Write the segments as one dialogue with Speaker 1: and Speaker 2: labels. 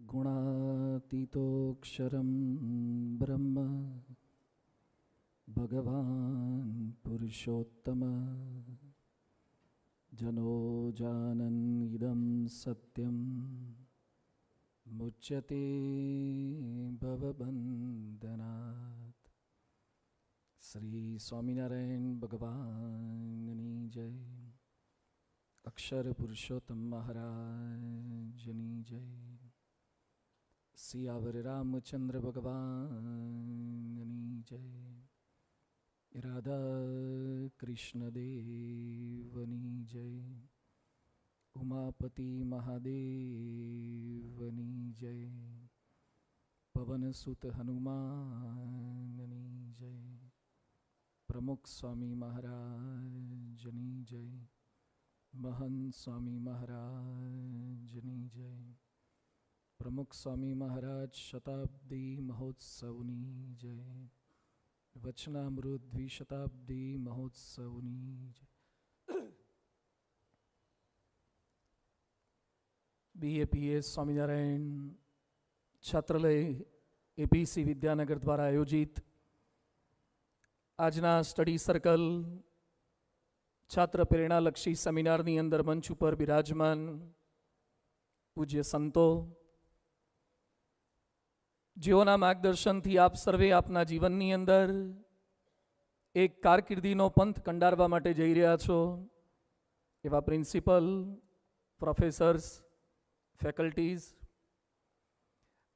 Speaker 1: गुणातीतोऽक्षरं ब्रह्म भगवान् पुरुषोत्तम जनो जानन् इदं सत्यं मुच्यते भवबन्धनात्। श्री स्वामिनारायण भगवाननी जय। अक्षर पुरुषोत्तम महाराजनी जय। सियावर रामचंद्र भगवाननी जय। राधा कृष्ण देवनी जय। उमापति महादेवनी जय। पवन सुत हनुमाननी जय। प्रमुख स्वामी महाराजनी जय। महंत स्वामी महाराजनी जय। प्रमुख स्वामी महाराज शताब्दी महोत्सवनी जय। वचनामृत द्विशताब्दी महोत्सवनी जय। BAPS स्वामीनारायण छात्रालय APC विद्यानगर द्वारा आयोजित આજના સ્ટડી સર્કલ છાત્ર પ્રેરણાલક્ષી સેમિનારની અંદર મંચ ઉપર બિરાજમાન પૂજ્ય સંતો, જેઓના માર્ગદર્શનથી આપ સર્વે આપના જીવનની અંદર એક કારકિર્દીનો પંથ કંડારવા માટે જઈ રહ્યા છો, એવા પ્રિન્સિપલ, પ્રોફેસર્સ, ફેકલ્ટીઝ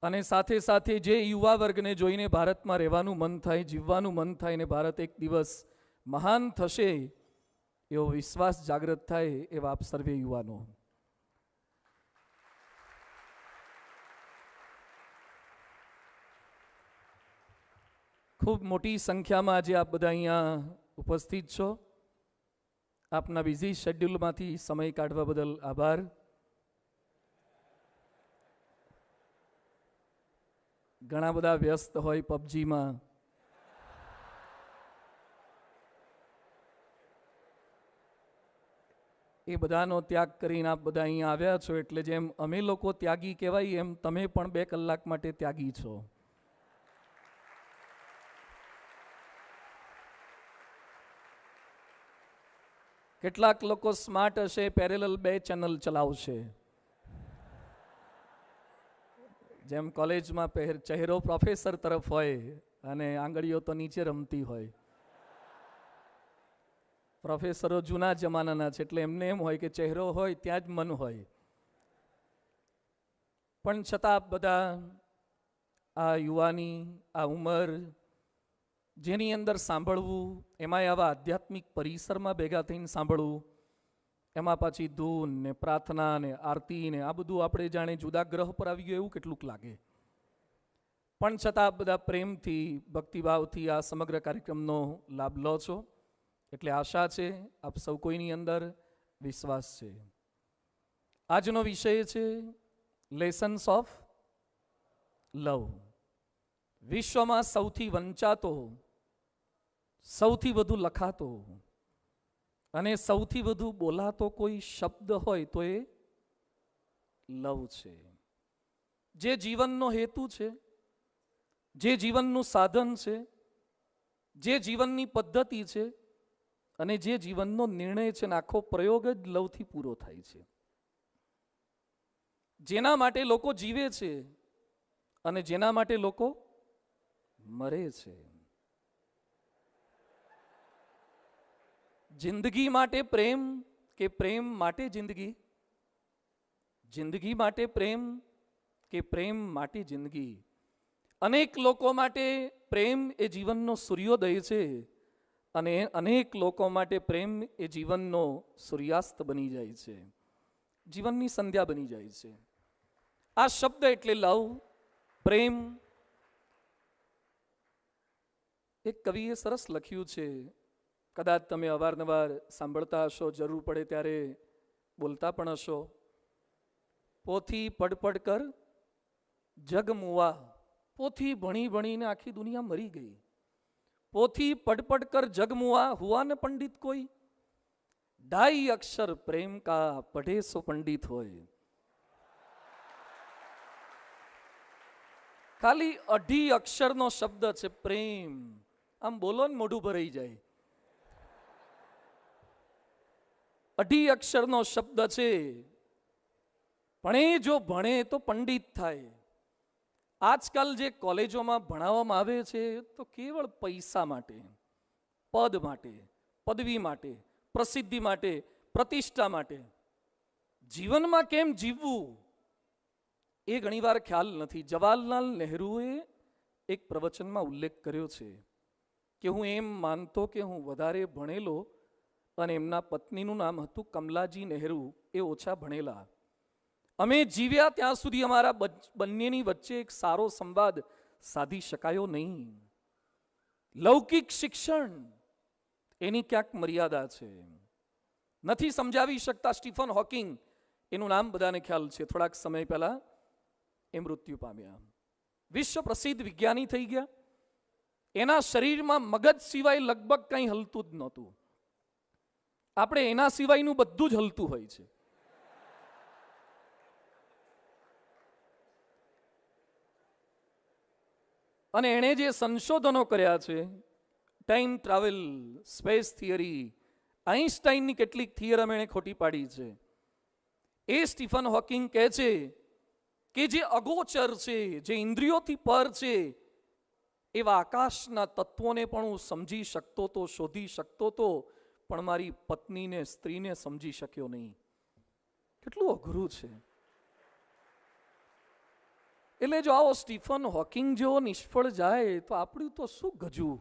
Speaker 1: અને સાથે સાથે જે યુવા વર્ગને જોઈને ભારતમાં રહેવાનું મન થાય, જીવવાનું મન થાય ને ભારત એક દિવસ મહાન થશે એવો વિશ્વાસ જાગૃત થાય એવા આપ સર્વે યુવાનો. ખૂબ મોટી સંખ્યામાં આજે આપ બધા અહીંયા ઉપસ્થિત છો. આપના બિઝી શેડ્યુલમાંથી સમય કાઢવા બદલ આભાર. ઘણા બધા વ્યસ્ત હોય પબજીમાં, એ બધાનો ત્યાગ કરીને આપ બધા અહીંયા આવ્યા છો, એટલે જેમ અમે લોકો ત્યાગી કહેવાય એમ તમે પણ 2 કલાક માટે ત્યાગી છો. કેટલાક લોકો સ્માર્ટ હશે, પેરેલલ 2 ચેનલ ચલાવશે. જેમ કોલેજમાં ચહેરો પ્રોફેસર તરફ હોય અને આંગળીઓ તો નીચે રમતી હોય. પ્રોફેસરો જૂના જમાનાના છે એટલે એમને એમ હોય કે ચહેરો હોય ત્યાં જ મન હોય. પણ છતાં બધા આ યુવાની, આ ઉંમર જેની અંદર સાંભળવું, એમાંય આવા આધ્યાત્મિક પરિસરમાં ભેગા થઈને સાંભળવું, એમાં પાછી ધૂન ને પ્રાર્થના ને આરતી ને આ બધું આપણે જાણે જુદા ગ્રહ પર આવી ગયું એવું કેટલુંક લાગે. પણ છતાં બધા પ્રેમથી, ભક્તિભાવથી આ સમગ્ર કાર્યક્રમનો લાભ લો છો, એટલે આશા છે આપ સૌ કોઈની અંદર વિશ્વાસ છે. આજનો વિષય છે લેસન્સ ઓફ લવ. વિશ્વમાં સૌથી વંચાતો, સૌથી વધુ લખાતો અને સૌથી વધુ બોલાતો કોઈ શબ્દ હોય તો એ લવ છે. જે જીવનનો હેતુ છે, જે જીવનનું સાધન છે, જે જીવનની પદ્ધતિ છે અને જે જીવનનો નિર્ણય છે, આખો પ્રયોગ જ લવથી પૂરો થાય છે. જેના માટે લોકો જીવે છે અને જેના માટે લોકો મરે છે. જિંદગી માટે પ્રેમ કે પ્રેમ માટે જિંદગી? જિંદગી માટે પ્રેમ કે પ્રેમ માટે જિંદગી? અનેક લોકો માટે પ્રેમ એ જીવનનો સૂર્યોદય છે અને અનેક લોકો માટે પ્રેમ એ જીવનનો સૂર્યાસ્ત બની જાય છે, જીવનની સંધ્યા બની જાય છે. આ શબ્દ એટલે લવ, પ્રેમ. એક કવિએ સરસ લખ્યું છે, કદાચ તમે અવારનવાર સાંભળતા હશો, જરૂર પડે ત્યારે બોલતા પણ હશો. પોથી પડપડ કર જગ મુવા. પોથી ભણી ભણીને આખી દુનિયા મરી ગઈ. પોથી પડપડ કર જગ મુવા, હુआ न पंडित कोई, 2.5 अक्षर प्रेम का पढ़े सो पंडित होए. ખાલી 2.5 અક્ષરનો શબ્દ છે પ્રેમ. આમ બોલો ને મોઢું ભરાઈ જાય. 2.5 અક્ષરનો શબ્દ છે, પણ એ જો ભણે તો પંડિત થાય. આજકાલ જે કોલેજોમાં ભણાવવામાં આવે છે તો કેવળ પૈસા માટે, પદ માટે, પદવી માટે, પ્રસિદ્ધિ માટે, પ્રતિષ્ઠા માટે. જીવનમાં કેમ જીવવું એ ઘણીવાર ખ્યાલ નથી. જવાહરલાલ નહેરુએ એક પ્રવચનમાં ઉલ્લેખ કર્યો છે કે હું એમ માનતો કે હું વધારે ભણેલો, અને એમના પત્નીનું નામ હતું કમલાજી નહેરુ, એ ઓછા ભણેલા. અમે જીવ્યા ત્યાં સુધી અમારા બંનેની વચ્ચે એક સારો સંવાદ સાધી શકાયો નહીં. લૌકિક શિક્ષણ એની ક્યાંક મર્યાદા છે, નથી સમજાવી શકતા. સ્ટીફન હોકિંગ, એનું નામ બધાને ખ્યાલ છે, થોડાક સમય પહેલા એ મૃત્યુ પામ્યા. વિશ્વ પ્રસિદ્ધ વિજ્ઞાની થઈ ગયા. એના શરીરમાં મગજ સિવાય લગભગ કંઈ હલતું જ નહોતું. આપણે એના સિવાયનું બધું જ હલતું હોય છે. અને એણે જે સંશોધનો કર્યા છે, ટાઈમ ટ્રાવેલ, સ્પેસ થિયરી, આઈન્સ્ટાઈનની કેટલીક થિયરમ એણે ખોટી પાડી છે. એ સ્ટીફન હોકિંગ કહે છે કે જે અગોચર છે, જે ઇન્દ્રિયોથી પર છે, એવા આકાશના તત્વોને પણ હું સમજી શકતો તો, શોધી શકતો તો, પણ મારી પત્નીને, સ્ત્રીને સમજી શક્યો નહીં. કેટલું અઘરું છે. એટલે જો આવો સ્ટીફન હોકિંગ જેવો નિષ્ફળ જાય તો આપણું તો શું ગજું.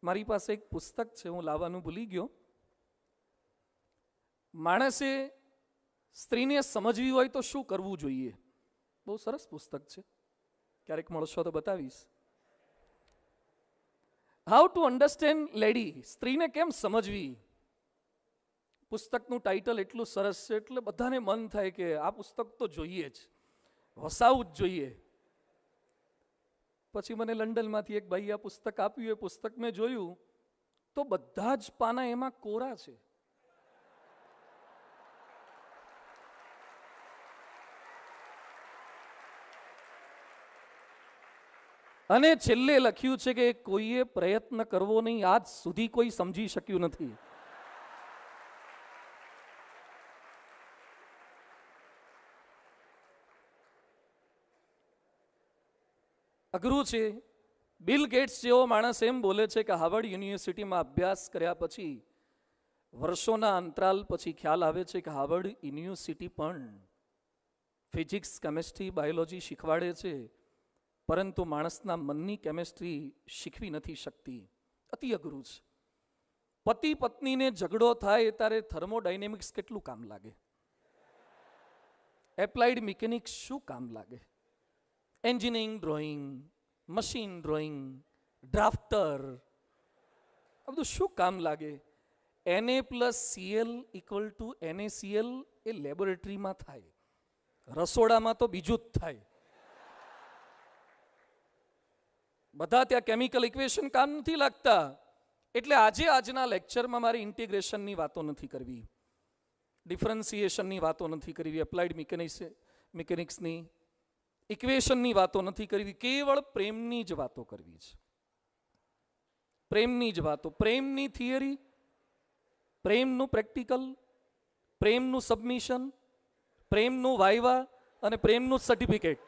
Speaker 1: મારી પાસે એક પુસ્તક છે, હું લાવવાનું ભૂલી ગયો. માણસે સ્ત્રીને સમજવી હોય તો શું કરવું જોઈએ. બહુ સરસ પુસ્તક છે, ક્યારેક મળશો તો બતાવીશ. હાઉ ટુ અન્ડરસ્ટેન્ડ લેડી, સ્ત્રીને કેમ સમજવી. પુસ્તકનું ટાઇટલ એટલું સરસ છે એટલે બધાને મન થાય કે આ પુસ્તક તો જોઈએ જ, વસાવવું જ જોઈએ. પછી મને લંડનમાંથી એક ભાઈ આ પુસ્તક આપ્યું. એ પુસ્તક મેં જોયું તો બધા જ પાના એમાં કોરા છે. અને છેલ્લે લખ્યું છે કે કોઈએ પ્રયત્ન કરવો નહીં, આજ સુધી કોઈ સમજી શક્યું નથી. અઘરું છે. બિલ ગેટ્સ જેવો માણસ એમ બોલે છે કે હાર્વર્ડ યુનિવર્સિટીમાં અભ્યાસ કર્યા પછી, વર્ષોના અંતરાલ પછી ખ્યાલ આવે છે કે હાર્વર્ડ યુનિવર્સિટી પણ ફિઝિક્સ, કેમેસ્ટ્રી, બાયોલોજી શીખવાડે છે, પરંતુ માણસના મનની કેમેસ્ટ્રી શીખવી નથી શકતી. અતિ અઘરું છે. પતિ પત્નીને ઝઘડો થાય ત્યારે થર્મોડાયનેમિક્સ કેટલું કામ લાગે, એપ્લાઇડ મિકેનિક્સ શું કામ લાગે, engineering drawing, machine drawing, drafter, આ બધું શું કામ લાગે. Na+Cl = NaCl એ લેબોરેટરીમાં થાય, રસોડામાં તો બીજું જ થાય. બધા ત્યાં કેમિકલ ઇક્વેશન કામ નથી લાગતા. એટલે આજના લેક્ચરમાં મારે ઇન્ટિગ્રેશનની વાતો નથી કરવી, ડિફરન્સિએશનની વાતો નથી કરવી, એપ્લાઇડ મિકેનિક્સની ઇક્વેશનની વાતો નથી કરવી, કેવળ પ્રેમની જ વાતો કરવી છે. પ્રેમની જ વાતો, પ્રેમની થિયરી, પ્રેમનું પ્રેક્ટિકલ, પ્રેમનું સબમિશન, પ્રેમનું વાઇવા અને પ્રેમનું સર્ટિફિકેટ.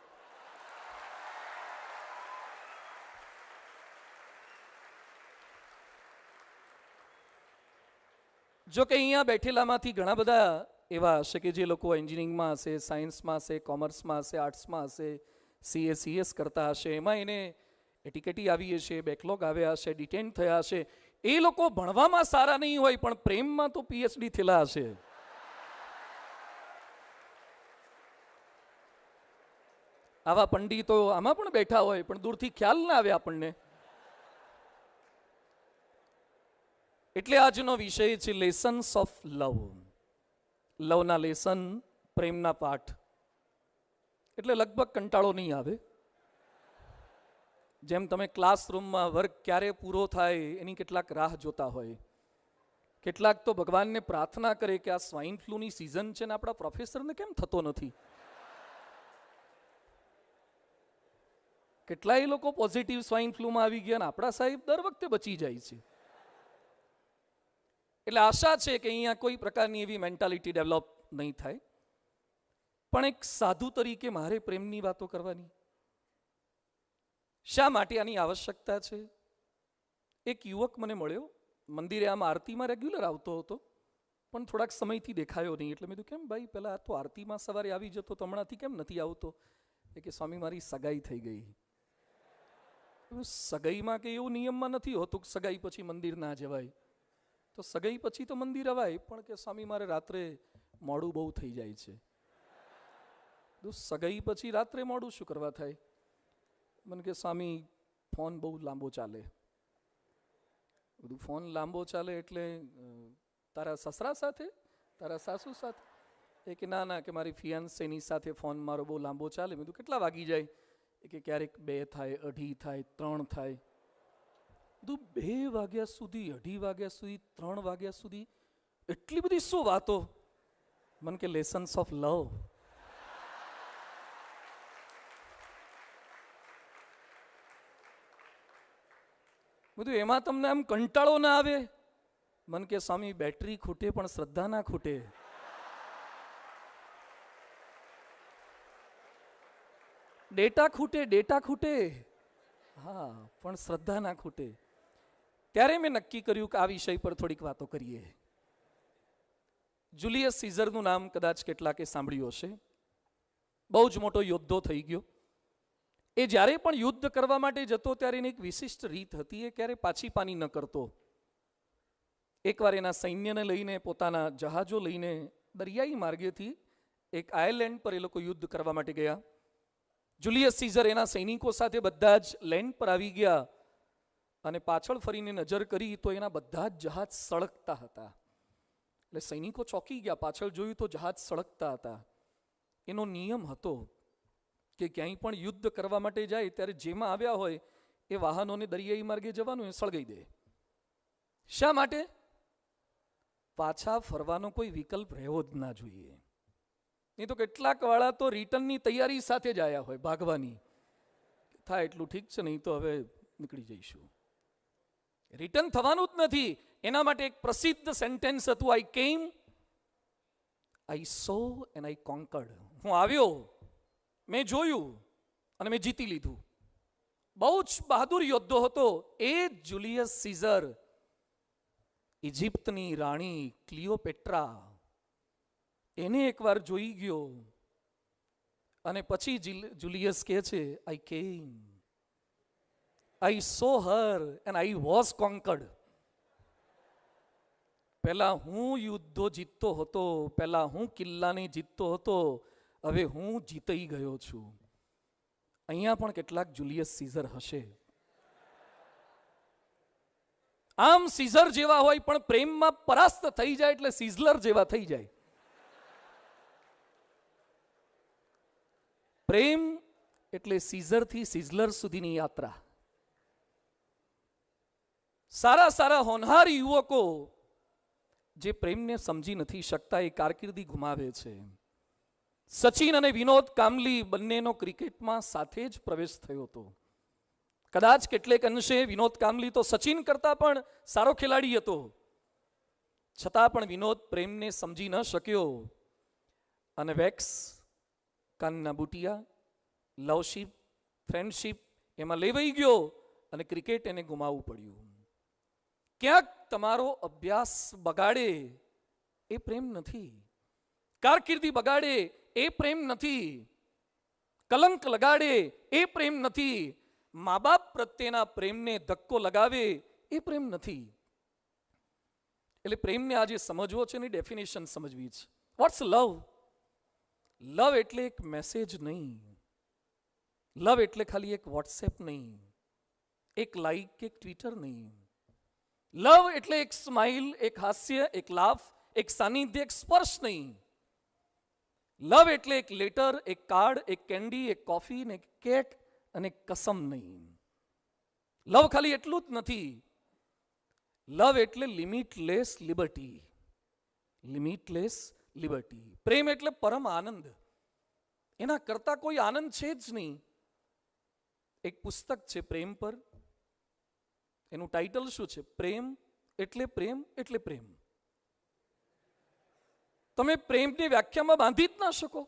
Speaker 1: જો કે અહીંયા બેઠેલામાંથી ઘણા બધા એવા હશે કે જે લોકો એન્જિનિયરિંગમાં હશે, સાયન્સમાં હશે, કોમર્સમાં હશે, આર્ટ્સમાં હશે, CS કરતા હશે. એમાં એને એટીકેટી આવી હશે, બેકલોગ આવ્યા હશે, ડિટેન થયા હશે. એ લોકો ભણવામાં સારા નહીં હોય પણ પ્રેમમાં તો PhD થયેલા હશે. આવા પંડિતો આમાં પણ બેઠા હોય પણ દૂરથી ખ્યાલ ના આવે આપણને. એટલે આજનો વિષય છે લેસન્સ ઓફ લવ. લવના લેસન, પ્રેમના પાઠ. એટલે લગભગ કંટાળો નહીં આવે. જેમ તમે ક્લાસરૂમમાં વર્ગ ક્યારે પૂરો થાય એની કેટલાક રાહ જોતા હોય કેટલાક તો ભગવાનને પ્રાર્થના કરે કે આ સ્વાઇન ફ્લૂની સિઝન છે ને આપણા પ્રોફેસરને કેમ થતો નથી. કેટલાય લોકો પોઝિટિવ સ્વાઇન ફ્લૂમાં આવી ગયા ને આપણા સાહેબ દર વખતે બચી જાય છે. એટલે આશા છે કે અહીંયા કોઈ પ્રકારની એવી મેન્ટાલિટી ડેવલપ નહીં થાય. પણ એક સાધુ તરીકે મારે પ્રેમની વાતો કરવાની શા માટે આની આવશ્યકતા છે? એક યુવક મને મળ્યો મંદિરે, આમ આરતીમાં રેગ્યુલર આવતો હતો પણ થોડાક સમયથી દેખાયો નહીં. એટલે મેં કીધું કેમ ભાઈ, પહેલાં તો આરતીમાં સવારે આવી જતો તો હમણાંથી કેમ નથી આવતો? એ કે સ્વામી મારી સગાઈ થઈ ગઈ. સગાઈમાં કે એવું નિયમમાં નથી હોતું કે સગાઈ પછી મંદિર ના જવાય. તો સગાઈ પછી તો મંદિર અવાય, પણ કે સ્વામી મારે રાત્રે મોડું બહુ થઈ જાય છે. સગાઈ પછી રાત્રે મોડું શું કરવા થાય? મને કે સ્વામી ફોન બહુ લાંબો ચાલે. બધું ફોન લાંબો ચાલે એટલે તારા સસરા સાથે, તારા સાસુ સાથે? એ કે ના કે મારી ફિયાન્સેની સાથે ફોન મારો બહુ લાંબો ચાલે. મેં કીધું કેટલા વાગી જાય? એ કે ક્યારેક 2 થાય, 2:30 થાય, 3 થાય. બધું 2 વાગ્યા સુધી, 2:30 વાગ્યા સુધી, 3 વાગ્યા સુધી એટલી બધી શું વાતો? મને કે લેસન્સ ઓફ લવ. બધું એમાં તમને આમ કંટાળો ના આવે? મને કે સ્વામી બેટરી ખૂટે પણ શ્રદ્ધા ના ખૂટે. ડેટા ખૂટે, હા, પણ શ્રદ્ધા ના ખૂટે. ત્યારે મેં નક્કી કર્યું કે આ વિષય પર થોડીક વાતો કરીએ. જુલિયસ સીઝરનું નામ કદાચ કેટલાકે સાંભળ્યું હશે. બહુ જ મોટો યોદ્ધો થઈ ગયો. એ જ્યારે પણ યુદ્ધ કરવા માટે જતો ત્યારે એની એક વિશિષ્ટ રીત હતી. એ ક્યારે પાછી પાની ન કરતો. એકવાર એના સૈન્યને લઈને, પોતાના જહાજો લઈને દરિયાઈ માર્ગેથી એક આયર્લેન્ડ પર એ લોકો યુદ્ધ કરવા માટે ગયા. જુલિયસ સીઝર એના સૈનિકો સાથે બધા જ લેન્ડ પર આવી ગયા અને પાછળ ફરીને નજર કરી તો એના બધા જ જહાજ સળગતા હતા. એટલે સૈનિકો ચોંકી ગયા. પાછળ જોયું તો જહાજ સળગતા હતા. એનો નિયમ હતો કે ક્યાંય પણ યુદ્ધ કરવા માટે જાય ત્યારે જેમાં આવ્યા હોય એ વાહનોને દરિયાઈ માર્ગે જવાનું, એ સળગાઈ દે. શા માટે? પાછા ફરવાનો કોઈ વિકલ્પ રહેવો જ ના જોઈએ. નહીં તો કેટલાક વાળા તો રિટર્નની તૈયારી સાથે જ આવ્યા હોય, ભાગવાની. થાય એટલું ઠીક છે, નહીં તો હવે નીકળી જઈશું. રિટર્ન થવાનું જ નથી. એના માટે એક પ્રસિદ્ધ સેન્ટેન્સ હતું, આઈ કેમ, આઈ સો એન્ડ આઈ કોન્કર્ડ. હું આવ્યો, મેં જોયું અને મેં જીતી લીધું. બહુ જ બહાદુર યોદ્ધો હતો. એ જુલિયસ સીઝર ઇજિપ્તની રાણી ક્લિયોપેટ્રા એને એકવાર જોઈ ગયો અને પછી જુલિયસ કહે છે, આઈ કેમ, આઈ સો હર એન્ડ આઈ વોઝ કોન્કર્ડ. પહેલા હું યુદ્ધો જીતતો હતો, પહેલા હું કિલ્લાને જીતતો હતો, હવે હું જીતી ગયો છું. અહીંયા પણ કેટલાક જુલિયસ સીઝર હશે. આમ સીઝર જેવા હોય પણ પ્રેમમાં પરાસ્ત થઈ જાય એટલે સિઝલર જેવા થઈ જાય. પ્રેમ એટલે સીઝરથી સિઝલર સુધીની યાત્રા. સારા સારા હોનહાર યુવકો જે પ્રેમને સમજી નથી શકતા એ કારકિર્દી ગુમાવે છે. સચિન અને વિનોદ કામલી બંનેનો ક્રિકેટમાં સાથે જ પ્રવેશ થયો હતો. કદાચ કેટલેક અંશે વિનોદ કામલી તો સચિન કરતા પણ સારો ખેલાડી હતો. છતાં પણ વિનોદ પ્રેમને સમજી ન શક્યો અને વેક્સ, કાનના બુટિયા, લવશીપ, ફ્રેન્ડશીપ એમાં લેવાઈ ગયો અને ક્રિકેટ એને ગુમાવવું પડ્યું. ક્યાંક તમારો અભ્યાસ બગાડે એ પ્રેમ નથી. કારકિર્દી બગાડે એ પ્રેમ નથી. કલંક લગાડે એ પ્રેમ નથી. મા બાપ પ્રત્યેના પ્રેમને ધક્કો લગાવે એ પ્રેમ નથી. એટલે પ્રેમને આજે સમજવો છે ને ડેફિનેશન સમજવી છે. વોટ્સ લવ? લવ એટલે એક મેસેજ નહીં. લવ એટલે ખાલી એક વોટ્સએપ નહીં, એક લાઈક, એક ટ્વિટર નહીં. લવ એટલે એક સ્માઇલ, એક હાસ્ય, એક લાફ, એક સાનિધ્ય, એક સ્પર્શ નહીં. લવ એટલે એક લેટર, એક કાર્ડ, એક કેન્ડી, એક કોફી, એક કેક અને કસમ નહીં. લવ ખાલી એટલું જ નથી. લવ એટલે લિમિટલેસ લિબર્ટી. લિમિટલેસ લિબર્ટી. પ્રેમ એટલે પરમ આનંદ. એના કરતા કોઈ આનંદ છે જ નહીં. એક પુસ્તક છે પ્રેમ પર. એનું ટાઇટલ શું છે? પ્રેમ એટલે પ્રેમ એટલે પ્રેમ. તમે પ્રેમની વ્યાખ્યામાં બાંધી જ ના શકો.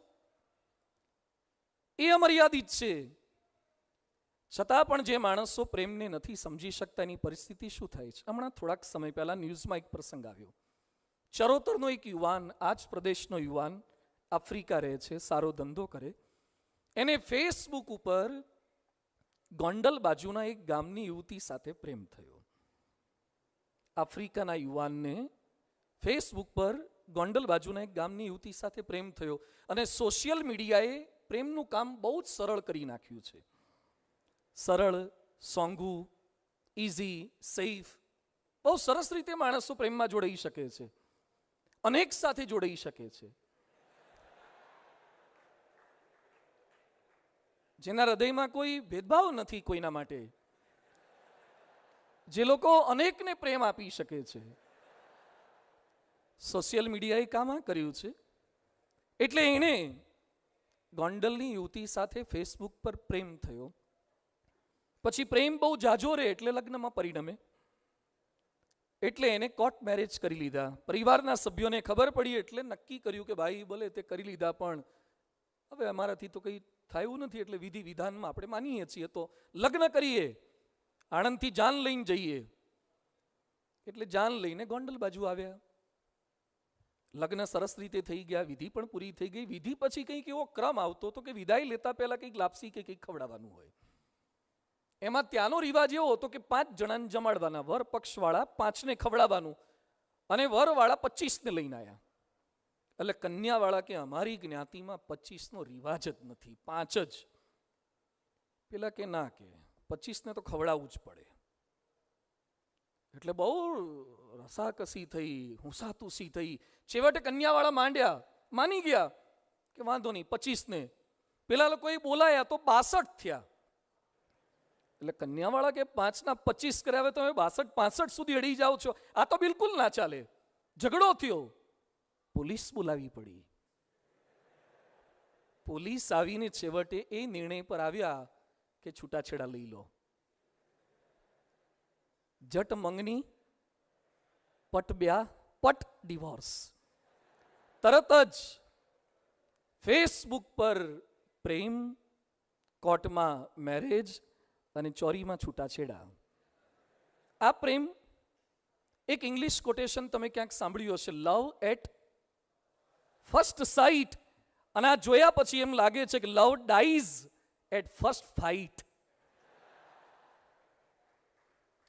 Speaker 1: એ અમર્યાદિત છે. છતાં પણ જે માણસો પ્રેમને નથી સમજી શકતા એની પરિસ્થિતિ શું થાય છે? હમણાં થોડાક સમય પહેલા ન્યૂઝમાં એક પ્રસંગ આવ્યો. ચરોતરનો એક યુવાન, આ જ પ્રદેશનો યુવાન, આફ્રિકા રહે છે, સારો ધંધો કરે. એને ફેસબુક ઉપર ગોંડલ બાજુના એક ગામની યુવતી સાથે પ્રેમ થયો. આફ્રિકાના યુવાનને ફેસબુક પર ગોંડલ બાજુના એક ગામની યુવતી સાથે પ્રેમ થયો અને સોશિયલ મીડિયાએ પ્રેમનું કામ બહુ જ સરળ કરી નાખ્યું છે. સરળ, સોંગું, ઇઝી, સેફ. બહુ સરસ રીતે માણસો પ્રેમમાં જોડાઈ શકે છે. અનેક સાથે જોડાઈ શકે છે. જેના હૃદયમાં કોઈ ભેદભાવ નથી કોઈના માટે, જે લોકો અનેકને પ્રેમ આપી શકે છે. સોશિયલ મીડિયાએ કામ આ કર્યું છે. એટલે એણે ગોંડલની યુવતી સાથે ફેસબુક પર પ્રેમ થયો. પછી પ્રેમ બહુ જાજો રહે એટલે લગ્નમાં પરિણમે. એટલે એને કોર્ટ મેરેજ કરી લીધા. પરિવારના સભ્યોને ખબર પડી એટલે નક્કી કર્યું કે ભાઈ ભલે તે કરી લીધા પણ હવે અમારાથી તો કંઈ થયું નથી, એટલે વિધિ વિધાનમાં આપણે માનીએ છીએ તો લગ્ન કરીએ, આણંદથી જાન લઈને જઈએ. એટલે જાન લઈને ગોંડલ બાજુ આવ્યા. લગ્ન સરસ રીતે થઈ ગયા, વિધિ પણ પૂરી થઈ ગઈ. વિધિ પછી કંઈક એવો ક્રમ આવતો હતો કે વિદાય લેતા પહેલા કંઈક લાપસી કે કંઈક ખવડાવવાનું હોય. એમાં ત્યાંનો રિવાજ એવો હતો કે 5 જણાને જમાડવાના, વર પક્ષવાળા 5ને ખવડાવવાનું અને વરવાળા 25ને લઈને આવ્યા. એટલે કન્યાવાળા કે અમારી જ્ઞાતિમાં 25નો રિવાજ જ નથી, 5 જ. પેલા કે ના, કે 25ને તો ખવડાવવું જ પડે. એટલે બહુ રસાકસી થઈ, હુંસાતુસી થઈ. છેવટે કન્યાવાળા માંડ્યા, માની ગયા કે વાંધો નહીં 25ને. પેલા લોકોએ બોલાયા તો 62 થયા. એટલે કન્યાવાળા કે 5ના 25 કર્યા, હવે તમે 62-65 સુધી અડી જાઓ છો, આ તો બિલકુલ ના ચાલે. ઝઘડો થયો, પોલીસ બોલાવી પડી. પોલીસ આવીને છેવટે એ નિર્ણય પર આવ્યા કે છૂટાછેડા લઈ લો. જટ મંગની, પટ બ્યાહ, પટ ડિવોર્સ. તરત જ ફેસબુક પર પ્રેમ, કોર્ટમાં મેરેજ અને ચોરીમાં છૂટાછેડા. આ પ્રેમ, એક ઇંગ્લિશ કોટેશન તમે ક્યાંક સાંભળ્યું હશે, લવ એટ ફર્સ્ટ સાઇટ. અને આ જોયા પછી એમ લાગે છે કે love dies at first fight.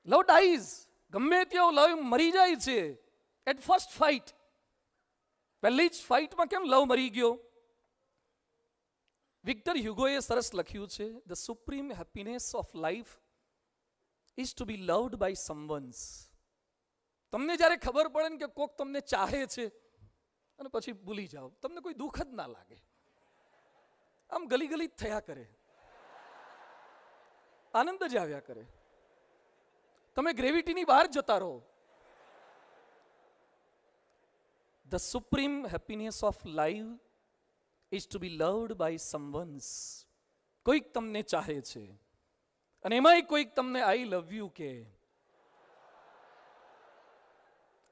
Speaker 1: Love dies, ગમે તેવો લવ મરી જાય છે એટ ફર્સ્ટ ફાઇટ. પહેલી જ ફાઇટમાં કેમ લવ મરી ગયો? વિક્ટર હ્યુગોએ સરસ લખ્યું છે, the supreme happiness of life is to be loved by someone's. તમને જ્યારે ખબર પડે ને કે કોક તમને ચાહે છે અને પછી ભૂલી જાઓ, તમને કોઈ દુઃખ જ ના લાગે. આમ ગલી ગલી થયા કરે, આનંદ જ આવ્યા કરે. તમે ગ્રેવિટીની બહાર જતા રહો. The supreme happiness of life is to be loved by someone. કોઈક તમને ચાહે છે અને એમાંય કોઈક તમને આઈ લવ યુ કે.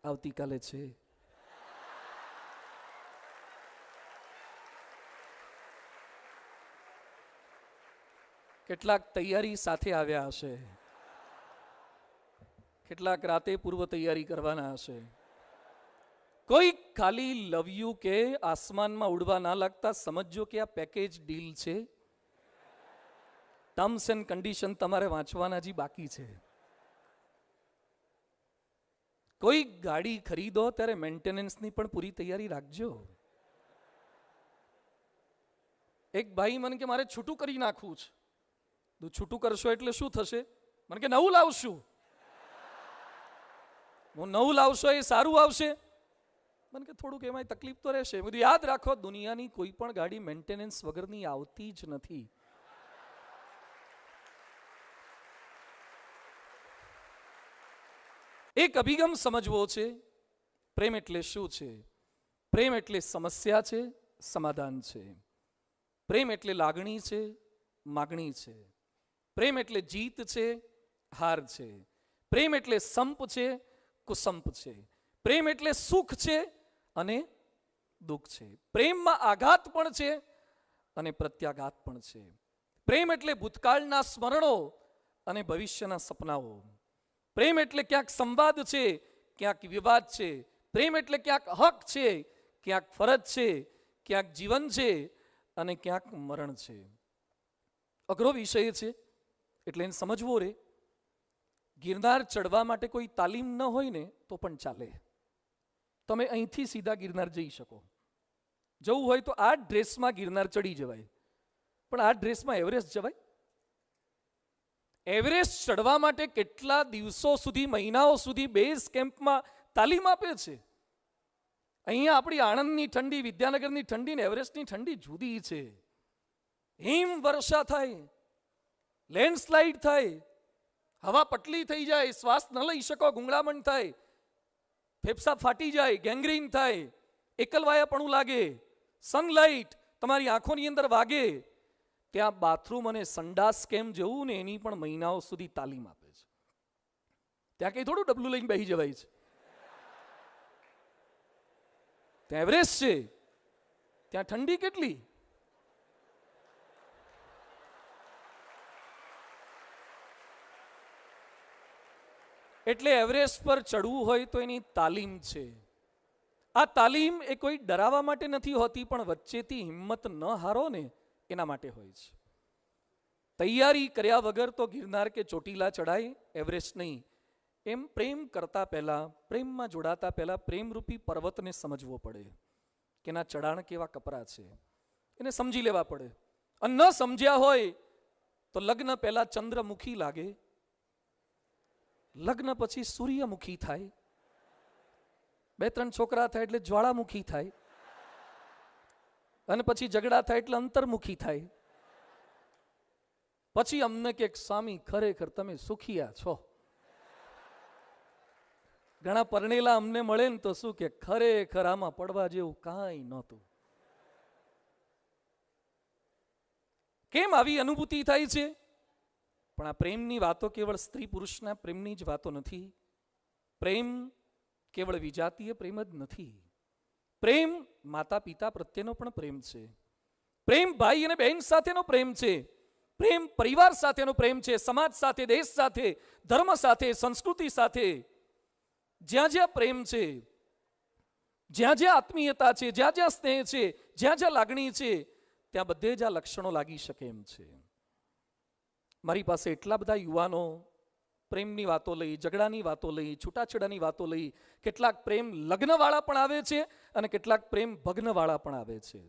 Speaker 1: આવતીકાલે છે. કેટલાક તૈયારી સાથે આવ્યા હશે, કેટલાક રાતે પૂર્વ તૈયારી કરવાના હશે. કોઈ ખાલી લવ યુ કે આસમાનમાં ઉડવા ના લાગતા સમજો કે આ પેકેજ ડીલ છે. ટર્મ્સ એન્ડ કન્ડિશન તમારે વાંચવાના હજી બાકી છે. કોઈ ગાડી ખરીદો ત્યારે મેન્ટેનન્સની પણ પૂરી તૈયારી રાખજો. એક ભાઈ મને કે મારે છૂટું કરી નાખવું છે. તું છૂટું કરશો એટલે શું થશે? મને કે નવું લાવશું. હું નવું લાવશો એ સારું આવશે? મને કે થોડુંક એમાં તકલીફ તો રહેશે. બધું યાદ રાખો, દુનિયાની કોઈ પણ ગાડી મેન્ટેનન્સ વગરની આવતી જ નથી. એક અભિગમ સમજવો છે. પ્રેમ એટલે શું છે? પ્રેમ એટલે સમસ્યા છે, સમાધાન છે. પ્રેમ એટલે લાગણી છે, માગણી છે. પ્રેમ એટલે જીત છે, હાર છે. પ્રેમ એટલે સંપ છે, કુસંપ છે. પ્રેમ એટલે સુખ છે અને દુઃખ છે. પ્રેમમાં આઘાત પણ છે અને પ્રત્યાઘાત પણ છે. પ્રેમ એટલે ભૂતકાળના સ્મરણો અને ભવિષ્યના સપનાઓ. પ્રેમ એટલે ક્યાંક સંવાદ છે, ક્યાંક વિવાદ છે. પ્રેમ એટલે ક્યાંક હક છે, ક્યાંક ફરજ છે, ક્યાંક જીવન છે અને ક્યાંક મરણ છે. અઘરો વિષય છે એટલે એને સમજવો રે. ગિરનાર ચડવા માટે કોઈ તાલીમ ન હોય ને તો પણ ચાલે. તમે અહીંથી સીધા ગિરનાર જઈ શકો. જવું હોય તો આ ડ્રેસમાં ગિરનાર ચડી જવાય, પણ આ ડ્રેસમાં એવરેસ્ટ જવાય? એવરેસ્ટ ચડવા માટે કેટલા દિવસો સુધી, મહિનાઓ સુધી બેઝ કેમ્પમાં તાલીમ આપે છે. અહીંયા આપણી આણંદની ઠંડી, વિદ્યાનગરની ઠંડી ને એવરેસ્ટની ઠંડી જુદી છે. હિમ વર્ષા થાય, લેન્ડસ્લાઇડ થાય, હવા પટલી થઈ જાય, શ્વાસ ન લઈ શકો, ગુંગળામણ થાય, ફેફસા ફાટી જાય, ગેંગ્રીન થાય, એકલવાયાપણું લાગે, સનલાઇટ તમારી આંખોની અંદર વાગે. ત્યાં બાથરૂમ અને સંડાસ કેમ જવું ને એની પણ મહિનાઓ સુધી તાલીમ આપે છે. ત્યાં કઈ થોડું ડબલું લઈને બેસી જવાય છે. ત્યાં એવરેસ્ટ છે, ત્યાં ઠંડી કેટલી. એટલે એવરેસ્ટ પર ચડવું હોય તો એની તાલીમ છે. આ તાલીમ એ કોઈ ડરાવવા માટે નથી હોતી, પણ વચ્ચેથી હિંમત ન હારો ને એના માટે હોય છે. તૈયારી કર્યા વગર તો ગિરનાર કે ચોટીલા ચડાય, એવરેસ્ટ નહીં. એમ પ્રેમ કરતા પહેલા, પ્રેમમાં જોડાતા પહેલા પ્રેમરૂપી પર્વતને સમજવો પડે કે એના ચઢાણ કેવા કપરા છે, એને સમજી લેવા પડે. અને ન સમજ્યા હોય તો લગ્ન પહેલા ચંદ્રમુખી લાગે, લગ્ન પછી સૂર્યમુખી થાય, 2-3 છોકરા થાય એટલે જ્વાળામુખી થાય, અને પછી ઝઘડા થાય એટલે અંતર્મુખી થાય. પછી અમને કે સ્વામી ખરેખર તમે સુખિયા છો. ઘણા પરણેલા અમને મળે ને તો શું કે ખરેખર આમાં પડવા જેવું કાંઈ નહોતું. કેમ આવી અનુભૂતિ થાય છે? પણ આ પ્રેમની વાતો કેવળ સ્ત્રી પુરુષના પ્રેમની જ વાતો નથી. પ્રેમ કેવળ વિજાતીય પ્રેમ જ નથી. પ્રેમ માતા પિતા પ્રત્યેનો પણ પ્રેમ છે. પ્રેમ ભાઈ અને બહેન સાથેનો પ્રેમ છે. પ્રેમ પરિવાર સાથેનો પ્રેમ છે. સમાજ સાથે, દેશ સાથે, ધર્મ સાથે, સંસ્કૃતિ સાથે. જ્યાં જ્યાં પ્રેમ છે, જ્યાં જ્યાં આત્મીયતા છે, જ્યાં જ્યાં સ્નેહ છે, જ્યાં જ્યાં લાગણી છે, ત્યાં બધે જ આ લક્ષણો લાગી શકે એમ છે. મારી પાસે એટલા બધા યુવાનો પ્રેમની વાતો લઈ, ઝઘડાની વાતો લઈ, છૂટાછેડાની વાતો લઈ, કેટલાક પ્રેમ લગ્નવાળા પણ આવે છે અને કેટલાક પ્રેમ ભગ્નવાળા પણ આવે છે.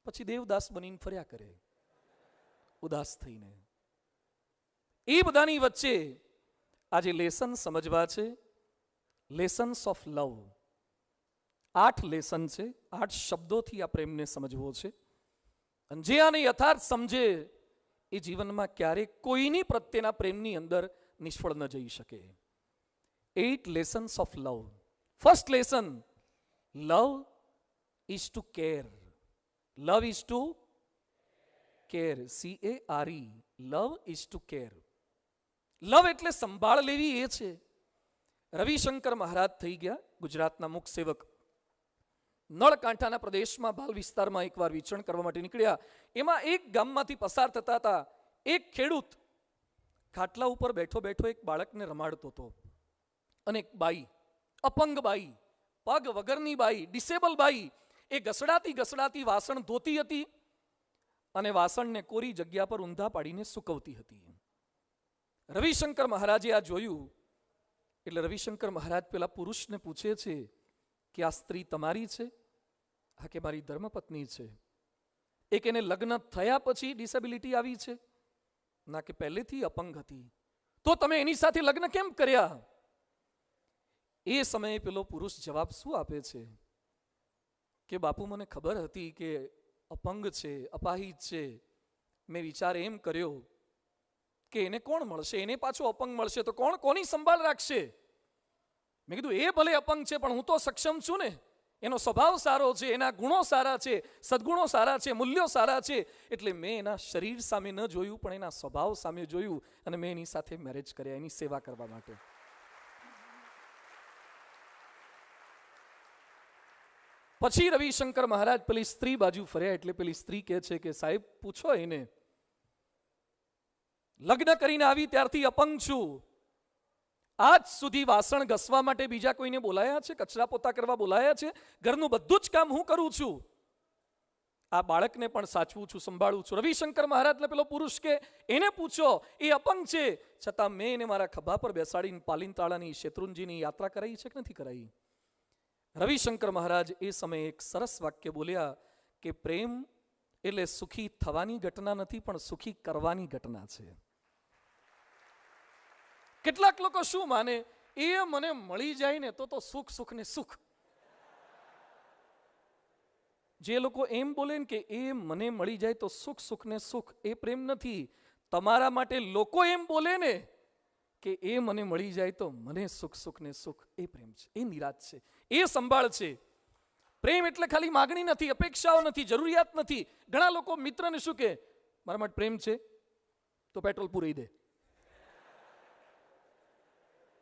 Speaker 1: પછી દેવદાસ બનીને ફર્યા કરે, ઉદાસ થઈને. એ બધાની વચ્ચે આજે લેસન સમજવા છે, લેસન્સ ઓફ લવ. 8 લેસન છે, 8 શબ્દોથી આ પ્રેમને સમજવો છે. અને જે આને યથાર્થ સમજે એ જીવનમાં ક્યારેક કોઈની પ્રત્યેના પ્રેમની અંદર નિષ્ફળ ન જઈ શકે. 8 lessons of love. First lesson, love is to care. Love is to care. CARE. Love is to care. Love એટલે સંભાળ લેવી એ છે. રવિશંકર મહારાજ થઈ ગયા, ગુજરાતના મુખ સેવક. નળકાંઠાના પ્રદેશમાં ભાલ વિસ્તારમાં એકવાર વિચરણ કરવા માટે નીકળ્યા. એમાં એક ગામમાંથી પસાર થતા હતા. એક ખેડૂત ખાટલા ઉપર બેઠો બેઠો એક બાળકને રમાડતો હતો. અને એક બાઈ, અપંગ બાઈ, પગ વગરની બાઈ, ડિસેબલ બાઈ, એ ઘસડાતી ઘસડાતી વાસણ ધોતી હતી અને વાસણને કોરી જગ્યા પર ઊંધા પાડીને સૂકવતી હતી. રવિશંકર મહારાજે આ જોયું એટલે રવિશંકર મહારાજ પેલા પુરુષને પૂછે છે કે આ સ્ત્રી તમારી છે? હા કે મારી ધર્મપત્ની છે. એક એને લગ્ન થયા પછી ડિસેબિલિટી આવી છે? ના કે પહેલેથી અપંગ હતી. તો તમે એની સાથે લગ્ન કેમ કર્યા? એ સમયે પેલો પુરુષ જવાબ શું આપે છે કે બાપુ મને ખબર હતી કે અપંગ છે, અપાહિત છે. મેં વિચાર એમ કર્યો કે એને કોણ મળશે, એને પાછો અપંગ મળશે તો કોણ કોની સંભાળ રાખશે? મેં કીધું એ ભલે અપંગ છે પણ હું તો સક્ષમ છું ને, એનો સ્વભાવ સારો છે, એના ગુણો સારા છે, સદગુણો સારા છે, મૂલ્યો સારા છે, એટલે મેં એના શરીર સામે ન જોયું પણ એના સ્વભાવ સામે જોયું અને મેં એની સાથે મેરેજ કર્યા એની સેવા કરવા માટે. પછી રવિશંકર મહારાજ પેલી સ્ત્રી બાજુ ફર્યા એટલે પેલી સ્ત્રી કહે છે કે સાહેબ પૂછો એને, લગ્ન કરીને આવી ત્યારથી અપંગ છું, આજ સુધી વાસણ ઘસવા માટે બીજા કોઈને બોલાયા છે, કચરા પોતા કરવા બોલાયા છે? ઘરનું બધું જ કામ હું કરું છું, આ બાળકને પણ સાચવું છું, સંભાળું છું. રવિશંકર મહારાજને પેલો પુરુષ કે એને પૂછો, એ અપંગ છે છતાં મેં એને મારા ખભા પર બેસાડીને પાલિતાણાની શેત્રુંજીની યાત્રા કરાઈ છે કે નથી કરાઈ? રવિશંકર મહારાજ એ સમયે એક સરસ વાક્ય બોલ્યા કે પ્રેમ એટલે સુખી થવાની ઘટના નથી પણ સુખી કરવાની ઘટના છે. કેટલાક લોકો શું માને, એ મને મળી જાય ને તો સુખ સુખ ને સુખ. જે લોકો એમ બોલે ને કે એ મને મળી જાય તો સુખ સુખ ને સુખ, એ પ્રેમ નથી. તમારા માટે લોકો એમ બોલે ને કે એ મને મળી જાય તો મને સુખ સુખ ને સુખ, એ પ્રેમ છે, એ નિરાશ છે, એ સંભાળ છે. પ્રેમ એટલે ખાલી માગણી નથી, અપેક્ષાઓ નથી, જરૂરિયાત નથી. ઘણા લોકો મિત્રને શું કે, મારા માટે પ્રેમ છે તો પેટ્રોલ પૂરાઈ દે.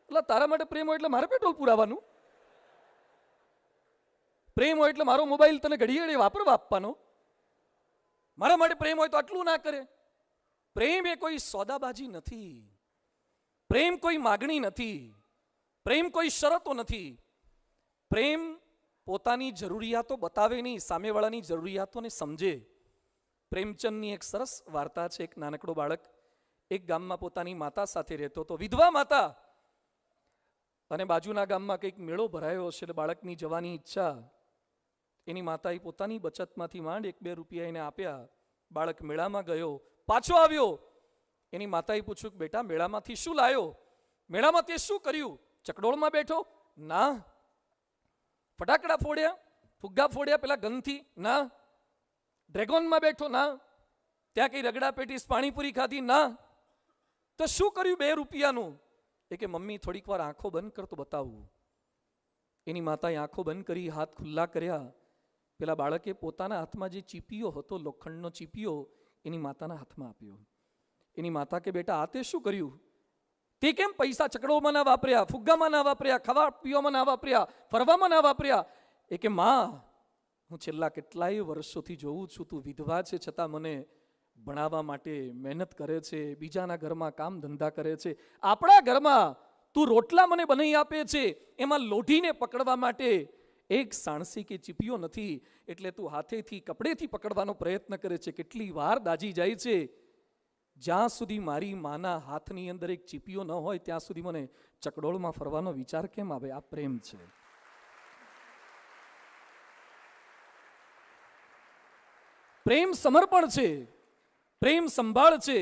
Speaker 1: એટલે તારા માટે પ્રેમ હોય એટલે મારે પેટ્રોલ પુરાવાનું? પ્રેમ હોય એટલે મારો મોબાઈલ તને ઘડીએ ઘડીએ વાપરવા આપવાનો? મારા માટે પ્રેમ હોય તો આટલું ના કરે. પ્રેમ એ કોઈ સોદાબાજી નથી, પ્રેમ કોઈ માગણી નથી, પ્રેમ કોઈ શરતો નથી. પ્રેમ પોતાની જરૂરિયાતો બતાવે નહીં, સામેવાળાની જરૂરિયાતોને સમજે. પ્રેમચંદની એક સરસ વાર્તા છે. એક નાનકડો બાળક એક ગામમાં પોતાની માતા સાથે રહેતો હતો, વિધવા માતા, અને બાજુના ગામમાં કંઈક મેળો ભરાયો હશે એટલે બાળકની જવાની ઈચ્છા. એની માતાએ પોતાની બચતમાંથી માંડ 1-2 રૂપિયા એને આપ્યા. બાળક મેળામાં ગયો, પાછો આવ્યો. એની માતાએ પૂછ્યું, બેટા મેળામાંથી શું લાયો? મેળામાં તે શું કર્યું? ચકડોળમાં બેઠો? ના. ફટાકડા ફોડ્યા, ફુગ્ગા ફોડ્યા પેલા ગનથી? ના. ડ્રેગોનમાં બેઠો? ના. ત્યાં કઈ રગડા પેટીસ પાણીપુરી ખાધી? ના. તો શું કર્યું 2 રૂપિયાનું? એ કે મમ્મી થોડીક વાર આંખો બંધ કર તો બતાવું. એની માતાએ આંખો બંધ કરી, હાથ ખુલ્લા કર્યા. પેલા બાળકે પોતાના હાથમાં જે ચીપિયો હતો, લોખંડનો ચીપિયો, એની માતાના હાથમાં આપ્યો. એની માતા કે બેટા આ તે શું કર્યું? તે કેમ પૈસા ચકડોમાં ના વાપર્યા, ફુગ્ગામાં ના વાપર્યા, ખાવા પીવામાં ના વાપર્યા, ફરવામાં ના વાપર્યા? એ કે માં, હું છેલ્લા કેટલાય વર્ષોથી જોઉં છું તું વિધવા છે છતાં મને ભણાવવા માટે મહેનત કરે છે, બીજાના ઘરમાં કામ ધંધા કરે છે. આપણા ઘરમાં તું રોટલા મને બનાવી આપે છે, એમાં લોઢીને પકડવા માટે એક સાણસી કે ચીપિયો નથી, એટલે તું હાથેથી કપડેથી પકડવાનો પ્રયત્ન કરે છે. કેટલી વાર દાજી જાય છે. જ્યાં સુધી મારી માના હાથની અંદર એક ચીપિયો ન હોય ત્યાં સુધી મને ચકડોળમાં ફરવાનો વિચાર કેમ આવે? આ પ્રેમ છે. પ્રેમ સમર્પણ છે, પ્રેમ સંભાળ છે.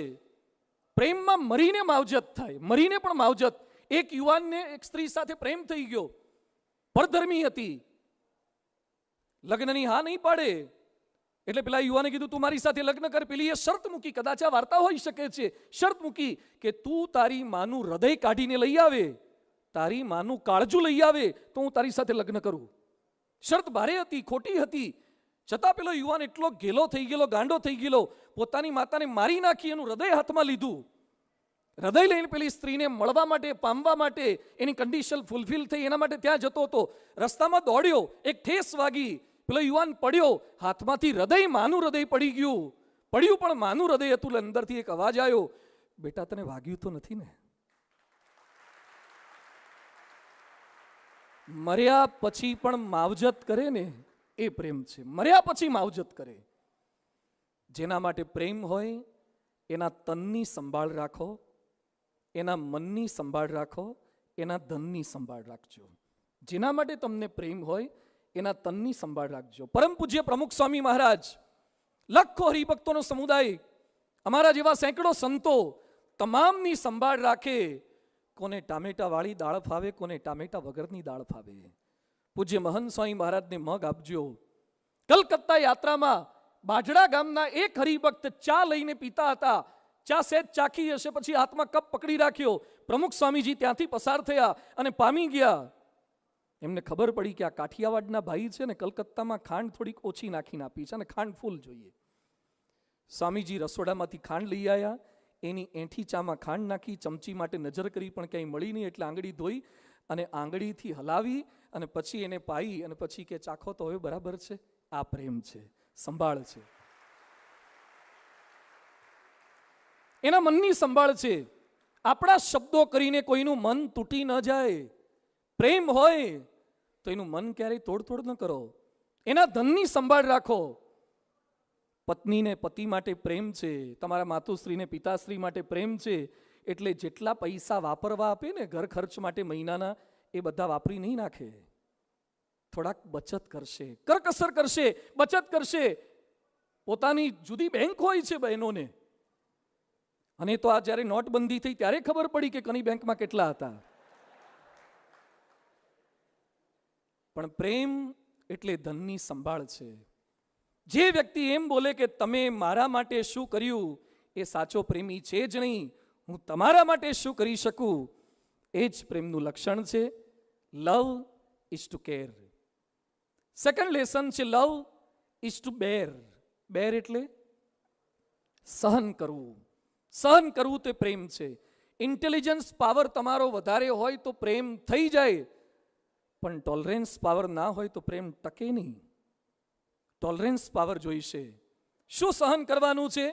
Speaker 1: પ્રેમમાં મરીને માવજત થાય, મરીને પણ માવજત. એક યુવાનને એક સ્ત્રી સાથે પ્રેમ થઈ ગયો, પરધર્મી હતી, લગ્નની હા નહીં પાડે. એટલે પેલા યુવાને કીધું તું મારી સાથે લગ્ન કર. પેલી એ શરત મૂકી, કદાચ આ વાર્તા હોઈ શકે છે. શરત મૂકી કે તું તારી માનું હૃદય કાઢીને લઈ આવે, તારી માનું કાળજું લઈ આવે તો હું તારી સાથે લગ્ન કરું. શરત ભારે હતી, ખોટી હતી, છતાં પેલો યુવાન એટલો ઘેલો થઈ ગયેલો, ગાંડો થઈ ગયેલો, પોતાની માતાને મારી નાખી, એનું હૃદય હાથમાં લીધું. હૃદય લઈને પેલી સ્ત્રીને મળવા માટે, પામવા માટે, એની કન્ડિશન ફૂલફિલ થઈ એના માટે ત્યાં જતો હતો. રસ્તામાં દોડ્યો, એક ઠેસ વાગી, પેલો યુવાન પડ્યો, હાથમાંથી હૃદય, માનું હૃદય પડી ગયું. પડ્યું પણ માનું હૃદય હતું. અંદરથી એક અવાજ આવ્યો, બેટા તને વાગ્યું તો નથી ને? મર્યા પછી પણ માવજત કરે ને એ પ્રેમ છે. મર્યા પછી માવજત કરે. જેના માટે પ્રેમ હોય એના તનની સંભાળ રાખો, એના મનની સંભાળ રાખો, એના ધનની સંભાળ રાખજો. જેના માટે તમને પ્રેમ હોય એના તનની સંભાળ રાખજો. પરમ પૂજ્ય પ્રમુખ સ્વામી મહારાજ, લાખો હરિભક્તોનો સમુદાય, અમારા જેવા સેંકડો સંતો તમામની સંભાળ રાખે. કોને ટામેટા વાળી દાળ ફાવે, કોને ટામેટા વગરની દાળ ફાવે. પૂજ્ય મહંત સ્વામી મહારાજને મગ આપજો. કલકત્તા યાત્રામાં બાજડા ગામના એક હરિભક્ત ચા લઈને પીતા હતા. ચા સહેજ ચાખી હશે, પછી હાથમાં કપ પકડી રાખ્યો. પ્રમુખ સ્વામીજી ત્યાંથી પસાર થયા અને પામી ગયા. એમને ખબર પડી કે આ કાઠિયાવાડના ભાઈ છે ને કલકત્તામાં ખાંડ થોડીક ઓછી નાખીને આપી છે અને ખાંડ ફૂલ જોઈએ. સ્વામીજી રસોડામાંથી ખાંડ લઈ આવ્યા, એની એંઠી ચામાં ખાંડ નાખી, ચમચી માટે નજર કરી પણ ક્યાંય મળી નહીં એટલે આંગળી ધોઈ અને આંગળીથી હલાવી અને પછી એને પાઈ અને પછી કે ચાખો તો હવે બરાબર છે. આ પ્રેમ છે, સંભાળ છે, એના મનની સંભાળ છે. આપણા શબ્દો કરીને કોઈનું મન તૂટી ન જાય. પ્રેમ હોય તો એનું મન ક્યારેય તોડતોડ ન કરો. એના ધનની સંભાળ રાખો. પત્નીને પતિ માટે પ્રેમ છે, તમારા માતુશ્રીને પિતાશ્રી માટે પ્રેમ છે, એટલે જેટલા પૈસા વાપરવા આપે ને ઘર ખર્ચ માટે મહિનાના, એ બધા વાપરી નહીં નાખે. થોડાક બચત કરશે, કરકસર કરશે, બચત કરશે. પોતાની જુદી બેંક હોય છે બહેનોને, અને તો આ જ્યારે નોટબંધી થઈ ત્યારે ખબર પડી કે કની બેંકમાં કેટલા હતા. પણ પ્રેમ એટલે ધનની સંભાળ છે. જે વ્યક્તિ એમ બોલે કે તમે મારા માટે શું કર્યું, એ સાચો પ્રેમી છે જ નહીં. હું તમારા માટે શું કરી શકું, એ જ પ્રેમનું લક્ષણ છે. Love is to care. Second lesson છે લવ ઇઝ ટુ બેર. બેર એટલે સહન કરવું. સહન કરવું તે પ્રેમ છે. ઇન્ટેલિજન્સ પાવર તમારો વધારે હોય તો પ્રેમ થઈ જાય, પણ ટોલરન્સ પાવર ના હોય તો પ્રેમ ટકે નહીં. ટોલરન્સ પાવર જોઈશે. શું સહન કરવાનું છે?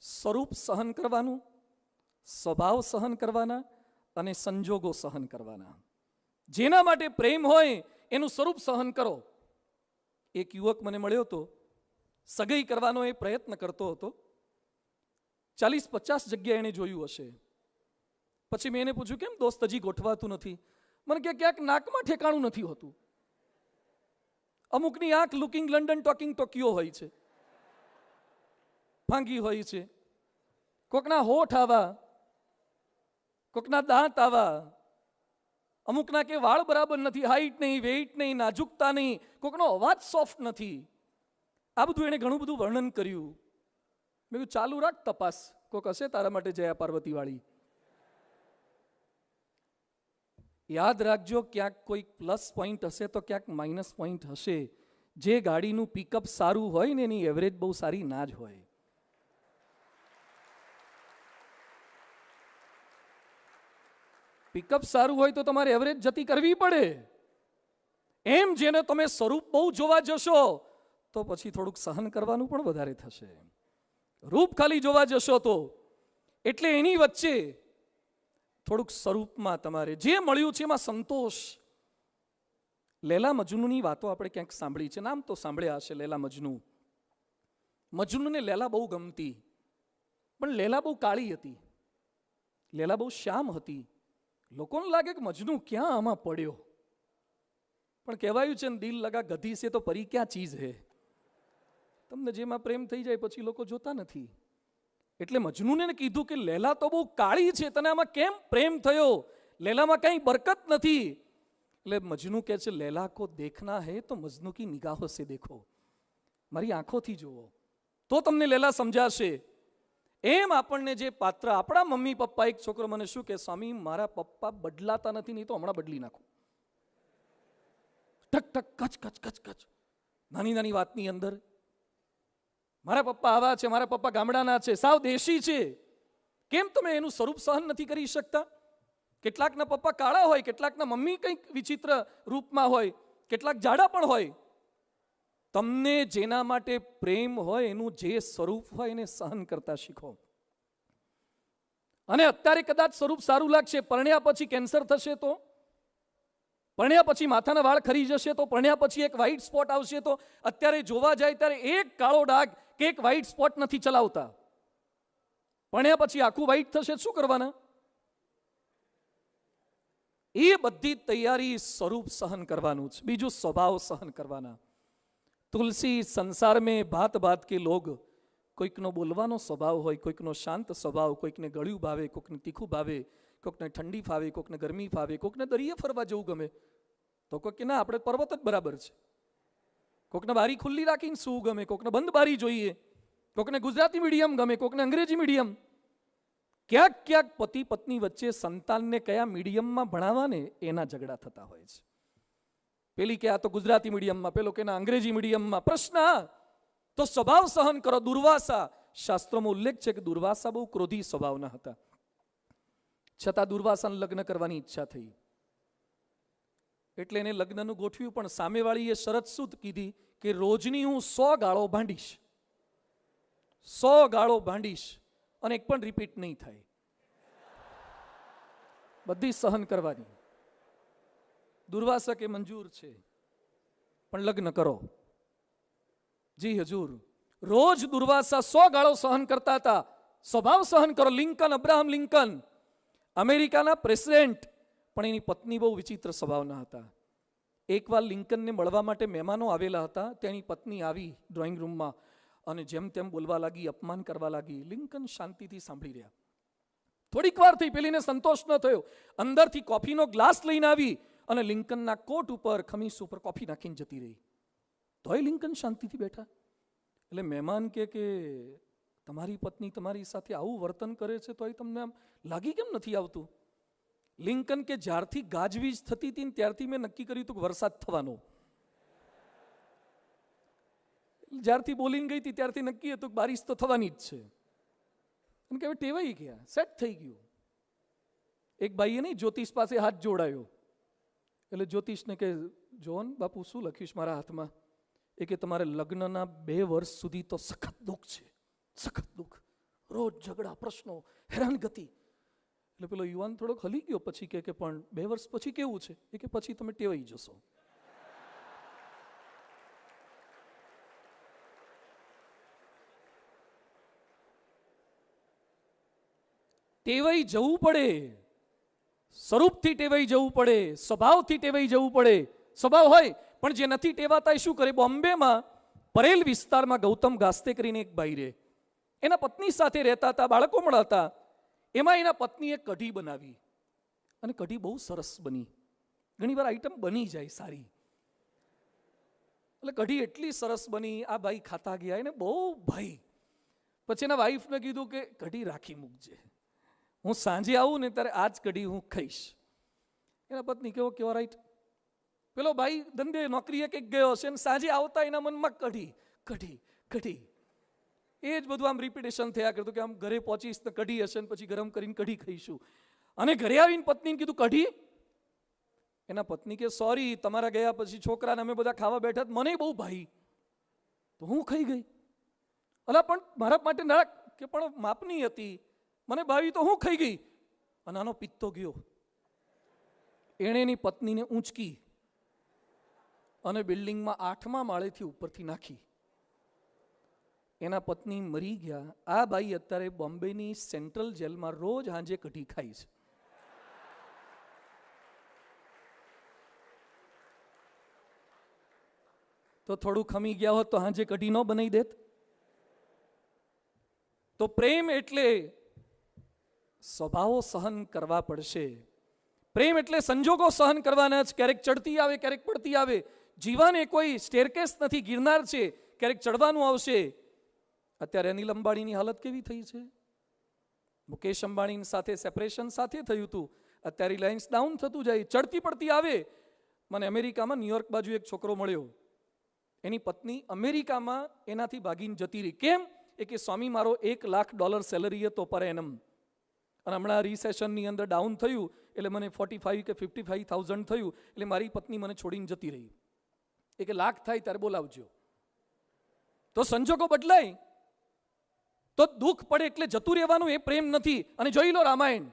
Speaker 1: સ્વરૂપ સહન કરવાનું, સ્વભાવ સહન કરવાના અને સંજોગો સહન કરવાના. જેના માટે પ્રેમ હોય એનું સ્વરૂપ સહન કરો. એક યુવક મને મળ્યો હતો, સગાઈ કરવાનો એ પ્રયત્ન કરતો હતો. 40-50 જગ્યાએ એને જોયું હશે. પછી મેં એને પૂછ્યું, કેમ દોસ્ત હજી ગોઠવાતું નથી? મને કે ક્યાંક નાકમાં ઠેકાણું નથી હોતું. અમુકની આંખ લુકિંગ લંડન ટોકિંગ ટોકિયો હોય છે, ભાંગી હોય છે. કોકના હોઠ આવા, કોકના દાંત આવા, અમુકના કે વાળ બરાબર નથી, હાઈટ નહીં, વેઇટ નહીં, નાજુકતા નહીં, કોકનો અવાજ સોફ્ટ નથી. આ બધું એને ઘણું બધું વર્ણન કર્યું. મેં કીધું ચાલુ રાખ તપાસ, કોક હશે તારા માટે જયા પાર્વતી વાળી. યાદ રાખજો, ક્યાંક કોઈ પ્લસ પોઈન્ટ હશે તો ક્યાંક માઇનસ પોઈન્ટ હશે. જે ગાડીનું પિકઅપ સારું હોય ને એની એવરેજ બહુ સારી ના જ હોય. પિકઅપ સારું હોય તો તમારે એવરેજ જતી કરવી પડે. એમ જેને તમે સ્વરૂપ બહુ જોવા જશો તો પછી થોડુંક સહન કરવાનું પણ વધારે થશે. રૂપ ખાલી જોવા જશો તો, એટલે એની વચ્ચે થોડુંક સ્વરૂપમાં તમારે જે મળ્યું છે એમાં સંતોષ. લેલા મજનૂની વાતો આપણે ક્યાંક સાંભળી છે, નામ તો સાંભળ્યા હશે. લેલા મજનુ, મજનૂને લેલા બહુ ગમતી, પણ લેલા બહુ કાળી હતી, લેલા બહુ શ્યામ હતી. લોકોને લાગે કે મજનુ ક્યાં આમાં પડ્યો, પણ કહેવાયું છે ને, દિલ લગા ગધી સે તો પરી ક્યાં ચીજ હે. તમને જેમાં પ્રેમ થઈ જાય પછી લોકો જોતા નથી. એટલે મજનૂને કીધું કે લેલા તો બહુ કાળી છે, તને આમાં કેમ પ્રેમ થયો? લેલામાં કઈ બરકત નથી. એટલે મજનુ કહે છે, લેલા કો દેખના હે તો મજનુ કી નિગાહો સે દેખો. મારી આંખોથી જુઓ તો તમને લેલા સમજાશે. એમ આપણને જે પાત્ર, આપણા મમ્મી પપ્પા, એક છોકરો મને શું કે, સ્વામી મારા પપ્પા બદલાતા નથી, નહીં તો હમણાં બદલી નાખું. ટક ટક કચ કચ કચ કચ, નાની નાની વાતની અંદર. મારા પપ્પા આવા છે, મારા પપ્પા ગામડાના છે, સાવ દેશી છે. કેમ તમે એનું સ્વરૂપ સહન નથી કરી શકતા? કેટલાકના પપ્પા કાળા હોય, કેટલાકના મમ્મી કંઈક વિચિત્ર રૂપમાં હોય, કેટલાક જાડા પણ હોય. તમને જેના માટે પ્રેમ હોય એનું જે સ્વરૂપ હોય એને સહન કરતા શીખો. અને અત્યારે કદાચ સ્વરૂપ સારું લાગશે, પરણ્યા પછી કેન્સર થશે તો, પરણ્યા પછી માથાના વાળ ખરી જશે તો, પરણ્યા પછી એક વ્હાઈટ સ્પોટ આવશે તો, અત્યારે જોવા જાય ત્યારે એક કાળો ડાઘ કે એક વ્હાઈટ સ્પોટ નથી ચલાવતા. પરણ્યા પછી આખું વ્હાઈટ થશે, શું કરવાના? એ બધી તૈયારી સ્વરૂપ સહન કરવાનું છે. બીજું સ્વભાવ સહન કરવાના. તુલસી સંસાર में भात भात के लोग, કોઈકનો બોલવાનો સ્વભાવ હોય, કોઈકનો શાંત સ્વભાવ, કોઈકને ગળ્યું ભાવે, કોઈકને તીખું ભાવે, કોઈકને ઠંડી ફાવે, કોઈકને ગરમી ફાવે, કોઈકને દરિયે ફરવા જવું ગમે તો કોઈક કે ના આપણે પર્વત જ બરાબર છે. કોઈકને બારી ખુલ્લી રાખીને સૂવું ગમે, કોઈકને બંધ બારી જોઈએ, કોઈકને ગુજરાતી મીડિયમ ગમે, કોઈકને અંગ્રેજી મીડિયમ. ક્યાંક ક્યાંક પતિ પત્ની વચ્ચે સંતાનને કયા મીડિયમમાં ભણાવવા ને એના ઝઘડા થતા હોય છે. પેલી કે આ તો ગુજરાતી મીડિયમમાં, પેલો કે ના અંગ્રેજી મીડિયમમાં. પ્રશ્ન તો સ્વભાવ સહન કરો. દુર્વાસા, શાસ્ત્રોમાં ઉલ્લેખ છે કે દુર્વાસા બહુ ક્રોધી સ્વભાવના હતા, છતાં દુર્વાસાને લગ્ન કરવાની ઈચ્છા થઈ, એટલે એને લગ્નનું ગોઠવ્યું. પણ સામેવાળીએ શરત શું કીધી કે રોજની હું 100 ગાળો ભાંડીશ, 100 ગાળો ભાંડીશ અને એક પણ રિપીટ નહીં થાય, બધી સહન કરવાની. દુર્વાસા કે મંજૂર છે, પણ લગ્ન કરો. જી હજૂર. રોજ દુર્વાસા 100 ગાળો સહન કરતા હતા. સ્વભાવ સહન કરો. લિંકન, અબ્રાહમ લિંકન, અમેરિકાના પ્રેસિડેન્ટ, પણ એની પત્ની બહુ વિચિત્ર સ્વભાવના હતા. એકવાર લિંકનને મળવા માટે મહેમાનો આવેલા હતા. તેની પત્ની આવી ડ્રોઈંગ રૂમમાં અને જેમ તેમ બોલવા લાગી, અપમાન કરવા લાગી. લિંકન શાંતિથી સાંભળી રહ્યા. થોડીક વાર થઈ, પેલીને સંતોષ ન થયો, અંદરથી કોફીનો ગ્લાસ લઈને આવી અને લિંકનના કોટ ઉપર, ખમીસ ઉપર કોફી નાખીને જતી રહી. તોય લિંકન શાંતિથી બેઠા. એટલે મહેમાન કે તમારી પત્ની તમારી સાથે આવું વર્તન કરે છે તોય તમને આમ લાગી કેમ નથી આવતું? લિંકન કે જ્યારથી ગાજવીજ થતી હતી ત્યારથી મેં નક્કી કર્યું હતું કે વરસાદ થવાનો. જ્યારથી બોલીને ગઈ હતી ત્યારથી નક્કી હતું કે બારિશ તો થવાની જ છે. અને કે ટેવાઈ ગયા, સેટ થઈ ગયું. એક ભાઈએ નહીં જ્યોતિષ પાસે હાથ જોડાયો. એટલે જ્યોતિષને કે જોન બાપુ શું લખ્યું મારા હાથમાં? એ કે તમારે લગ્નના 2 વર્ષ સુધી તો સખત દુઃખ છે, સખત દુઃખ, રોજ ઝઘડા, પ્રશ્નો, હેરાનગતિ. એટલે પેલો યુવાન થોડોક હલી ગયો. પછી કે પણ 2 વર્ષ પછી કેવું છે? એ કે પછી તમે ટેવાઈ જશો. ટેવાઈ જવું પડે, સ્વરૂપથી ટેવાઈ જવું પડે, સ્વભાવથી ટેવાઈ જવું પડે. સ્વભાવ હોય પણ જે નથી ટેવાતા એ શું કરે? બોમ્બેમાં પરેલ વિસ્તારમાં ગૌતમ ગાસ્તે કરીને એક ભાઈ રહે, એના પત્ની સાથે રહેતા હતા, બાળકો મળ્યા હતા. એમાં એના પત્નીએ કઢી બનાવી અને કઢી બહુ સરસ બની. ઘણીવાર આઈટમ બની જાય સારી. એટલે કઢી એટલી સરસ બની, આ ભાઈ ખાતા ગયા, એને બહુ ભાઈ. પછી એના વાઈફને કીધું કે કઢી રાખી મૂકજે, હું સાંજે આવું ને ત્યારે આજ કઢી હું ખાઈશ. એના પત્ની કેવો કેવો રાઈટ. પેલો ભાઈ ધંધે નોકરીએ કંઈક ગયો હશે ને સાંજે આવતા એના મનમાં કઢી કઢી કઢી, એ જ બધું આમ રિપીટેશન થયા કરતું કે આમ ઘરે પહોંચીશ તો કઢી હશે ને પછી ગરમ કરીને કઢી ખાઈશું. અને ઘરે આવીને પત્નીને કીધું કઢી? એના પત્ની કે સોરી, તમારા ગયા પછી છોકરાને અમે બધા ખાવા બેઠા, મને બહુ ભાઈ તો હું ખાઈ ગઈ. અલા પણ મારા માટે ના કે પણ માપની હતી, મને ભાવી તો હું ખાઈ ગઈ. અને આનો પિત્તો ગયો. એણે એની પત્નીને ઊંચકી અને બિલ્ડિંગમાં 8મા માળેથી ઉપરથી નાખી. એના પત્ની મરી ગયા. આ ભાઈ અત્યારે બોમ્બેની સેન્ટ્રલ જેલમાં રોજ સાંજે કઢી ખાય છે. તો થોડું ખમી ગયા હોત તો સાંજે કઢી ન બનાવી દેત. તો પ્રેમ એટલે સ્વભાવો સહન કરવા પડશે. પ્રેમ એટલે સંજોગો સહન કરવાના જ. ક્યારેક ચડતી આવે, ક્યારેક પડતી આવે. જીવન એ કોઈ સ્ટેરકેસ નથી, ગિરનાર છે, ક્યારેક ચડવાનું આવશે. અત્યારે અનિલ અંબાણીની હાલત કેવી થઈ છે? મુકેશ અંબાણી સાથે સેપરેશન સાથે થયું હતું, અત્યારે રિલાયન્સ ડાઉન થતું જાય, ચડતી પડતી આવે. મને અમેરિકામાં ન્યુયોર્ક બાજુ એક છોકરો મળ્યો, એની પત્ની અમેરિકામાં એનાથી ભાગીને જતી રહી. કેમ? એ કે સ્વામી મારો $1,00,000 સેલરી હતો પર એનમ, અને હમણાં રિસેશનની અંદર ડાઉન થયું એટલે મને 45 કે 55,000 થયું, એટલે મારી પત્ની મને છોડીને જતી રહી. એ કે લાખ થાય ત્યારે બોલાવજો. તો સંજોગો બદલાય તો દુઃખ પડે એટલે જતું રહેવાનું, એ પ્રેમ નથી. અને જોઈ લો રામાયણ,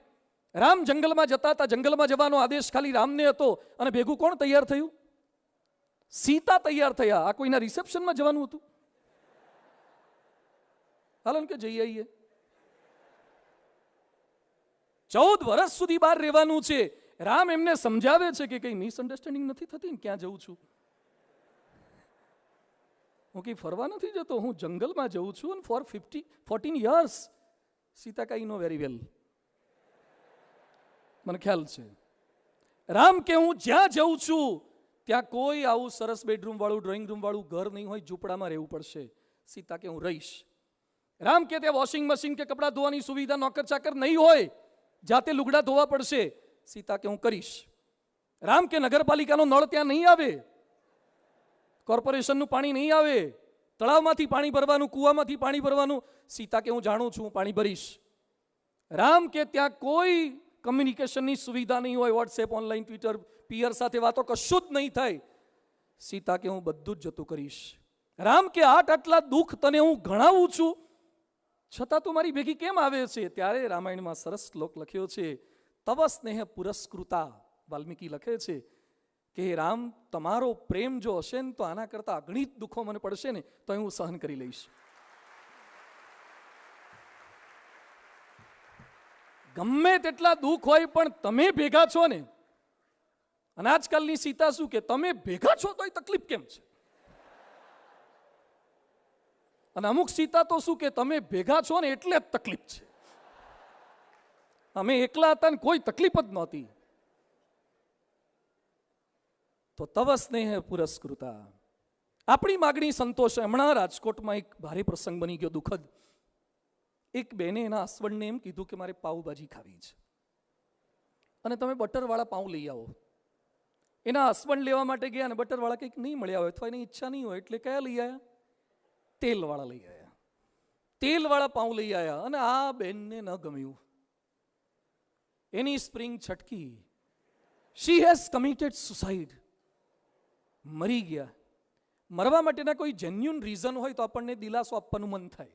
Speaker 1: રામ જંગલમાં જતા હતા, જંગલમાં જવાનો આદેશ ખાલી રામને હતો, અને ભેગું કોણ તૈયાર થયું? સીતા તૈયાર થયા. આ કોઈના રિસેપ્શનમાં જવાનું હતું? હાલો કે જઈ આવીએ. 14 વર્ષ સુધી બહાર રહેવાનું છે. રામ એમને સમજાવે છે કે કઈ મિસઅન્ડરસ્ટેન્ડિંગ નથી થતી ને, ક્યાં જઉં છું? હું કઈ ફરવા નથી જતો, હું જંગલમાં જઉં છું. અને ફોર 14 years સીતા કાઈ નો વેરી વેલ, મને ખ્યાલ છે. રામ કે હું જ્યાં જઉં છું ત્યાં કોઈ આવું સરસ બેડરૂમ વાળું, ડ્રોઈંગ રૂમ વાળું ઘર નહીં હોય, ઝૂંપડામાં રહેવું પડશે. સીતા કે હું રહીશ. રામ કે ત્યાં વોશિંગ મશીન કે કપડાં ધોવાની સુવિધા, નોકર ચાકર નહીં હોય, જાતે લુગડા ધોવા પડશે. સીતા કે હું કરીશ. રામ કે નગરપાલિકાનો નળ ત્યાં નહીં આવે, કોર્પોરેશનનું પાણી નહીં આવે, તળાવમાંથી પાણી ભરવાનું, કૂવામાંથી પાણી ભરવાનું. સીતા કે હું જાણું છું, પાણી ભરીશ. રામ કે ત્યાં કોઈ કમ્યુનિકેશનની સુવિધા નહીં હોય, વોટ્સએપ, ઓનલાઈન, ટ્વિટર, પિયર સાથે વાતો કશું જ નહીં થાય. સીતા કે હું બધું જ જતું કરીશ. રામ કે આટલા દુઃખ તને હું ગણાવું છું, છતાં તું મારી ભેગી કેમ આવે છે? ત્યારે રામાયણમાં સરસ શ્લોક લખ્યો છે, તવ સ્નેહ પુરસ્કૃતા. વાલ્મીકી લખે છે કે રામ, તમારો પ્રેમ જો હશે ને તો આના કરતા અગણિત દુઃખો મને પડશે ને તો હું સહન કરી લઈશ. ગમે તેટલા દુઃખ હોય પણ તમે ભેગા છો ને. અને આજકાલની સીતા શું કે તમે ભેગા છો તોય તકલીફ કેમ છે? અને અમુક સીતા તો શું કે તમે ભેગા છો ને એટલે જ તકલીફ છે. અમે એકલા હતા ને કોઈ તકલીફ જ નહોતી. તો તવ સ્નેહ પુરસ્કૃતા. આપણી માગણી સંતોષ. હમણાં રાજકોટમાં એક ભારે પ્રસંગ બની ગયો, દુઃખદ. એક બેને એના હસબન્ડને એમ કીધું કે મારે પાઉભાજી ખાવી છે અને તમે બટરવાળા પાઉં લઈ આવો. એના હસબન્ડ લેવા માટે ગયા અને બટરવાળા કંઈક નહીં મળ્યા હોય અથવા એની ઈચ્છા નહીં હોય એટલે કયા લઈ આવ્યા? તેલવાળા લઈ આવ્યા. તેલવાળા પાઉં લઈ આવ્યા અને આ બેનને ન ગમ્યું. એની સ્પ્રિંગ છટકી. She has committed suicide. મરી ગયા. મરવા માટેના કોઈ જેન્યુન રીઝન હોય તો આપણને દિલાસો આપવાનું મન થાય.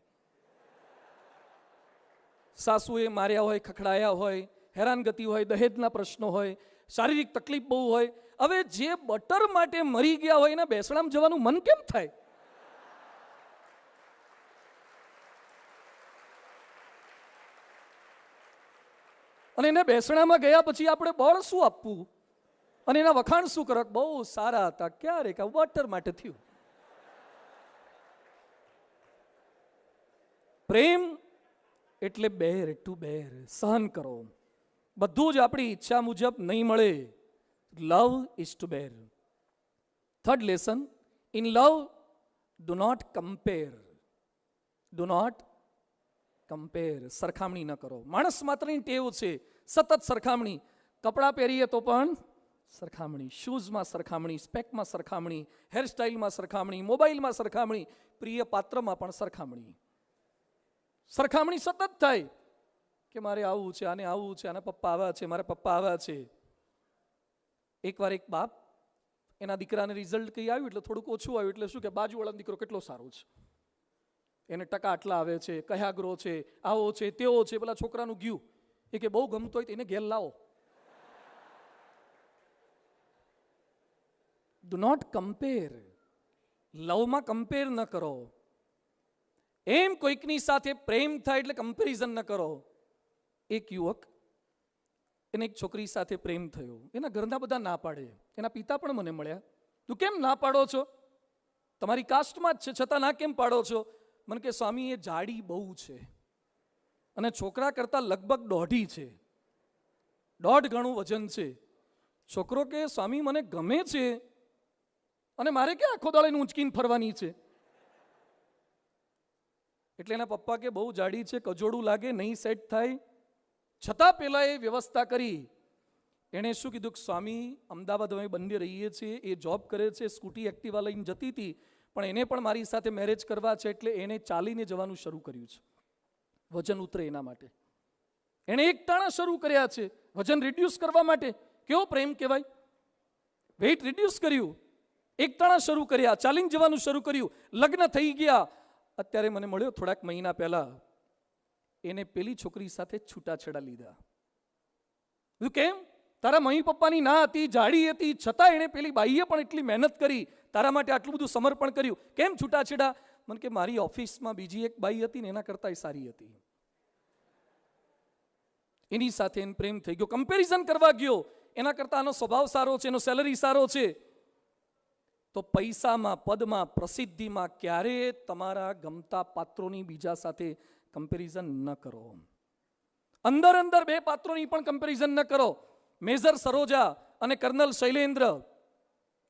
Speaker 1: સાસુએ માર્યા હોય, ખખડાયા હોય, હેરાનગતિ હોય, દહેજના પ્રશ્નો હોય, શારીરિક તકલીફ બહુ હોય. હવે જે બટર માટે મરી ગયા હોય એના બેસણામાં જવાનું મન કેમ થાય? અને એને બેસણામાં ગયા પછી આપણે બળ શું આપવું અને એના વખાણ શું કરો? બહુ સારા હતા. ક્યારે કે બટર માટે થયું. પ્રેમ એટલે બેર ટુ બેર, સહન કરો. બધું જ આપણી ઈચ્છા મુજબ નહીં મળે. Love is to bear. Third lesson, in love do not compare. Do not compare. સરખામણી ન કરો. માણસ માત્રની ટેવ છે સતત સરખામણી. કપડાં પહેરીએ તો પણ સરખામણી, શૂઝમાં સરખામણી, સ્પેકમાં સરખામણી, હેરસ્ટાઇલમાં સરખામણી, મોબાઈલમાં સરખામણી, પ્રિય પાત્રમાં પણ સરખામણી. સરખામણી સતત થાય કે મારે આવું છે, આને આવું છે, આના પપ્પા આવ્યા છે, મારા પપ્પા આવ્યા છે. એકવાર એક બાપ એના દીકરાને રિઝલ્ટ કંઈ આવ્યું એટલે થોડુંક ઓછું આવ્યું એટલે શું કે બાજુવાળાનો દીકરો કેટલો સારો છે, એને ટકા આટલા આવે છે, કયા ગ્રો છે, આવો છે, તેવો છે. પેલા છોકરાનું ગયું એ કે બહુ ગમતો હોય તો એને ઘેર લાવો. Do not compare. લવમાં કમ્પેર ન કરો. એમ કોઈકની સાથે પ્રેમ થાય એટલે કમ્પેરિઝન ન કરો. એક યુવક, એને એક છોકરી સાથે પ્રેમ થયો. એના ઘરના બધા ના પાડે. એના પિતા પણ મને મળ્યા. તું કેમ ના પાડો છો? તમારી કાસ્ટમાં જ છે છતાં ના કેમ પાડો છો? મને કે સ્વામી એ જાડી બહુ છે અને છોકરા કરતાં લગભગ 1.5 છે, 1.5 ગણું વજન છે. છોકરો કે સ્વામી મને ગમે છે અને મારે કે આખો દાડો એને ઊંચકીને ફરવાની છે. એટલે એના પપ્પા કે બહુ જાડી છે, કજોડું લાગે, નહીં સેટ થાય. છતાં પેલા એ વ્યવસ્થા કરી. એણે શું કીધું કે સ્વામી અમદાવાદ અમે બંને રહીએ છીએ, એ જોબ કરે છે, સ્કૂટી એક્ટિવા લઈને જતી હતી, પણ એને પણ મારી સાથે મેરેજ કરવા છે એટલે એને ચાલીને જવાનું શરૂ કર્યું છે, વજન ઉતરે એના માટે. એણે એકટાણા શરૂ કર્યા છે વજન રિડ્યુસ કરવા માટે. કેવો પ્રેમ કહેવાય! વેઇટ રિડ્યુસ કર્યું, એકટાણા શરૂ કર્યા, ચાલીને જવાનું શરૂ કર્યું. લગ્ન થઈ ગયા. અત્યારે મને મળ્યો થોડાક મહિના પહેલા. એને પેલી છોકરી સાથે છૂટાછેડા લીધા. કેમ? તારા મમ્મી પપ્પાની ના હતી, જાડી હતી, છતાં એણે પેલી બાઈએ પણ એટલી મહેનત કરી, તારા માટે આટલું બધું સમર્પણ કર્યું. કેમ છૂટાછેડા? મને કે મારી ઓફિસમાં બીજી એક બાઈ હતી ને એના કરતાં સારી હતી, એની સાથે એને પ્રેમ થઈ ગયો. કમ્પેરિઝન કરવા ગયો. એના કરતાં આનો સ્વભાવ સારો છે, એનો સેલરી સારો છે. તો પૈસામાં, પદમાં, પ્રસિદ્ધિમાં ક્યારેય તમારા ગમતા પાત્રોની બીજા સાથે કમ્પેરિઝન ન કરો. અંદર અંદર બે પાત્રોની પણ કમ્પેરિઝન ન કરો. મેજર સરોજા અને colonel Shailendra.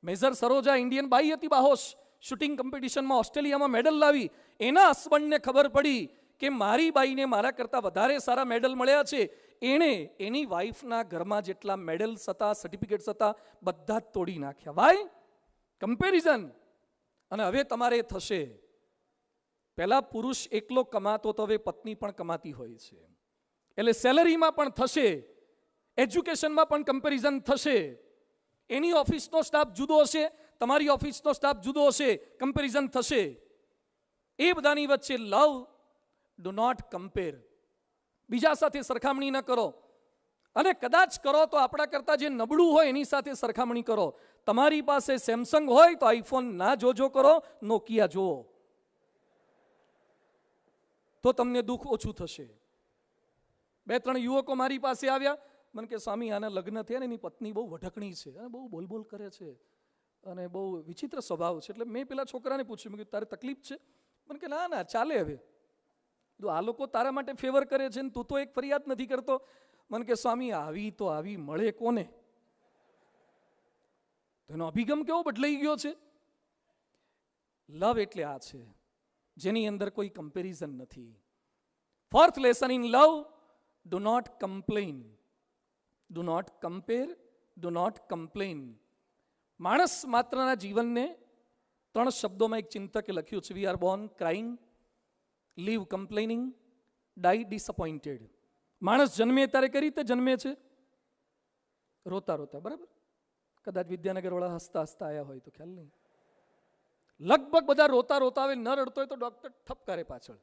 Speaker 1: Major Saroja Indian બાઈ હતી, બાહોશ, શૂટિંગ કોમ્પિટિશનમાં ઓસ્ટ્રેલિયામાં મેડલ લાવી. એના હસબન્ડને ખબર પડી કે મારી બાઈને મારા કરતાં વધારે સારા મેડલ મળ્યા છે. એણે એની વાઈફના ઘરમાં જેટલા મેડલ્સ હતા, સર્ટિફિકેટ્સ હતા, બધા જ તોડી નાખ્યા. વાય? કમ્પેરિઝન. અને હવે તમારે થશે. પહેલા પુરુષ એકલો કમાતો તો હવે પત્ની પણ કમાતી હોય છે. એટલે સેલરીમાં પણ થશે, એજ્યુકેશનમાં પણ કમ્પેરિઝન થશે. એની ઓફિસનો સ્ટાફ જુદો હશે, તમારી ઓફિસનો સ્ટાફ જુદો હશે, કમ્પેરિઝન થશે. એ બધાની વચ્ચે લવ, ડુ નોટ કમ્પેર. બીજા સાથે સરખામણી ન કરો, અને કદાચ કરો તો આપણા કરતા જે નબળું હોય એની સાથે સરખામણી કરો. તમારી પાસે સેમસંગ હોય તો આઈફોન ના જોજો કરો, નોકિયા જુઓ, તો તમને દુઃખ ઓછું થશે. 2-3 યુવકો મારી પાસે આવ્યા, મને કે સ્વામી આના લગ્ન થયા ને એની પત્ની બહુ વઢકણી છે અને બહુ બોલબોલ કરે છે અને બહુ વિચિત્ર સ્વભાવ છે. એટલે મેં પેલા છોકરાને પૂછ્યું, મેં કીધું તારે તકલીફ છે? મને કે ના ના ચાલે. હવે આ લોકો તારા માટે ફેવર કરે છે ને તું તો એક ફરિયાદ નથી કરતો. મને કે સ્વામી આવી તો આવી મળે કોને? તો એનો અભિગમ કેવો બદલાઈ ગયો છે. લવ એટલે આ છે જેની અંદર કોઈ કમ્પેરિઝન નથી. 4th lesson in love, do not complain. Do not compare, do not complain. માણસ માત્રના જીવનને 3 શબ્દોમાં એક ચિંતકે લખ્યું છે: we are born crying, live complaining, die disappointed. માણસ જન્મે ત્યારે કઈ રીતે જન્મે છે? રોતા રોતા, બરાબર? કદાચ વિદ્યાનગર વાળા હસતા હસતા આવ્યા હોય તો ખ્યાલ નહીં. લગભગ બધા રોતા રોતા આવે. ન રડતો હોય તો ડોક્ટર ઠપ કરે પાછળ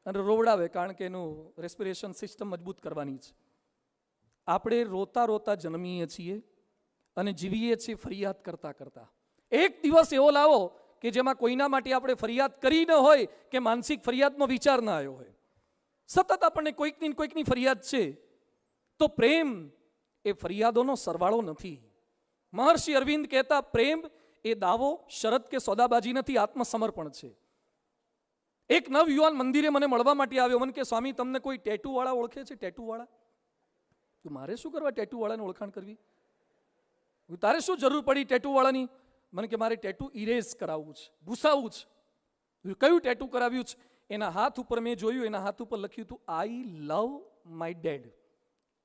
Speaker 1: અને રોવડાવે, કારણ કે એનું રેસ્પિરેશન સિસ્ટમ મજબૂત કરવાની છે. આપણે રોતા રોતા જન્મીએ છીએ અને જીવીએ છીએ ફરિયાદ કરતા કરતા. એક દિવસ એવો લાવો કે જેમાં કોઈના માટે આપણે ફરિયાદ કરી ન હોય, કે માનસિક ફરિયાદનો વિચાર ના આવ્યો હોય. સતત આપણને કોઈકની ફરિયાદ છે. તો પ્રેમ એ ફરિયાદોનો સરવાળો નથી. મહર્ષિ અરવિંદ કહેતા, પ્રેમ એ દાવો, શરત કે સોદાબાજી નથી, આત્મસમર્પણ છે. એક નવયુવાન મંદિરે મને મળવા માટે આવ્યો. મને કે સ્વામી તમને કોઈ ટેટુ વાળા ઓળખે છે? ટેટુ વાળા? તો મારે શું કરવા ટેટુ વાળાની ઓળખાણ કરવી? તારે શું જરૂર પડી ટેટુ વાળાની? મને કે મારે ટેટુ ઇરેઝ કરાવવું છે, ભૂસાવવું છે. કયું ટેટુ કરાવ્યું છે? એના હાથ ઉપર મેં જોયું, એના હાથ ઉપર લખ્યું હતું, I love my dad.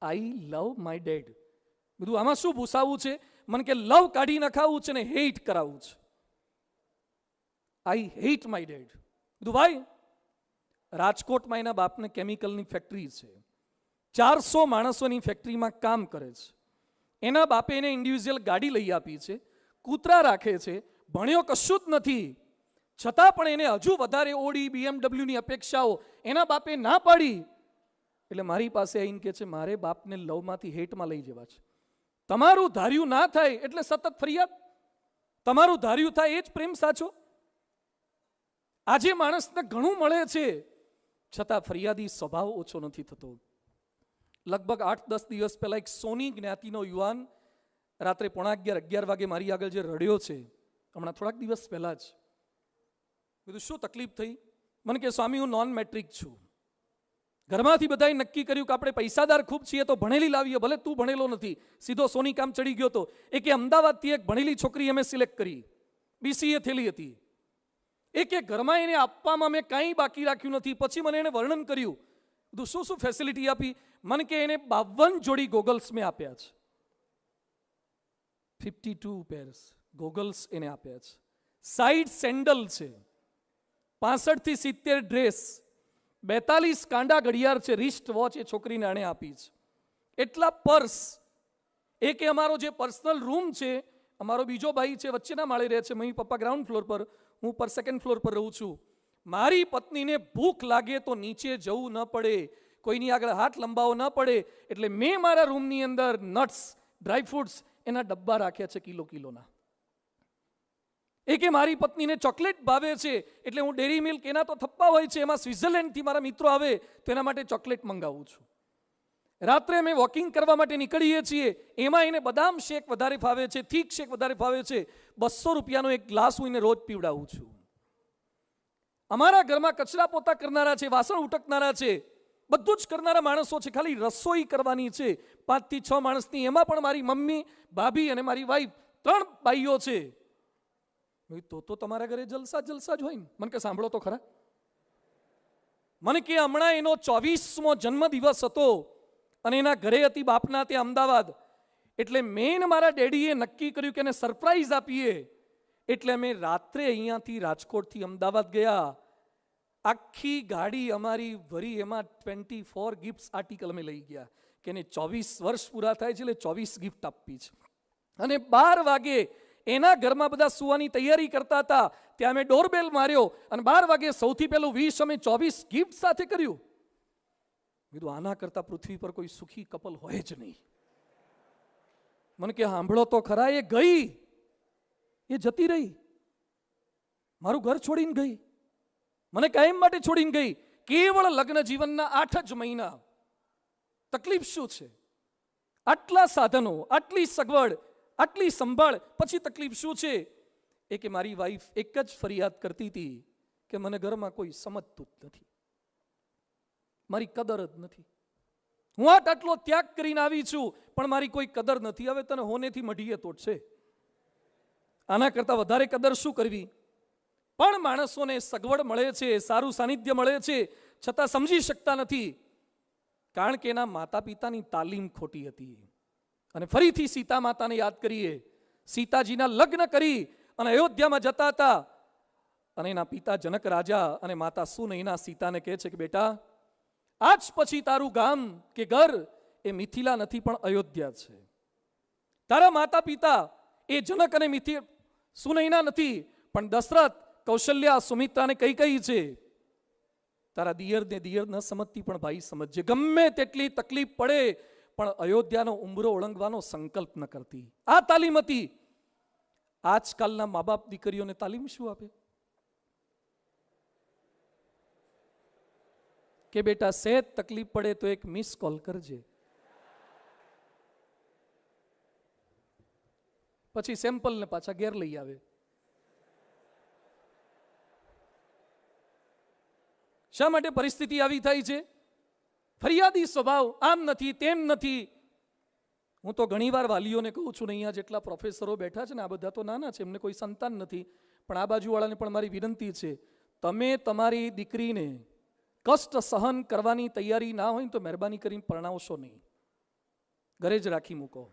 Speaker 1: I love my dad. બધું આમાં શું ભૂસાવવું છે? મને કે લવ કાઢી નખાવવું છે ને હેટ કરાવવું છે. I hate my dad. બધું ભાઈ, રાજકોટમાં એના બાપને કેમિકલની ફેક્ટરી છે. 400 માણસોની ફેક્ટરીમાં કામ કરે છે. એના બાપે એને ઇન્ડિવિજ્યુઅલ ગાડી લઈ આપી છે, કૂતરા રાખે છે, ભણ્યો કશું જ નથી, છતાં પણ એને હજુ વધારે ઓડી BMW ની અપેક્ષાઓ એના બાપે ના પાડી. એટલે મારી પાસે આવીને કે છે, મારે બાપને લવમાંથી હેટમાં લઈ જવા છે. તમારું ધાર્યું ના થાય એટલે સતત ફરિયાદ, તમારું ધાર્યું થાય એ જ પ્રેમ સાચો. આજે માણસને ઘણું મળે છે છતાં ફરિયાદી સ્વભાવ ઓછો નથી થતો. લગભગ 8-10 દિવસ પહેલા એક સોની જ્ઞાતિનો યુવાન રાત્રે 11:30 વાગે મારી આગળ જે રડ્યો છે, હમણાં થોડાક દિવસ પહેલા જ. કીધું શું તકલીફ થઈ? મને કે સ્વામી હું નોન મેટ્રિક છું. ઘરમાંથી બધાએ નક્કી કર્યું કે આપણે પૈસાદાર ખૂબ છીએ તો ભણેલી લાવીએ, ભલે તું ભણેલો નથી. સીધો સોની કામ ચડી ગયો તો. એ કે અમદાવાદથી એક ભણેલી છોકરી અમે સિલેક્ટ કરી, BCA થયેલી હતી. એ કે ઘરમાં એને આપવામાં મેં કાંઈ બાકી રાખ્યું નથી. પછી મને એને વર્ણન કર્યું, બધું શું શું ફેસિલિટી આપી. મને કે એને 52 જોડી ગોગલ્સ મેં આપ્યા છે. 52 પેર્સ ગોગલ્સ એને આપ્યા છે. સાઈડ સેન્ડલ છે, 65 થી 70 ડ્રેસ, 42 કાંડા ઘડિયાળ છે, રિસ્ટ વોચ એ છોકરીને આણે આપી છે. એટલા પર્સ. એ કે અમારો જે પર્સનલ રૂમ છે, અમારો બીજો ભાઈ છે વચ્ચેના માળે રહે છે, મમ્મી પપ્પા ગ્રાઉન્ડ ફ્લોર પર, હું પર 2nd ફ્લોર પર રહું છું. મારી પત્નીને ભૂખ લાગે તો નીચે જવું ન પડે, કોઈની આગળ હાથ લંબાવો ન પડે, એટલે મેં મારા રૂમની અંદર નટ્સ, ડ્રાય ફ્રૂટ્સ એના ડબ્બા રાખ્યા છે કિલોના. એ કે મારી પત્નીને ચોકલેટ ભાવે છે એટલે હું ડેરી મિલ્ક, એના તો થપ્પા હોય છે, એમાં સ્વિટ્ઝરલેન્ડથી મારા મિત્રો આવે તો એના માટે ચોકલેટ મંગાવું છું. રાત્રે અમે વોકિંગ કરવા માટે નીકળીએ છીએ, એમાં એને બદામ શેક વધારે ફાવે છે, થીક શેક વધારે ફાવે છે, 200 રૂપિયાનો એક ગ્લાસ હું એને રોજ પીવડાવું છું. અમારા ઘરમાં કચરા પોતા કરનારા છે, વાસણ ઉટકનારા છે, બધું જ કરનારા માણસો છે. ખાલી રસોઈ કરવાની છે 5 થી 6 માણસની, એમાં પણ મારી મમ્મી, ભાભી અને મારી વાઈફ, 3 ભાઈઓ છે. તો તમારા ઘરે જલસા જ હોય ને? મને કે સાંભળો તો ખરા. મને કે હમણાં એનો 24મો જન્મદિવસ હતો અને એના ઘરે હતી બાપના ત્યાં અમદાવાદ. એટલે મેન મારા ડેડીએ નક્કી કર્યું કે એને સરપ્રાઈઝ આપીએ. એટલે અમે રાત્રે અહીંયાથી રાજકોટથી અમદાવાદ ગયા. આખી ગાડી અમારી ભરી, એમાં 24 ગિફ્ટ્સ આર્ટિકલ અમે લઈ ગયા કે એને 24 વર્ષ પૂરા થાય છે એટલે 24 ગિફ્ટ આપવી છે. અને 12 વાગે એના ઘરમાં બધા સુવાની તૈયારી કરતા હતા, ત્યાં અમે ડોરબેલ માર્યો અને 12 વાગે સૌથી પહેલું વિશ અમે 24 ગિફ્ટ સાથે કર્યું. કીધું આના કરતા પૃથ્વી પર કોઈ સુખી કપલ હોય જ નહીં. મને કે સાંભળો તો ખરા, એ ગઈ, એ જતી રહી, મારું ઘર છોડીને ગઈ, મને કાયમ માટે છોડીને ગઈ. કેવળ લગ્ન જીવનના 8 જ મહિના. તકલીફ શું છે? આટલા સાધનો, આટલી સગવડ, આટલી સંભાળ, પછી તકલીફ શું છે? એ કે મારી વાઈફ એક જ ફરિયાદ કરતી હતી કે મને ઘરમાં કોઈ સમજતું જ નથી, મારી કદર જ નથી. હું આટલો ત્યાગ કરીને આવી છું પણ મારી કોઈ કદર નથી. હવે તને હોનેથી મઢીએ તો છે, આના કરતા વધારે કદર શું કરવી? પણ માણસોને સગવડ મળે છે, સારું સાનિધ્ય મળે છે, છતાં સમજી શકતા નથી, કારણ કે એના માતા પિતાની તાલીમ ખોટી હતી. અને ફરીથી સીતા માતાને યાદ કરીએ. સીતાજીના લગ્ન કરી અને અયોધ્યામાં જતા હતા અને એના પિતા જનક રાજા અને માતા સુનયના સીતાને કહે છે કે બેટા, આજ પછી તારું ગામ કે ઘર એ મિથિલા નથી પણ અયોધ્યા છે. તારા માતા પિતા એ જનક અને સુનયના નથી પણ દશરથ, કૌશલ્યા, સુમિત્રાને કઈ છે. તારા દિયરને દિયર ન સમજતી પણ ભાઈ સમજજે. ગમે તેટલી તકલીફ પડે પણ અયોધ્યાનો ઉંબરો ઓળંગવાનો સંકલ્પ ન કરતી. આ તાલીમ હતી. આજકાલના મા બાપ દીકરીઓને તાલીમ શું આપે? કે બેટા સહેજ તકલીફ પડે તો એક મિસ કોલ કરજે, પછી સેમ્પલ ને પાછા ઘેર લઈ આવે. શા માટે પરિસ્થિતિ આવી થાય છે? ફરિયાદી સ્વભાવ, આમ નથી તેમ નથી. હું તો ઘણીવાર વાલીઓને કહું છું ને, અહીંયા જેટલા પ્રોફેસરો બેઠા છે ને આ બધા તો નાના છે, એમને કોઈ સંતાન નથી, પણ આ બાજુવાળાને પણ મારી વિનંતી છે, તમે તમારી દીકરીને કષ્ટ સહન કરવાની તૈયારી ના હોય તો મહેરબાની કરીને પરણાવશો નહીં, ઘરે જ રાખી મૂકો.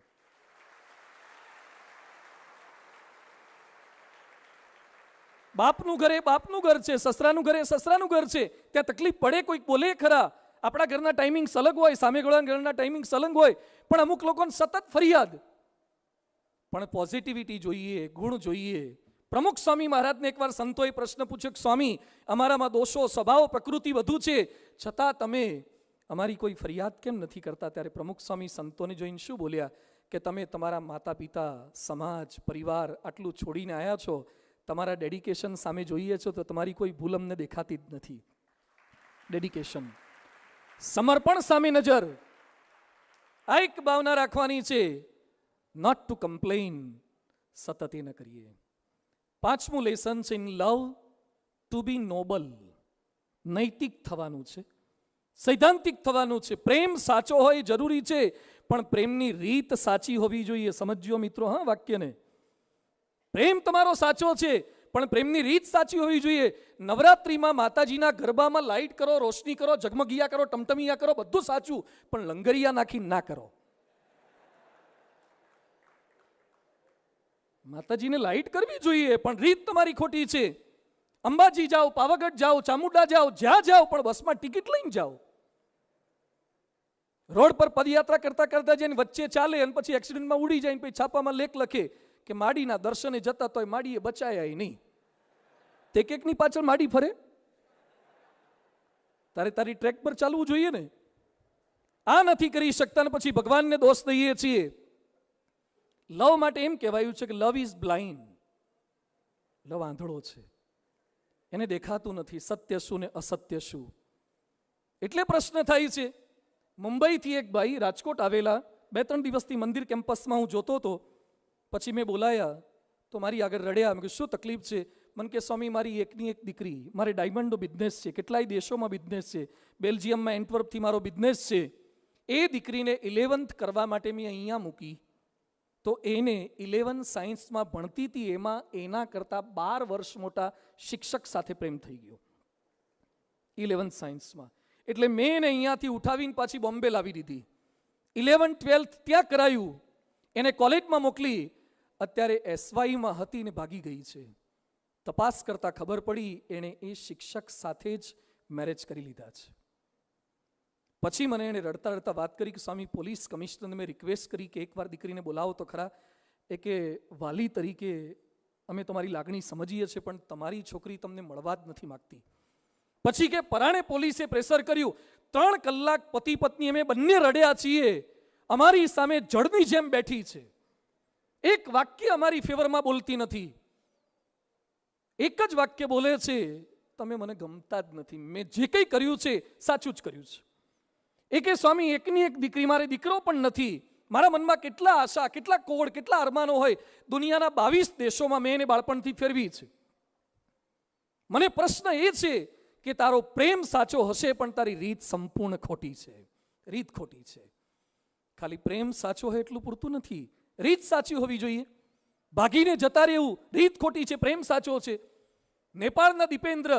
Speaker 1: બાપનું ઘર એ બાપનું ઘર છે, સસરાનું ઘર એ સસરાનું ઘર છે. ત્યાં તકલીફ પડે કોઈક બોલે ખરા. આપણા ઘરના ટાઈમિંગ અલગ હોય, સામેવાળાના ઘરના ટાઈમિંગ અલગ હોય, પણ અમુક લોકોને સતત ફરિયાદ. પણ પોઝિટિવિટી જોઈએ, ગુણ જોઈએ. પ્રમુખ સ્વામી મહારાજને એકવાર સંતોએ પ્રશ્ન પૂછ્યો કે સ્વામી, અમારામાં દોષો, સ્વભાવ, પ્રકૃતિ વધુ છે, છતાં તમે અમારી કોઈ ફરિયાદ કેમ નથી કરતા? ત્યારે પ્રમુખ સ્વામી સંતોને જોઈને શું બોલ્યા કે તમે તમારા માતા પિતા, સમાજ, પરિવાર આટલું છોડીને આવ્યા છો, તમારા ડેડિકેશન સામે જોઈએ છો તો તમારી કોઈ ભૂલ અમને દેખાતી જ નથી. ડેડિકેશન, સમર્પણ સામે નજર. આ એક ભાવના રાખવાની છે, નોટ ટુ કમ્પ્લેન, સતત એ ન કરીએ. 5મું લેસન છે, in love to be noble. નૈતિક થવાનું છે, સૈદ્ધાંતિક થવાનું છે. પ્રેમ સાચો હોય જરૂરી છે, પણ પ્રેમની રીત સાચી હોવી જોઈએ. સમજજો મિત્રો, હા વાક્યને. પ્રેમ તમારો સાચો છે પણ પ્રેમની રીત સાચી હોવી જોઈએ. નવરાત્રિમાં માતાજીના ગરબામાં લાઈટ કરો, રોશની કરો, ઝગમગિયા કરો, ટમટમિયા કરો, બધું સાચું, પણ લંગરિયા નાખી ના કરો. માતાજીને લાઈટ કરવી જોઈએ પણ રીત તમારી ખોટી છે. અંબાજી જાઓ, પાવાગઢ જાઓ, ચામુંડા જાઓ, જ્યાં જાઓ પણ બસમાં ટિકિટ લઈને જાઓ. રોડ પર પદયાત્રા કરતા કરતા જઈને વચ્ચે ચાલે અને પછી એક્સિડન્ટમાં ઉડી જાય, પછી છાપામાં લેખ લખે કે માડીના દર્શને જતા તોય માડીએ બચાયા નહીં. તે કેકની પાછળ માડી ફરે? તારે તારી ટ્રેક પર ચાલવું જોઈએ ને. આ નથી કરી શકતા ને પછી ભગવાનને દોષ દઈએ છીએ. લવ માટે એમ કહેવાયું છે કે લવ ઇઝ બ્લાઇન્ડ. લવ આંધળો છે, એને દેખાતું નથી સત્ય શું ને અસત્ય શું. એટલે પ્રશ્ન થાય છે. મુંબઈથી એક ભાઈ રાજકોટ આવેલા, 2-3 દિવસથી મંદિર કેમ્પસમાં હું જોતો હતો. પછી મેં બોલાયા તો મારી આગળ રડ્યા. મેં કીધું શું તકલીફ છે? મને કે સ્વામી મારી એકની એક દીકરી, મારે ડાયમંડનો બિઝનેસ છે, કેટલાય દેશોમાં બિઝનેસ છે, બેલ્જિયમમાં એન્ટવર્પથી મારો બિઝનેસ છે. એ દીકરીને 11th કરવા માટે મેં અહીંયા મૂકી તો એને 11 સાયન્સમાં ભણતી હતી, એમાં એના કરતાં 12 વર્ષ મોટા શિક્ષક સાથે પ્રેમ થઈ ગયો 11 સાયન્સમાં. એટલે મેં એને અહીંયાથી ઉઠાવીને પાછી બોમ્બે લાવી દીધી. 11th 12th ત્યાં કરાયું, એને કોલેજમાં મોકલી અત્યારે એસવાયમાં હતી ને ભાગી ગઈ છે. તપાસ કરતા ખબર પડી એણે એ શિક્ષક સાથે જ મેરેજ કરી લીધા છે. પછી મને એણે રડતા રડતા વાત કરી કે સ્વામી, પોલીસ કમિશનરને મેં રિક્વેસ્ટ કરી કે એકવાર દીકરીને બોલાવો તો ખરા. એ કે વાલી તરીકે અમે તમારી લાગણી સમજીએ છીએ, પણ તમારી છોકરી તમને મળવા જ નથી માગતી. પછી કે પરાણે પોલીસે પ્રેશર કર્યું. 3 કલાક પતિ પત્ની અમે બંને રડ્યા છીએ. અમારી સામે જળની જેમ બેઠી છે. એક વાક્ય અમારી ફેવરમાં બોલતી નથી. એક જ વાક્ય બોલે છે, તમે મને ગમતા જ નથી. મેં જે કંઈ કર્યું છે સાચું જ કર્યું છે. એ કે સ્વામી, એકની એક દીકરી, મારે દીકરો પણ નથી. મારા મનમાં કેટલા આશા, કેટલા કોડ, કેટલા અરમાનો હોય. દુનિયાના 22 દેશોમાં મેં એને બાળપણથી ફેરવી છે. મને પ્રશ્ન એ છે કે તારો પ્રેમ સાચો હશે, પણ તારી રીત સંપૂર્ણ ખોટી છે. રીત ખોટી છે. ખાલી પ્રેમ સાચો હોય એટલું પૂરતું નથી, રીત સાચી હોવી જોઈએ. ભાગીને જતા રહેવું રીત ખોટી છે, પ્રેમ સાચો છે. નેપાળના દીપેન્દ્ર,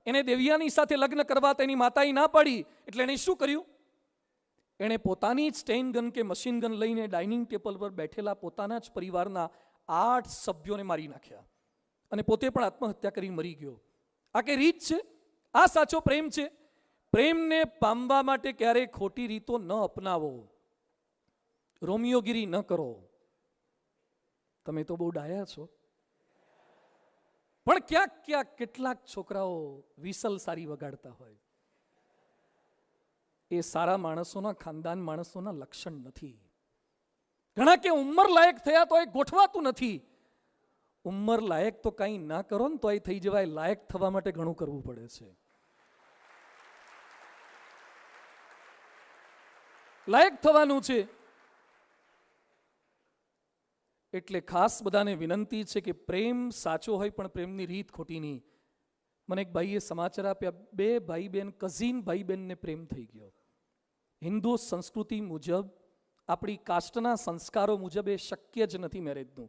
Speaker 1: એને દેવિયાની સાથે લગ્ન કરવા તેની માતાએ ના પાડી, એટલે એણે શું કર્યું? એણે પોતાની જ સ્ટેન ગન કે મશીન ગન લઈને ડાઇનિંગ ટેબલ પર બેઠેલા પોતાના જ પરિવારના 8 સભ્યોને મારી નાખ્યા અને પોતે પણ આત્મહત્યા કરી મરી ગયો. આ કે રીત છે? આ સાચો પ્રેમ છે? પ્રેમને પામવા માટે ક્યારેય ખોટી રીતો ન અપનાવો, રોમિયોગીરી ન કરો. તમે તો બહુ ડાયા છો, પણ ક્યાંક ક્યાંક કેટલાક છોકરાઓ વિસલ સારી વગાડતા હોય. એ સારા માણસોના, ખાનદાન માણસોના લક્ષણ નથી. ઘણા કે ઉંમર લાયક થયા તો એ ગોઠવાતું નથી. ઉંમર લાયક તો કંઈ ના કરો ને તો એ થઈ જવાય. લાયક થવા માટે ઘણું કરવું પડે છે. લાયક થવાનું છે. એટલે ખાસ બધાને વિનંતી છે કે પ્રેમ સાચો હોય, પણ પ્રેમની રીત ખોટી નહીં. મને એક ભાઈએ સમાચાર આપ્યા, 2 ભાઈ બહેન, કઝિન ભાઈ બહેનને પ્રેમ થઈ ગયો. હિન્દુ સંસ્કૃતિ મુજબ, આપણી કાસ્ટના સંસ્કારો મુજબ એ શક્ય જ નથી મેરેજનું.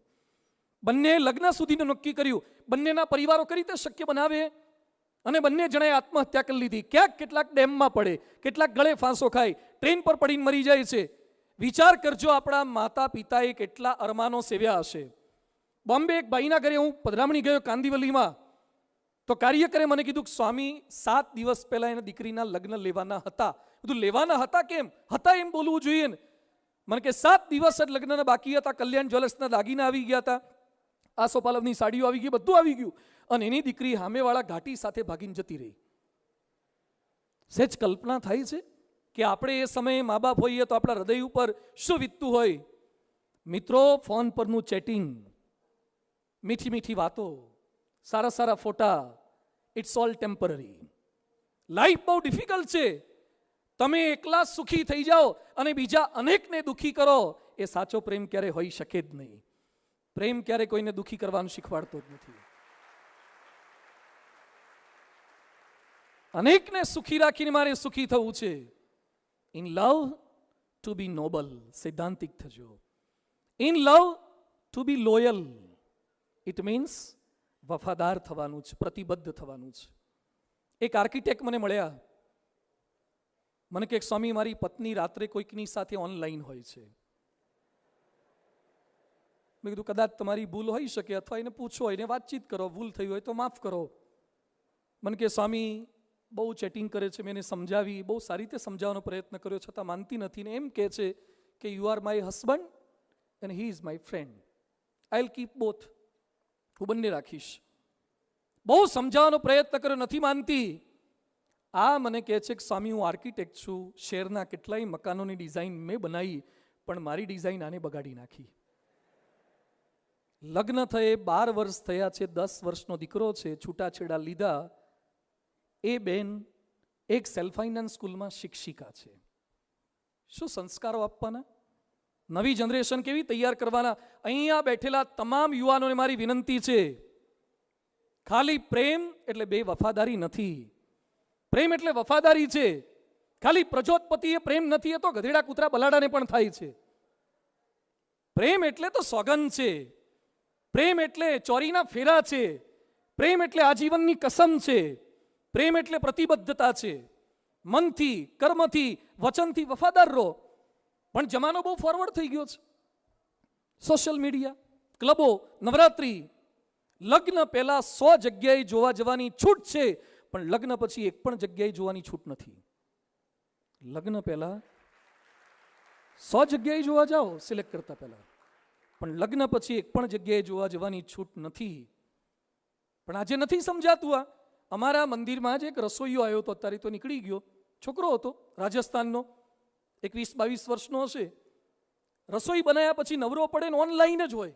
Speaker 1: બંને લગ્ન સુધીનું નક્કી કર્યું. બંનેના પરિવારો કઈ રીતે શક્ય બનાવે? અને બંને જણાએ આત્મહત્યા કરી લીધી. ક્યાંક કેટલાક ડેમમાં પડે, કેટલાક ગળે ફાંસો ખાય, ટ્રેન પર પડીને મરી જાય છે. વિચાર કરજો, આપણા માતા પિતાએ કેટલા અરમાનો સેવ્યા હશે. બોમ્બે એક ભાઈના ઘરે હું પધરામણી ગયો, કાંદીવલીમાં. તો કાર્યકરે મને કીધું કે સ્વામી, 7 દિવસ પહેલા એના દીકરીના લગ્ન લેવાના હતા. બધું લેવાના હતા કેમ? હતા એમ બોલવું જોઈએ ને. મને કે 7 દિવસ જ લગ્નના બાકી હતા. કલ્યાણ જ્વેલર્સના દાગીના આવી ગયા હતા, આસોપાલવની સાડીઓ આવી ગઈ, બધું આવી ગયું. અને એની દીકરી સામેવાળા ઘાટી સાથે ભાગીને જતી રહી. સહેજ કલ્પના થાય છે કે આપણે એ સમયે મા બાપ હોઈએ તો આપણા હૃદય ઉપર શું વીતતું હોય? મિત્રો, ફોન પરનું ચેટિંગ, મીઠી મીઠી વાતો, સારા સારા ફોટા, ઇટ્સ ઓલ ટેમ્પરરી. લાઈફ બહુ ડિફિકલ્ટ છે. તમે એકલા સુખી થઈ જાઓ અને બીજા અનેકને દુખી કરો, એ સાચો પ્રેમ ક્યારે હોઈ શકે જ નહીં. પ્રેમ ક્યારે કોઈને દુખી કરવાનું શીખવાડતો જ નથી. અનેકને સુખી રાખીને મારે સુખી થવું છે. In love to be noble, સૈદ્ધાંતિક થજો. In love to be loyal, it means વફાદાર થવાનું છે, પ્રતિબદ્ધ થવાનું છે. એક આર્કિટેક્ટ મને મળ્યા. મને કે સ્વામી, મારી પત્ની રાત્રે કોઈકની સાથે ઓનલાઈન હોય છે. મેં કીધું કદાચ તમારી ભૂલ હોઈ શકે, અથવા એને પૂછો, એને વાતચીત કરો, ભૂલ થઈ હોય તો માફ કરો. મને કે સ્વામી, બહુ ચેટિંગ કરે છે. મેં એને સમજાવી, બહુ સારી રીતે સમજાવવાનો પ્રયત્ન કર્યો, છતાં માનતી નથી. ને એમ કહે છે કે you are my husband and he is my friend. I will keep both. હું બંને રાખીશ. બહુ સમજાવવાનો પ્રયત્ન કર્યો, નથી માનતી. આ મને કહે છે કે સ્વામી, હું આર્કિટેક્ટ છું, શહેરના કેટલાય મકાનોની ડિઝાઇન મેં બનાવી, પણ મારી ડિઝાઇન આને બગાડી નાખી. લગ્ન થયે 12 વર્ષ થયા છે, 10 વર્ષનો દીકરો છે, છૂટાછેડા લીધા. એ બેન એક સેલ્ફ ફાઇનાન્સ સ્કૂલમાં શિક્ષિકા છે. શું સંસ્કારો આપવાના? નવી જનરેશન કેવી તૈયાર કરવાના? અહીંયા બેઠેલા તમામ યુવાનોને મારી વિનંતી છે, ખાલી પ્રેમ એટલે બેવફાદારી નથી. પ્રેમ એટલે વફાદારી છે. ખાલી પ્રજોતપતિએ પ્રેમ નથી, એ તો ગધેડા કૂતરા બલાડાને પણ થાય છે. પ્રેમ એટલે તો સોગંદ છે. પ્રેમ એટલે ચોરીના ફેરા છે. પ્રેમ એટલે આજીવનની કસમ છે. પ્રેમ એટલે પ્રતિબદ્ધતા છે. મનથી, કર્મથી, વચનથી વફાદાર રહો. પણ જમાનો બહુ ફોરવર્ડ થઈ ગયો છે. સોશિયલ મીડિયા, ક્લબો, નવરાત્રી, લગ્ન પહેલા 100 જગ્યાએ જોવા જવાની છૂટ છે, પણ લગ્ન પછી એક પણ જગ્યાએ જોવાની છૂટ નથી. લગ્ન પહેલા 100 જગ્યાએ જોવા જાઓ સિલેક્ટ કરતા પહેલા, પણ લગ્ન પછી એક પણ જગ્યાએ જોવા જવાની છૂટ નથી. પણ આજે નથી સમજાતું. આ અમારા મંદિરમાં જ એક રસોઈયો આવ્યો હતો, અત્યારે તો નીકળી ગયો, છોકરો હતો રાજસ્થાનનો, 21-22 વર્ષનો હશે. રસોઈ બનાવ્યા પછી નવરો પડે ને ઓનલાઈન જ હોય,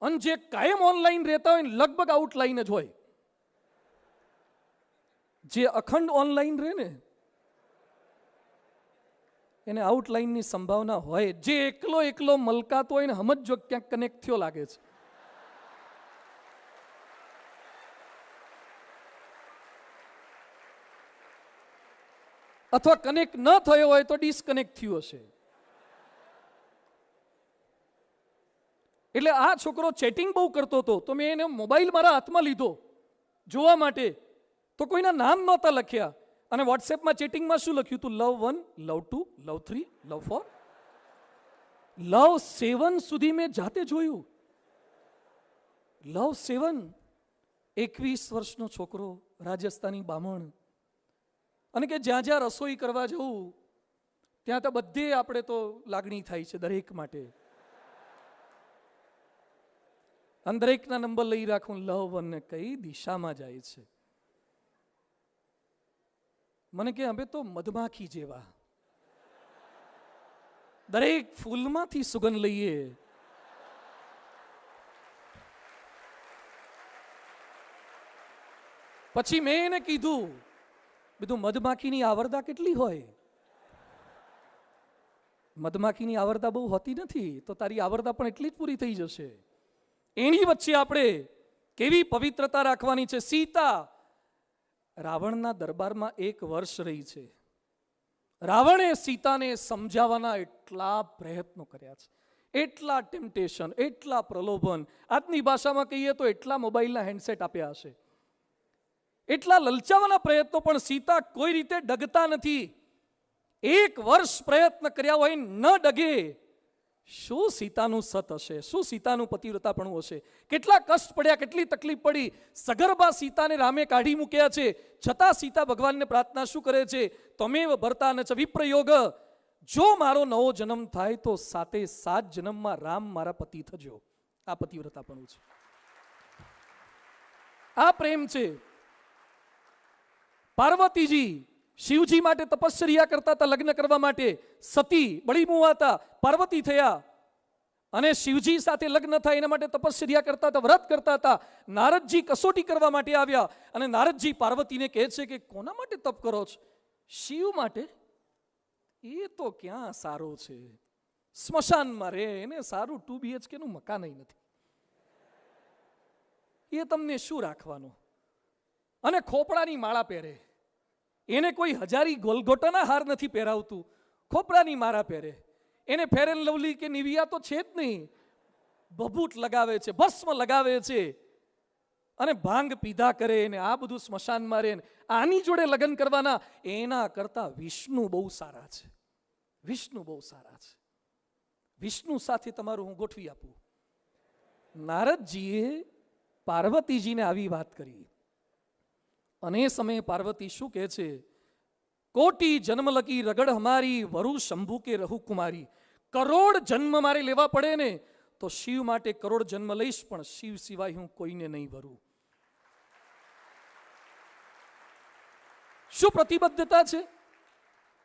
Speaker 1: અને જે કાયમ ઓનલાઈન રહેતા હોય ને લગભગ આઉટલાઈન જ હોય. જે અખંડ ઓનલાઈન રહે ને એને આઉટલાઈનની સંભાવના હોય. જે એકલો મલકાતો હોય ને સમજો ક્યાંક કનેક્ટ થયો લાગે છે. અથવા કનેક્ટ ન થયો હોય તો ડિસ્કનેક્ટ થયું હશે. એટલે આ છોકરો ચેટિંગ બહુ કરતો હતો, તો મેં એને મોબાઈલ મારા હાથમાં લીધો જોવા માટે, તો કોઈના નામ નહોતા લખ્યા, અને વોટ્સએપમાં ચેટિંગમાં શું લખ્યું હતું? લવ 1, લવ 2, લવ 3, લવ 4, લવ 7 સુધી મેં જાતે જોયું. લવ 7, 21 વર્ષનો છોકરો, રાજસ્થાની બામણ, અને કે જ્યાં જ્યાં રસોઈ કરવા જવું ત્યાં તો બધે આપણે તો લાગણી થાય છે દરેક માટે, અને દરેકના નંબર લઈ રાખું. લવ અને કઈ દિશામાં જાય છે? મને કે અમે તો મધમાખી જેવા દરેક ફૂલમાંથી સુગંધ લઈએ. પછી મેં એને કીધું, બધું મધમાખીની આવરદા કેટલી હોય? મધમાખીની આવરદા બહુ હોતી નથી, તો તારી આવરદા પણ એટલી જ પૂરી થઈ જશે. એની વચ્ચે આપણે કેવી પવિત્રતા રાખવાની છે. સીતા રાવણના દરબારમાં 1 વર્ષ રહી છે. રાવણે સીતાને સમજાવવાના એટલા પ્રયત્નો કર્યા છે, એટલા ટેમ્પટેશન, એટલા પ્રલોભન, આજની ભાષામાં કહીએ તો એટલા મોબાઈલના હેન્ડસેટ આપ્યા હશે, એટલા લલચાવવાના પ્રયત્નો, પણ સીતા કોઈ રીતે ડગતા નથી. 1 વર્ષ પ્રયત્ન કર્યા હોય ન ડગે. શું સીતાનું સત હશે? શું સીતાનું પતિવ્રતાપણું હશે? કેટલા કષ્ટ પડ્યા, કેટલી તકલીફ પડી. સગર્ભા સીતાને રામે કાઢી મૂક્યા છે, છતાં સીતા ભગવાનને પ્રાર્થના શું કરે છે? તમેવ ભરતા ન ચ વિપ્રયોગ, જો મારો નવો જન્મ થાય તો 7 જન્મમાં રામ મારા પતિ થજો. આ પતિવ્રતાપણું છે, આ પ્રેમ છે. પાર્વતીજી શિવજી માટે તપશ્ચર્યા કરતા હતા, લગ્ન કરવા માટે. સતી બળી મુવાતા પાર્વતી થયા, અને શિવજી સાથે લગ્ન થાય એના માટે તપશ્ચર્યા કરતા હતા, વ્રત કરતા હતા. નારદજી કસોટી કરવા માટે આવ્યા, અને નારદજી પાર્વતીને કહે છે કે કોના માટે તપ કરો છો? શિવ માટે. એ તો ક્યાં સારો છે, સ્મશાનમાં રહે, એને સારું 2 BHK નું મકાન નથી, એ તમને શું રાખવાનું? અને ખોપડાની માળા પહેરે, એને કોઈ હજારી ગોલગોટાના હાર નથી પહેરાવતું, ખોપડાની માળા પહેરે. એને ફેર એન્ડ લવલી કે નિવિયા તો છે જ નહીં, ભભૂત લગાવે છે, ભસ્મ લગાવે છે, અને ભાંગ પીધા કરે ને આ બધું સ્મશાનમાં રહે. આની જોડે લગ્ન કરવાના, એના કરતા વિષ્ણુ બહુ સારા છે. વિષ્ણુ બહુ સારા છે. વિષ્ણુ સાથે તમારું હું ગોઠવી આપું. નારદજીએ પાર્વતીજીને આવી વાત કરી, અને એ સમયે પાર્વતી શું કહે છે? કોટી જન્મ લકી રગડ હમારી, વરુ શંભુ કે રહુ કુમારી. કરોડ જન્મ મારે લેવા પડે ને તો શિવ માટે કરોડ જન્મ લઈશ, પણ શિવ સિવાય હું કોઈને નહીં વરું. શું પ્રતિબદ્ધતા છે?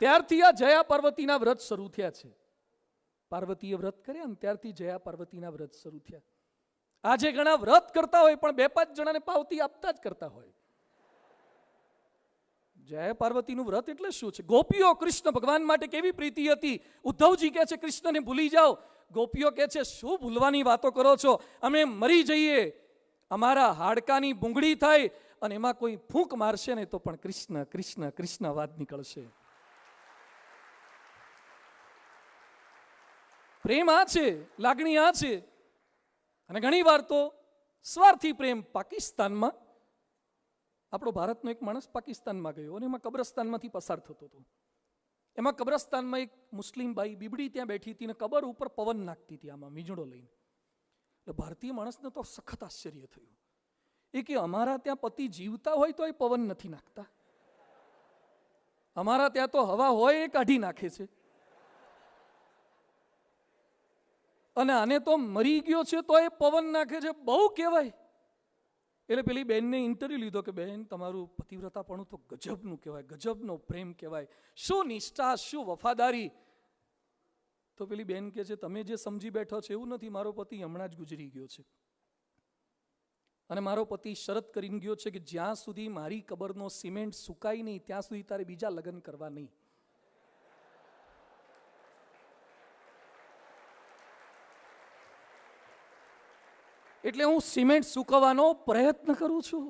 Speaker 1: ત્યારથી આ જયા પાર્વતીના વ્રત શરૂ થયા છે. પાર્વતીએ વ્રત કર્યા ને ત્યારથી જયા પાર્વતીના વ્રત શરૂ થયા. આજે ઘણા વ્રત કરતા હોય પણ 2-5 જણાને પાવતી આપતા જ કરતા હોય. જય પાર્વતીનું વ્રત એટલે શું છે? ગોપીઓ કૃષ્ણ ભગવાન માટે કેવી પ્રીતિ હતી. ઉદ્ધવજી કહે છે કૃષ્ણને ભૂલી જાઓ, ગોપીઓ કહે છે શું ભૂલવાની વાતો કરો છો, અમે મરી જઈએ, અમારા હાડકાની બુંગળી થાય, અને એમાં કોઈ ફૂંક મારશે ને તો પણ કૃષ્ણ કૃષ્ણ કૃષ્ણ વાત નીકળશે. પ્રેમ આ છે, લાગણી આ છે. અને ઘણી વાર તો સ્વાર્થી પ્રેમ. પાકિસ્તાનમાં આપણો ભારતનો એક માણસ પાકિસ્તાનમાં ગયો, અને એમાં કબ્રસ્તાનમાંથી પસાર થતો હતો. એમાં કબ્રસ્તાનમાં એક મુસ્લિમ બાઈ બીબડી ત્યાં બેઠી હતી, ને કબર ઉપર પવન નાખતી હતી, આમાં વીજળો લઈને. એટલે ભારતીય માણસને તો સખત આશ્ચર્ય થયું. એ કે અમારા ત્યાં પતિ જીવતા હોય તો એ પવન નથી નાખતા, અમારા ત્યાં તો હવા હોય એ કાઢી નાખે છે, અને આને તો મરી ગયો છે તો એ પવન નાખે છે, બહુ કહેવાય. એટલે પેલી બેનને ઇન્ટરવ્યુ લીધો કે બેન તમારું પતિવ્રતાપણું તો ગજબનું કહેવાય, ગજબનો પ્રેમ કહેવાય, શું નિષ્ઠા, શું વફાદારી. તો પેલી બેન કહે છે તમે જે સમજી બેઠો છો એવું નથી, મારો પતિ હમણાં જ ગુજરી ગયો છે, અને મારો પતિ શરત કરીને ગયો છે કે જ્યાં સુધી મારી કબરનો સિમેન્ટ સુકાય નહીં ત્યાં સુધી તારે બીજા લગ્ન કરવા નહીં. એટલે હું સિમેન્ટ સુકવવાનો પ્રયત્ન કરું છું.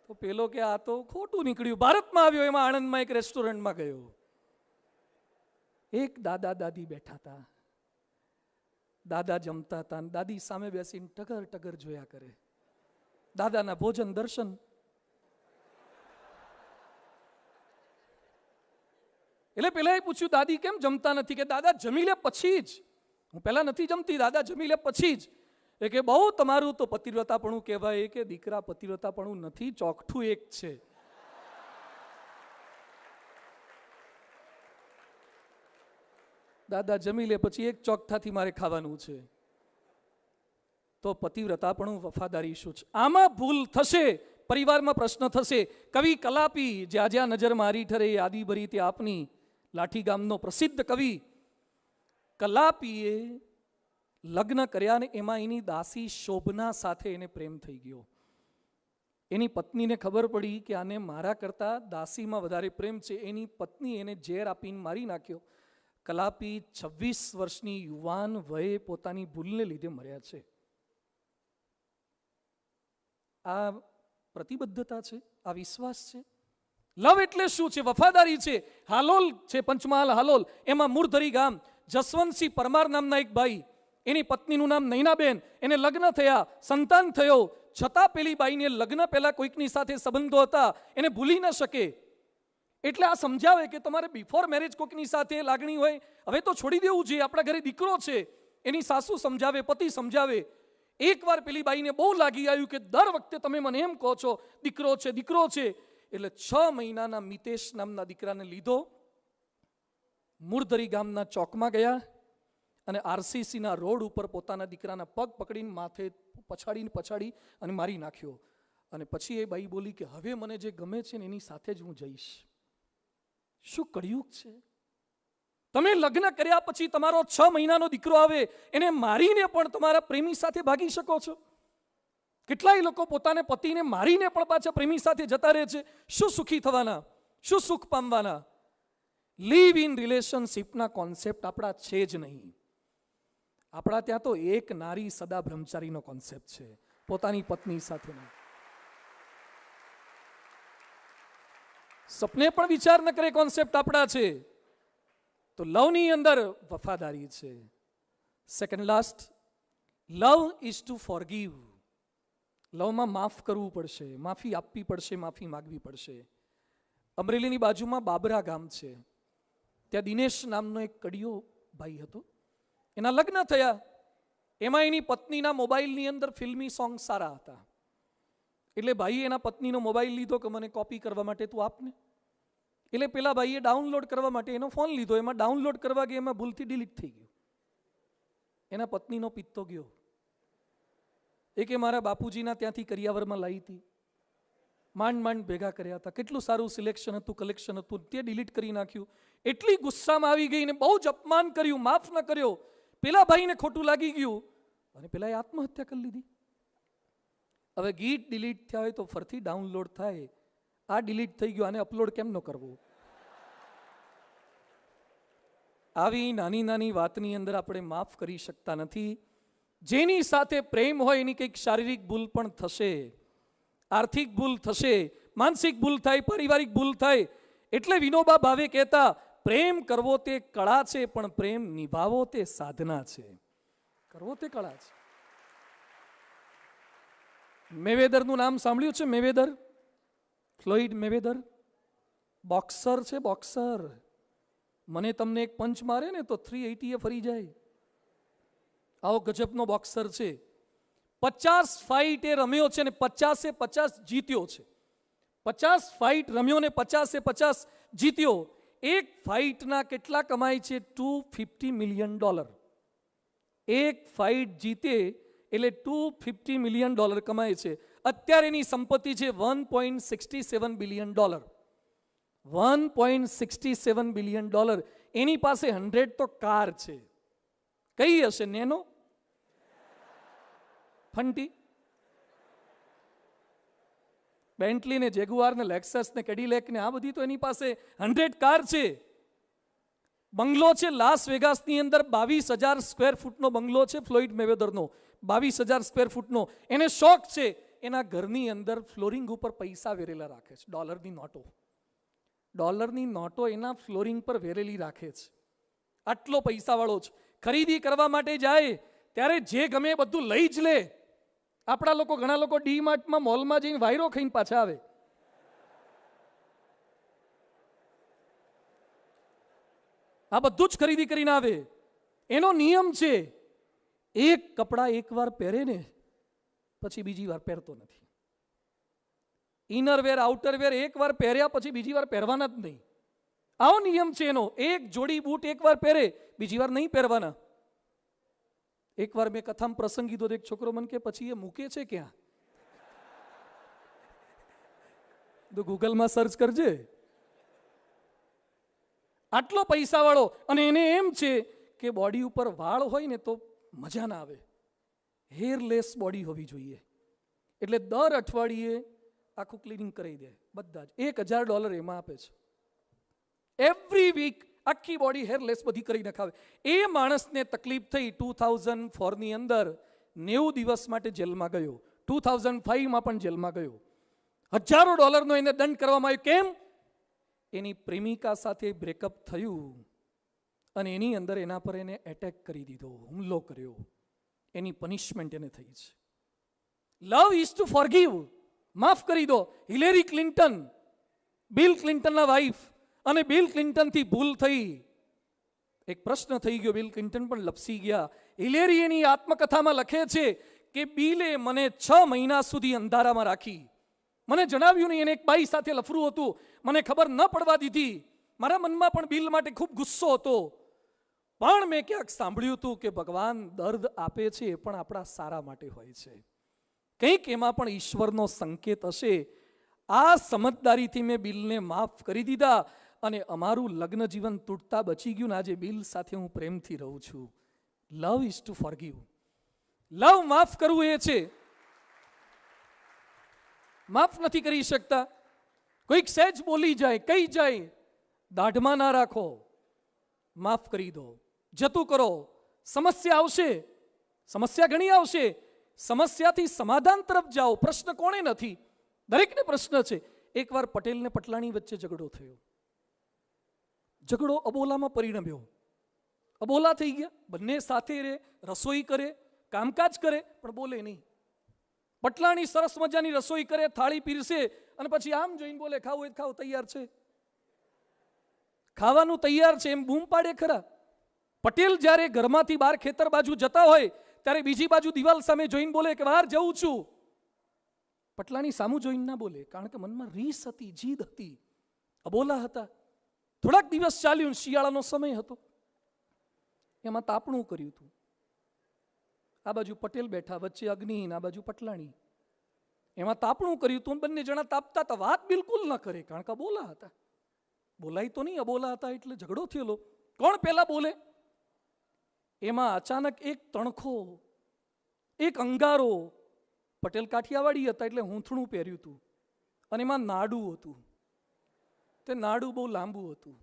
Speaker 1: તો પેલો કે આ તો ખોટું નીકળ્યું. ભારતમાં આવ્યો, એમાં આણંદમાં એક રેસ્ટોરન્ટમાં ગયો, એક દાદા દાદી બેઠા હતા, દાદા જમતા હતા, દાદી સામે બેસીને ટગર ટગર જોયા કરે. દાદાના ભોજન દર્શન. એટલે પેલા એ પૂછ્યું દાદી કેમ જમતા નથી? કે દાદા જમી લે પછી જ, હું પહેલા નથી જમતી, દાદા જમી લે પછી જ. એ કે બહુ તમારું તો પતિવ્રતાપણું કહેવાય. એ કે દીકરા પતિવ્રતાપણું નથી, ચોકઠું એક છે. દાદા જમી લે પછી એક ચોકઠાથી મારે ખાવાનું છે. તો પતિવ્રતાપણું, વફાદારી શું છે? આમાં ભૂલ થશે, પરિવારમાં પ્રશ્ન થશે. કવિ કલાપી, જ્યાં જ્યાં નજર મારી ઠરે યાદી ભરી તે આપની, લાઠી ગામનો પ્રસિદ્ધ કવિ કલાપીએ લગ્ન કર્યા ને એમાં એની દાસી શોભના સાથે એને પ્રેમ થઈ ગયો. એની પત્નીને ખબર પડી કે આને મારા કરતા દાસીમાં વધારે પ્રેમ છે. એની પત્ની એને ઝેર આપીને મારી નાખ્યો. કલાપી 26 વર્ષની યુવાન વયે પોતાની ભૂલને લીધે મર્યા છે. આ પ્રતિબદ્ધતા છે, આ વિશ્વાસ છે. લવ એટલે શું છે? વફાદારી છે. હાલોલ છે, પંચમહાલ હાલોલ, એમાં મૂળધરી ગામ, જસવંતસિંહ પરમાર નામના એક ભાઈ, એની પત્નીનું નામ નૈનાબેન, એને લગ્ન થયા, સંતાન થયો, છતાં પેલી બાઈને લગ્ન પહેલા કોઈકની સાથે સંબંધો હતા, એને ભૂલી ન શકે. એટલે આ સમજાવે કે તમારે બિફોર મેરેજ કોઈકની સાથે લાગણી હોય, હવે તો છોડી દેવું જોઈએ. આપણા ઘરે દીકરો છે, એની સાસુ સમજાવે, પતિ સમજાવે. એકવાર પેલી બાઈને બહુ લાગી આવ્યું કે દર વખતે તમે મને એમ કહો છો દીકરો છે, દીકરો છે. એટલે 6 મહિનાના મિતેશ નામના દીકરાને લીધો, મૂળધરી ગામના ચોકમાં ગયા, અને આરસીસીના રોડ ઉપર પોતાના દીકરાના પગ પકડીને માથે પછાડી અને મારી નાખ્યો. અને પછી એ બાઈ બોલી કે હવે મને જે ગમે છે ને એની સાથે જ હું જઈશ. શું કળિયુગ છે! તમે લગ્ન કર્યા પછી તમારો 6 મહિનાનો દીકરો આવે, એને મારીને પણ તમારા પ્રેમી સાથે ભાગી શકો છો. કેટલાય લોકો પોતાને પતિને મારીને પણ પાછા પ્રેમી સાથે જતા રહે છે. શું સુખી થવાના, શું સુખ પામવાના? લીવ ઇન રિલેશનશિપના કોન્સેપ્ટ આપણા છે જ નહીં. આપણા ત્યાં તો એક નારી સદા બ્રહ્મચારીનો કોન્સેપ્ટ છે, પોતાની પત્ની સાથેનો. સપને પણ વિચાર ન કરે કોન્સેપ્ટ આપણા છે. તો લવની અંદર વફાદારી છે. Second last, love is to forgive. લવમાં માફ કરવું પડશે, માફી આપવી પડશે, માફી માગવી પડશે. અમરેલીની બાજુમાં બાબરા ગામ છે, ત્યાં દિનેશ નામનો એક કડિયો ભાઈ હતો. એના લગ્ન થયા, એમાં એની પત્નીના મોબાઈલની અંદર ફિલ્મી સોંગ સારા હતા. એટલે ભાઈએ એના પત્નીનો મોબાઈલ લીધો કે મને કોપી કરવા માટે તું આપને. એટલે પેલા ભાઈએ ડાઉનલોડ કરવા માટે એનો ફોન લીધો, એમાં ડાઉનલોડ કરવા ગયા, એમાં ભૂલથી ડિલીટ થઈ ગયું. એના પત્નીનો પિત્તો ગયો. એ કે મારા બાપુજીના ત્યાંથી કરિયાવરમાં લાવી હતી, માંડ માંડ ભેગા કર્યા હતા, કેટલું સારું સિલેક્શન હતું, કલેક્શન હતું, તે ડિલીટ કરી નાખ્યું. એટલી ગુસ્સામાં આવી ગઈ ને બહુ જ અપમાન કર્યું, માફ ન કર્યો. પેલા ભાઈને ખોટું લાગી ગયું અને પેલા આત્મહત્યા કરી લીધી. હવે ગીત ડિલીટ થયા હોય તો ફરીથી ડાઉનલોડ થાય, આ ડિલીટ થઈ ગયું, આને અપલોડ કેમ ન કરવું? આવી નાની નાની વાતની અંદર આપણે માફ કરી શકતા નથી. જેની સાથે પ્રેમ હોય એની કંઈક શારીરિક ભૂલ પણ થશે, આર્થિક ભૂલ થશે, માનસિક ભૂલ થાય, પારિવારિક ભૂલ થાય. એટલે વિનોબા ભાવે કહેતા, પ્રેમ કરવો તે કળા છે, પણ પ્રેમ નિભાવો તે સાધના છે. કરવો તે કળા છે. મેવેદરનું નામ સાંભળ્યું છે? મેવેદર, ફ્લોઇડ મેવેદર, બોક્સર છે, બોક્સર. મને તમને એક પંચ મારે ને તો 380 ફરી જાય. આવો ગજબનો બોક્સર છે. 50 ફાઇટ એ રમ્યો છે ને 50 જીત્યો છે. 50 ફાઇટ રમ્યો ને 50 જીત્યો. એક ફાઇટના કેટલા કમાય છે? $250 મિલિયન. એક ફાઇટ જીતે એટલે $250 મિલિયન કમાય છે. અત્યારે એની સંપત્તિ છે $1.67 બિલિયન. $1.67 બિલિયન. એની પાસે 100 તો કાર છે. કઈ હશે? નેનો, ફંટી, બેન્ટલી ને જેગુઆર ને લેક્સસ ને કેડિલેક ને આ બધી તો એની પાસે 100 કાર છે. બંગલો છે લાસ વેગાસની અંદર, 22,000 સ્ક્વેર ફૂટનો બંગલો છે ફ્લોઇડ મેવેધરનો, 22,000 સ્ક્વેર ફૂટનો. એને શોખ છે એના ઘરની અંદર ફ્લોરિંગ ઉપર પૈસા વેરેલા રાખે છે. ડોલરની નોટો એના ફ્લોરિંગ પર વેરેલી રાખે છે. આટલો પૈસાવાળો છે. ખરીદી કરવા માટે જાય ત્યારે જે ગમે એ બધું લઈ જ લે. આપણા લોકો, ઘણા લોકો ડી માર્ટમાં, મોલમાં જઈને વાયરો ખાઈને પાછા આવે. આ બધું જ ખરીદી કરીને આવે. એનો નિયમ છે એક કપડા એકવાર પહેરે ને પછી બીજી વાર પહેરતો નથી. ઇનરવેર આઉટરવેર એકવાર પહેર્યા પછી બીજી વાર પહેરવાના જ નહીં. આવો નિયમ છે એનો. એક જોડી બૂટ એકવાર પહેરે, બીજી વાર નહીં પહેરવાના. એકવાર મેં કથામાં પ્રસંગ કીધો, એક છોકરો મને કે પછી એ મૂકે છે ક્યાં? તો ગૂગલમાં સર્ચ કરજે. આટલો પૈસાવાળો. અને એને એમ છે કે બોડી ઉપર વાળ હોય ને તો મજા ના આવે, હેરલેસ બોડી હોવી જોઈએ. એટલે દર અઠવાડિયે આખું ક્લિનિંગ કરી દે. બધા જ $1,000 એમાં આપે છે. એવરી વીક આખી બોડી હેરલેસ બધી કરી નખાવે. એ માણસને તકલીફ થઈ 2004ની અંદર 90 દિવસ માટે જેલમાં ગયો. 2005માં પણ જેલમાં ગયો. હજારો ડોલરનો એને દંડ કરવામાં આવ્યો. કેમ? એની પ્રેમિકા સાથે બ્રેકઅપ થયું અને એની અંદર એના પર એને એટેક કરી દીધો, હુમલો કર્યો. એની પનિશમેન્ટ એને થઈ છે. Love is to forgive. માફ કરી દો. હિલેરી ક્લિન્ટન, બિલ ક્લિન્ટનના વાઇફ, અને બિલ ક્લિન્ટનથી ભૂલ થઈ. એક પ્રશ્ન થઈ ગયો, બિલ ક્લિન્ટન પણ લપસી ગયા. હિલેરી એની આત્મકથામાં લખે છે કે બિલે મને 6 મહિના સુધી અંધારામાં રાખી. મને જણાવ્યું નહીં. એને એક બાઈ સાથે લફરું હતું, મને ખબર ન પડવા દીધી. મારા મનમાં પણ બિલ માટે ખૂબ ગુસ્સો હતો. પણ મેં ક્યાંક સાંભળ્યું હતું કે ભગવાન દર્દ આપે છે એ પણ આપણા સારા માટે હોય છે. કંઈક એમાં પણ ઈશ્વરનો સંકેત હશે. આ સમજદારીથી મેં બિલને માફ કરી દીધા અને અમારું લગ્ન જીવન તૂટતા બચી ગયું. આજે બિલ સાથે હું પ્રેમથી રહું છું. Love is to forgive. Love માફ કરવું એ છે. માફ નથી કરી શકતા. કોઈક સહેજ બોલી જાય, કઈ જાય, દાઢમાં ના રાખો, માફ કરી દો, જતું કરો. સમસ્યા આવશે, સમસ્યા ઘણી આવશે. સમસ્યાથી સમાધાન તરફ જાઓ. પ્રશ્ન કોણે નથી? દરેકને પ્રશ્ન છે. એકવાર પટેલ ને પટલાણી વચ્ચે ઝઘડો થયો. ઝઘડો અબોલામાં પરિણમ્યો. અબોલા થઈ ગયા. બંને સાથે રહે, રસોઈ કરે, કામકાજ કરે, પણ બોલે નહીં. પટલાણી સરસ મજાની રસોઈ કરે, થાળી પીરસે અને પછી આમ જોઈને બોલે, ખાવું હોય ખાવ, તૈયાર છે, ખાવાનું તૈયાર છે, એમ બૂમ પાડે ખરા. પટેલ જ્યારે ઘરમાંથી બહાર ખેતર બાજુ જતા હોય ત્યારે બીજી બાજુ દિવાલ સામે જોઈને બોલે કે બહાર જઉં છું. પટલાણી સામું જોઈને ના બોલે, કારણ કે મનમાં રીસ હતી, જીદ હતી, અબોલા હતા. થોડાક દિવસ ચાલ્યું, શિયાળાનો સમય હતો. એમાં તાપણું કર્યું હતું. આ બાજુ પટેલ બેઠા, વચ્ચે અગ્નિ, આ બાજુ પટલાણી. એમાં તાપણું કર્યું હતું. બંને જણા તાપતા હતા. વાત બિલકુલ ન કરે, કારણ કે અબોલા હતા. બોલાય તો નહીં, અબોલા હતા એટલે ઝઘડો થયેલો. કોણ પહેલા બોલે? એમાં અચાનક એક તણખો, એક અંગારો. પટેલ કાઠિયાવાડી હતા એટલે હૂંથણું પહેર્યું હતું અને એમાં નાડું હતું. તે નાડું બહુ લાંબુ હતું.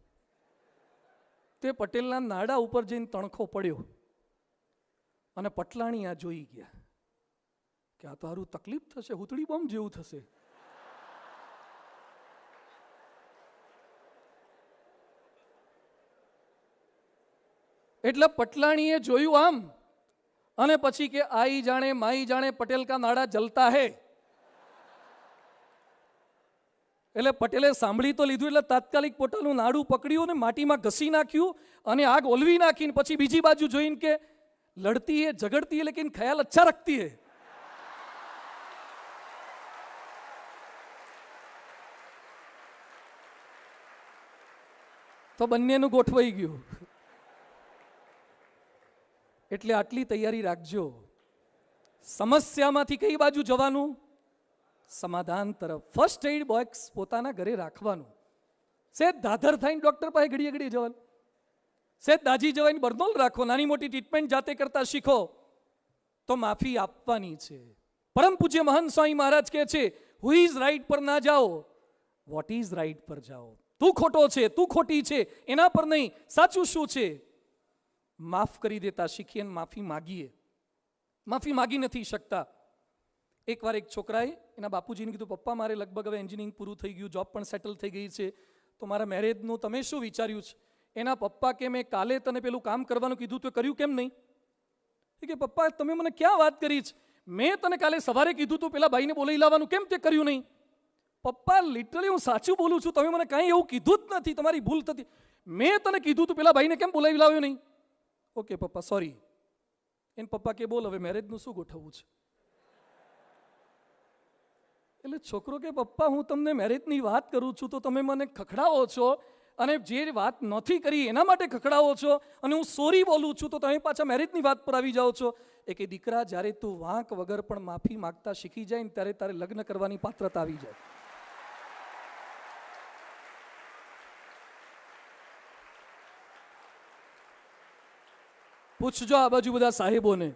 Speaker 1: તે પટેલના નાડા ઉપર જઈને તણખો પડ્યો અને પટલાણી આ જોઈ ગયા કે આ તો હારું તકલીફ થશે, હુતળી બોમ્બ જેવું થશે. એટલે પટલાણીએ જોયું આમ અને પછી કે આઈ જાણે માઈ જાણે પટેલ કા નાડા જલતા હે. એટલે પટેલે સાંભળી તો લીધું એટલે તાત્કાલિક પોતાનું નાડું પકડ્યું અને માટીમાં ઘસી નાખ્યું અને આગ ઓલવી નાખીને પછી બીજી બાજુ જોઈને કે लड़ती है, झगड़ती है, लेकिन ख्याल अच्छा रखती है. તો બંનેનું ગોઠવાઈ ગયું. એટલે આટલી તૈયારી રાખજો. સમસ્યામાંથી કઈ બાજુ જવાનું? સમાધાન તરફ. ફર્સ્ટ એડ બોક્સ પોતાના ઘરે રાખવાનું. સેજ દાધર થઈને ડોક્ટર પાસે ઘડીએ ઘડીએ જવાનું, સેજ દાજી જવાને બરનોલ રાખો, નાની મોટી ટ્રીટમેન્ટ જાતે કરતા શીખો તો માફી આપવાની છે. પરમ પૂજ્ય મહંત સ્વામી મહારાજ કહે છે, હુ ઇઝ રાઈટ પર ના જાઓ, વોટ ઇઝ રાઈટ પર જાઓ. તું ખોટો છે, તું ખોટી છે, એના પર નહીં, સાચું શું છે. માફ કરી દેતા શીખીએ, માફી માગીએ. માફી માગી નથી શકતા. એકવાર એક છોકરાએ એના બાપુજીને કીધું, પપ્પા મારે લગભગ હવે એન્જિનિયરિંગ પૂરું થઈ ગયું, જોબ પણ સેટલ થઈ ગઈ છે, તો મારા મેરેજનું તમે શું વિચાર્યું છે? એના પપ્પા કે મેં કાલે તને પેલું કામ કરવાનું કીધું તો કર્યું કેમ નહીં? કે પપ્પા તમે મને ક્યાં વાત કરી છે? મેં તને કાલે સવારે કીધું તું પેલા ભાઈને બોલાવી લાવવાનું, કેમ તે કર્યું નહીં? પપ્પા લિટરલી હું સાચું બોલું છું, તમે મને કાંઈ એવું કીધું જ નથી, તમારી ભૂલ થતી. મેં તને કીધું તું પેલા ભાઈને કેમ બોલાવી લાવ્યો નહીં? ઓકે પપ્પા સોરી. એને પપ્પા કે બોલ હવે મેરેજનું શું ગોઠવવું છે? એટલે છોકરો કે પપ્પા હું તમને મેરેજની વાત કરું છું તો તમે મને ખખડાવો છો, અને જે વાત નથી કરી એના માટે ખખડાવો છો, અને હું સોરી બોલું છું તો તમે પાછા મેરેજની વાત પર આવી જાઓ છો. એ કે દીકરા, જ્યારે તું વાંક વગર પણ માફી માગતા શીખી જાય ને ત્યારે તારે લગ્ન કરવાની પાત્રતા આવી જાય. પૂછજો આ બાજુ બધા સાહેબોને.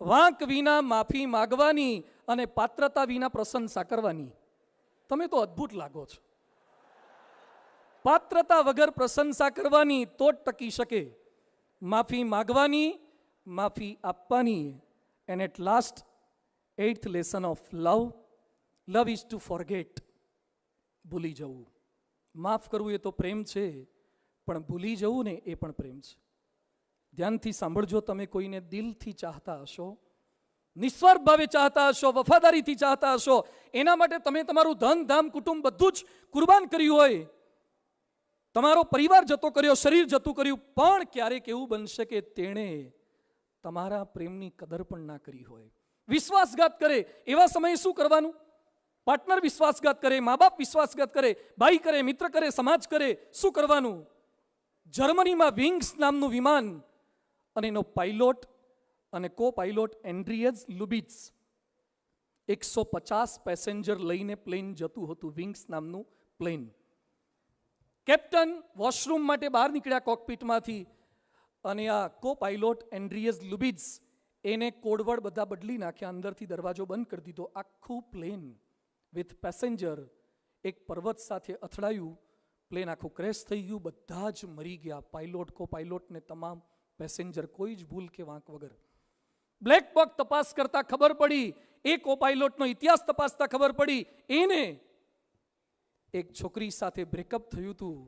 Speaker 1: વાંક વિના માફી માગવાની અને પાત્રતા વિના પ્રશંસા કરવાની. તમે તો અદ્ભુત લાગો છો. પાત્રતા વગર પ્રશંસા કરવાની તો જ ટકી શકે. માફી માગવાની, માફી આપવાની. And at last 8th lesson of love, love is to forget. ભૂલી જવું. માફ કરવું એ તો પ્રેમ છે, પણ ભૂલી જવું ને એ પણ પ્રેમ છે. ધ્યાનથી સાંભળજો. તમે કોઈને દિલથી ચાહતા હશો, નિસ્વાર્થ ભાવે ચાહતા હશો, વફાદારીથી ચાહતા હશો, એના માટે તમે તમારું ધન ધામ કુટુંબ બધું જ કુરબાન કર્યું હોય, તમારો પરિવાર જતો કર્યો, શરીર જતું કર્યું, પણ ક્યારેક એવું બનશે કે તેણે તમારા પ્રેમની કદર પણ ના કરી હોય. વિશ્વાસઘાત કરે, એવા સમયે શું કરવાનું? પાર્ટનર વિશ્વાસઘાત કરે, મા બાપ વિશ્વાસઘાત કરે, ભાઈ કરે, મિત્ર કરે, સમાજ કરે, શું કરવાનું? જર્મનીમાં વિંગ્સ નામનું વિમાન અને એનો પાયલોટ અને કો પાયલોટ એન્ડ્રિયસ લુબિટ્સ 150 પેસેન્જર લઈને પ્લેન જતું હતું, વિંગ્સ નામનું પ્લેન. કેપ્ટન વોશરૂમ માટે બહાર નીકળ્યા કોકપીટમાંથી, અને આ કો પાયલોટ એન્ડ્રિયસ લુબિટ્સ એને કોડવર્ડ બધા બદલી નાખ્યા, અંદરથી દરવાજો બંધ કરી દીધો. આખું પ્લેન વિથ પેસેન્જર એક પર્વત સાથે અથડાયું, પ્લેન આખું ક્રેશ થઈ ગયું, બધા જ મરી ગયા, પાયલોટ, કો પાયલોટ ને તમામ પેસેન્જર, કોઈ જ ભૂલ કે વાંક વગર. બ્લેક બોક્સ તપાસ કરતા ખબર પડી, એ કો પાયલોટનો ઇતિહાસ તપાસતા ખબર પડી, એને એક છોકરી સાથે બ્રેકઅપ થયું હતું,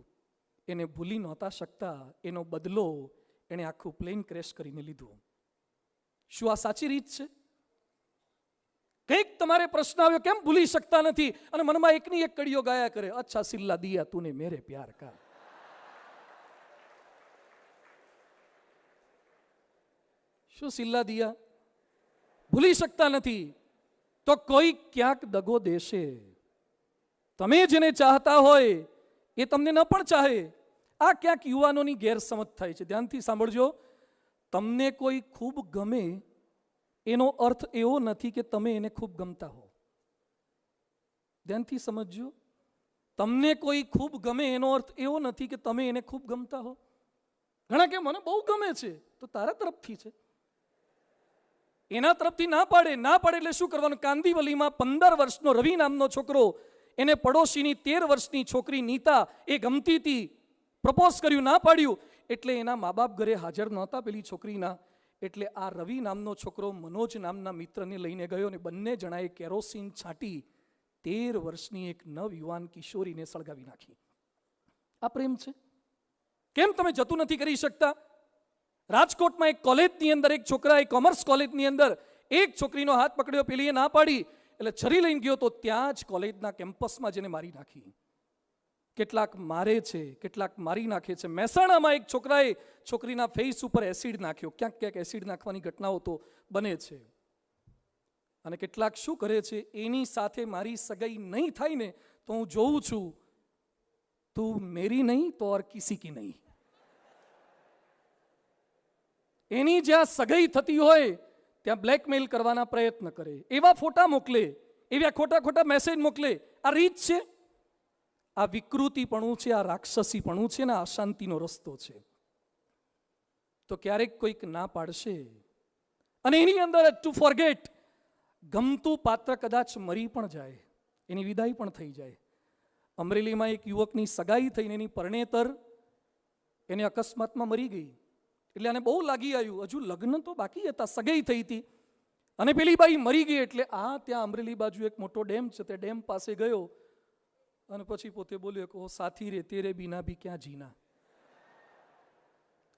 Speaker 1: એને ભૂલી નહોતા શકતા, એનો બદલો એણે આખું પ્લેન ક્રેશ કરીને લીધું. શું આ સાચી રીત છે? કંઈક તમારે પ્રશ્ન આવ્યો, કેમ ભૂલી શકતા નથી? અને મનમાં એકની એક કડીઓ ગાયા કરે, અચ્છા સિલ્લા દિયા તૂને મેરે પ્યાર કા. શું સિલ્લા દિયા? ભૂલી શકતા નથી તો કોઈ ક્યાંક દગો દેશે. તમે જેને ચાહતા હોય એ તમને ન પણ ચાહે. આ ક્યાંક યુવાનોની ગેરસમજ થાય છે. ધ્યાનથી સાંભળજો. તમને કોઈ ખૂબ ગમે એનો અર્થ એવો નથી કે તમે એને ખૂબ ગમતા હો. ધ્યાનથી સમજજો. તમને કોઈ ખૂબ ગમે એનો અર્થ એવો નથી કે તમે એને ખૂબ ગમતા હો. ઘણા કે મને બહુ ગમે છે, તો તારા તરફથી છે. એના તરફથી ના પાડે એટલે શું કરવાનું? કાંદીવલીમાં 15 વર્ષનો રવિ નામનો છોકરો, એને પડોશીની 13 વર્ષની છોકરી નીતા એ ગમતી હતી, પ્રપોઝ કર્યું, ના પાડ્યું, એટલે એના મા બાપ ઘરે હાજર નહોતા પેલી છોકરીના, એટલે આ રવિ નામનો છોકરો મનોજ નામના મિત્રને લઈને ગયો અને બંને જણાએ કેરોસીન છાંટી 13 વર્ષની એક નવયુવાન કિશોરીને સળગાવી નાખી. આ પ્રેમ છે? કેમ તમે જતું નથી કરી શકતા? રાજકોટમાં એક કોલેજની અંદર એક છોકરાએ, કોમર્સ કોલેજની અંદર એક છોકરીનો હાથ પકડ્યો, પેલીએ ના પાડી એટલે છરી લઈને ગયો તો ત્યાં જ કોલેજના કેમ્પસમાં જેને મારી નાખી. કેટલાક મારે છે, કેટલાક મારી નાખે છે. મહેસાણામાં એક છોકરાએ છોકરીના ફેસ ઉપર એસિડ નાખ્યો. ક્યાંક ક્યાંક એસિડ નાખવાની ઘટનાઓ તો બને છે. અને કેટલાક શું કરે છે, એની સાથે મારી સગાઈ નહીં થાય ને તો હું જોઉં છું, તું મેરી નહીં તો ઓર કિસી કી નહીં. એની જ્યાં સગાઈ થતી હોય ત્યાં બ્લેકમેલ કરવાના પ્રયત્ન કરે, એવા ફોટા મોકલે, એવા ખોટા ખોટા મેસેજ મોકલે. આ રીત છે, આ વિકૃતિપણું છે, આ રાક્ષસીપણું છે ને આ અશાંતિનો રસ્તો છે. તો ક્યારેક કોઈક ના પાડશે અને એની અંદર ટુ ફોરગેટ ગમતું પાત્ર કદાચ મરી પણ જાય, એની વિદાય પણ થઈ જાય. અમરેલીમાં એક યુવકની સગાઈ થઈને એની પરણેતર એને અકસ્માતમાં મરી ગઈ. એટલે આને બહુ લાગી આવ્યું, હજુ લગ્ન તો બાકી હતા, સગાઈ થઈ હતી અને પેલી બાઈ મરી ગઈ. એટલે ત્યાં અમરેલી બાજુ એક મોટો ડેમ છે, તે ડેમ પાસે ગયો અને પછી પોતે બોલ્યો કે ઓ સાથી રે તેરે બિના ભી ક્યાં જીના.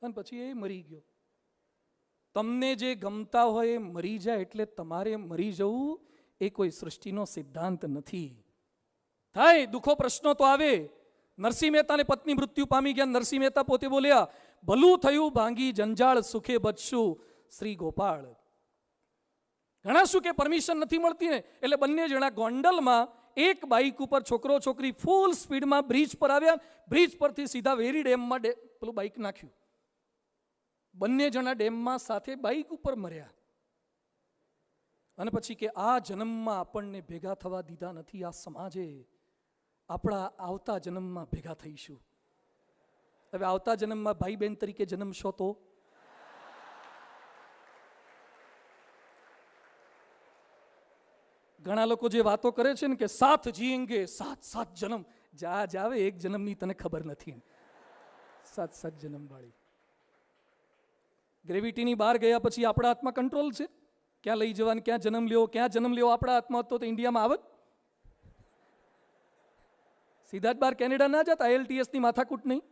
Speaker 1: અને પછી એ મરી ગયો. તમને જે ગમતા હોય એ મરી જાય એટલે તમારે મરી જવું એ કોઈ સૃષ્ટિનો સિદ્ધાંત નથી. થાય દુઃખો પ્રશ્નો તો આવે. નરસિંહ મહેતાને પત્ની મૃત્યુ પામી ગયા. નરસિંહ મહેતા પોતે બોલ્યા, ભલું થયું ભાંગી જંજાળ, સુખે બચશું શ્રી ગોપાળ. ઘણા શું કે પરમિશન નથી મળતી ને એટલે બંને જણા ગોંડલમાં એક બાઇક ઉપર છોકરો છોકરી ફૂલ સ્પીડમાં બ્રિજ પર આવ્યા. બ્રિજ પરથી સીધા વેરી ડેમમાં પેલું બાઇક નાખ્યું. બંને જણા ડેમમાં સાથે બાઇક ઉપર મર્યા. અને પછી કે આ જન્મમાં આપણને ભેગા થવા દીધા નથી આ સમાજે, આપણા આવતા જન્મમાં ભેગા થઈશું. હવે આવતા જન્મમાં ભાઈ બહેન તરીકે જન્મશો તો ઘણા લોકો જે વાતો કરે છે ને કે સાથ જીએંગે, સાત જન્મ, જાવે એક જન્મની તને ખબર નથી. સાત જન્મ વાળી ગ્રેવિટીની બહાર ગયા પછી આપણા હાથમાં કંટ્રોલ છે, ક્યાં લઈ જવાનું, ક્યાં જન્મ લેવો આપણા હાથમાં હતો તો ઇન્ડિયામાં આવત. સીધા જ બહાર કેનેડા ના જતા, IELTS ની માથાકૂટ નહીં.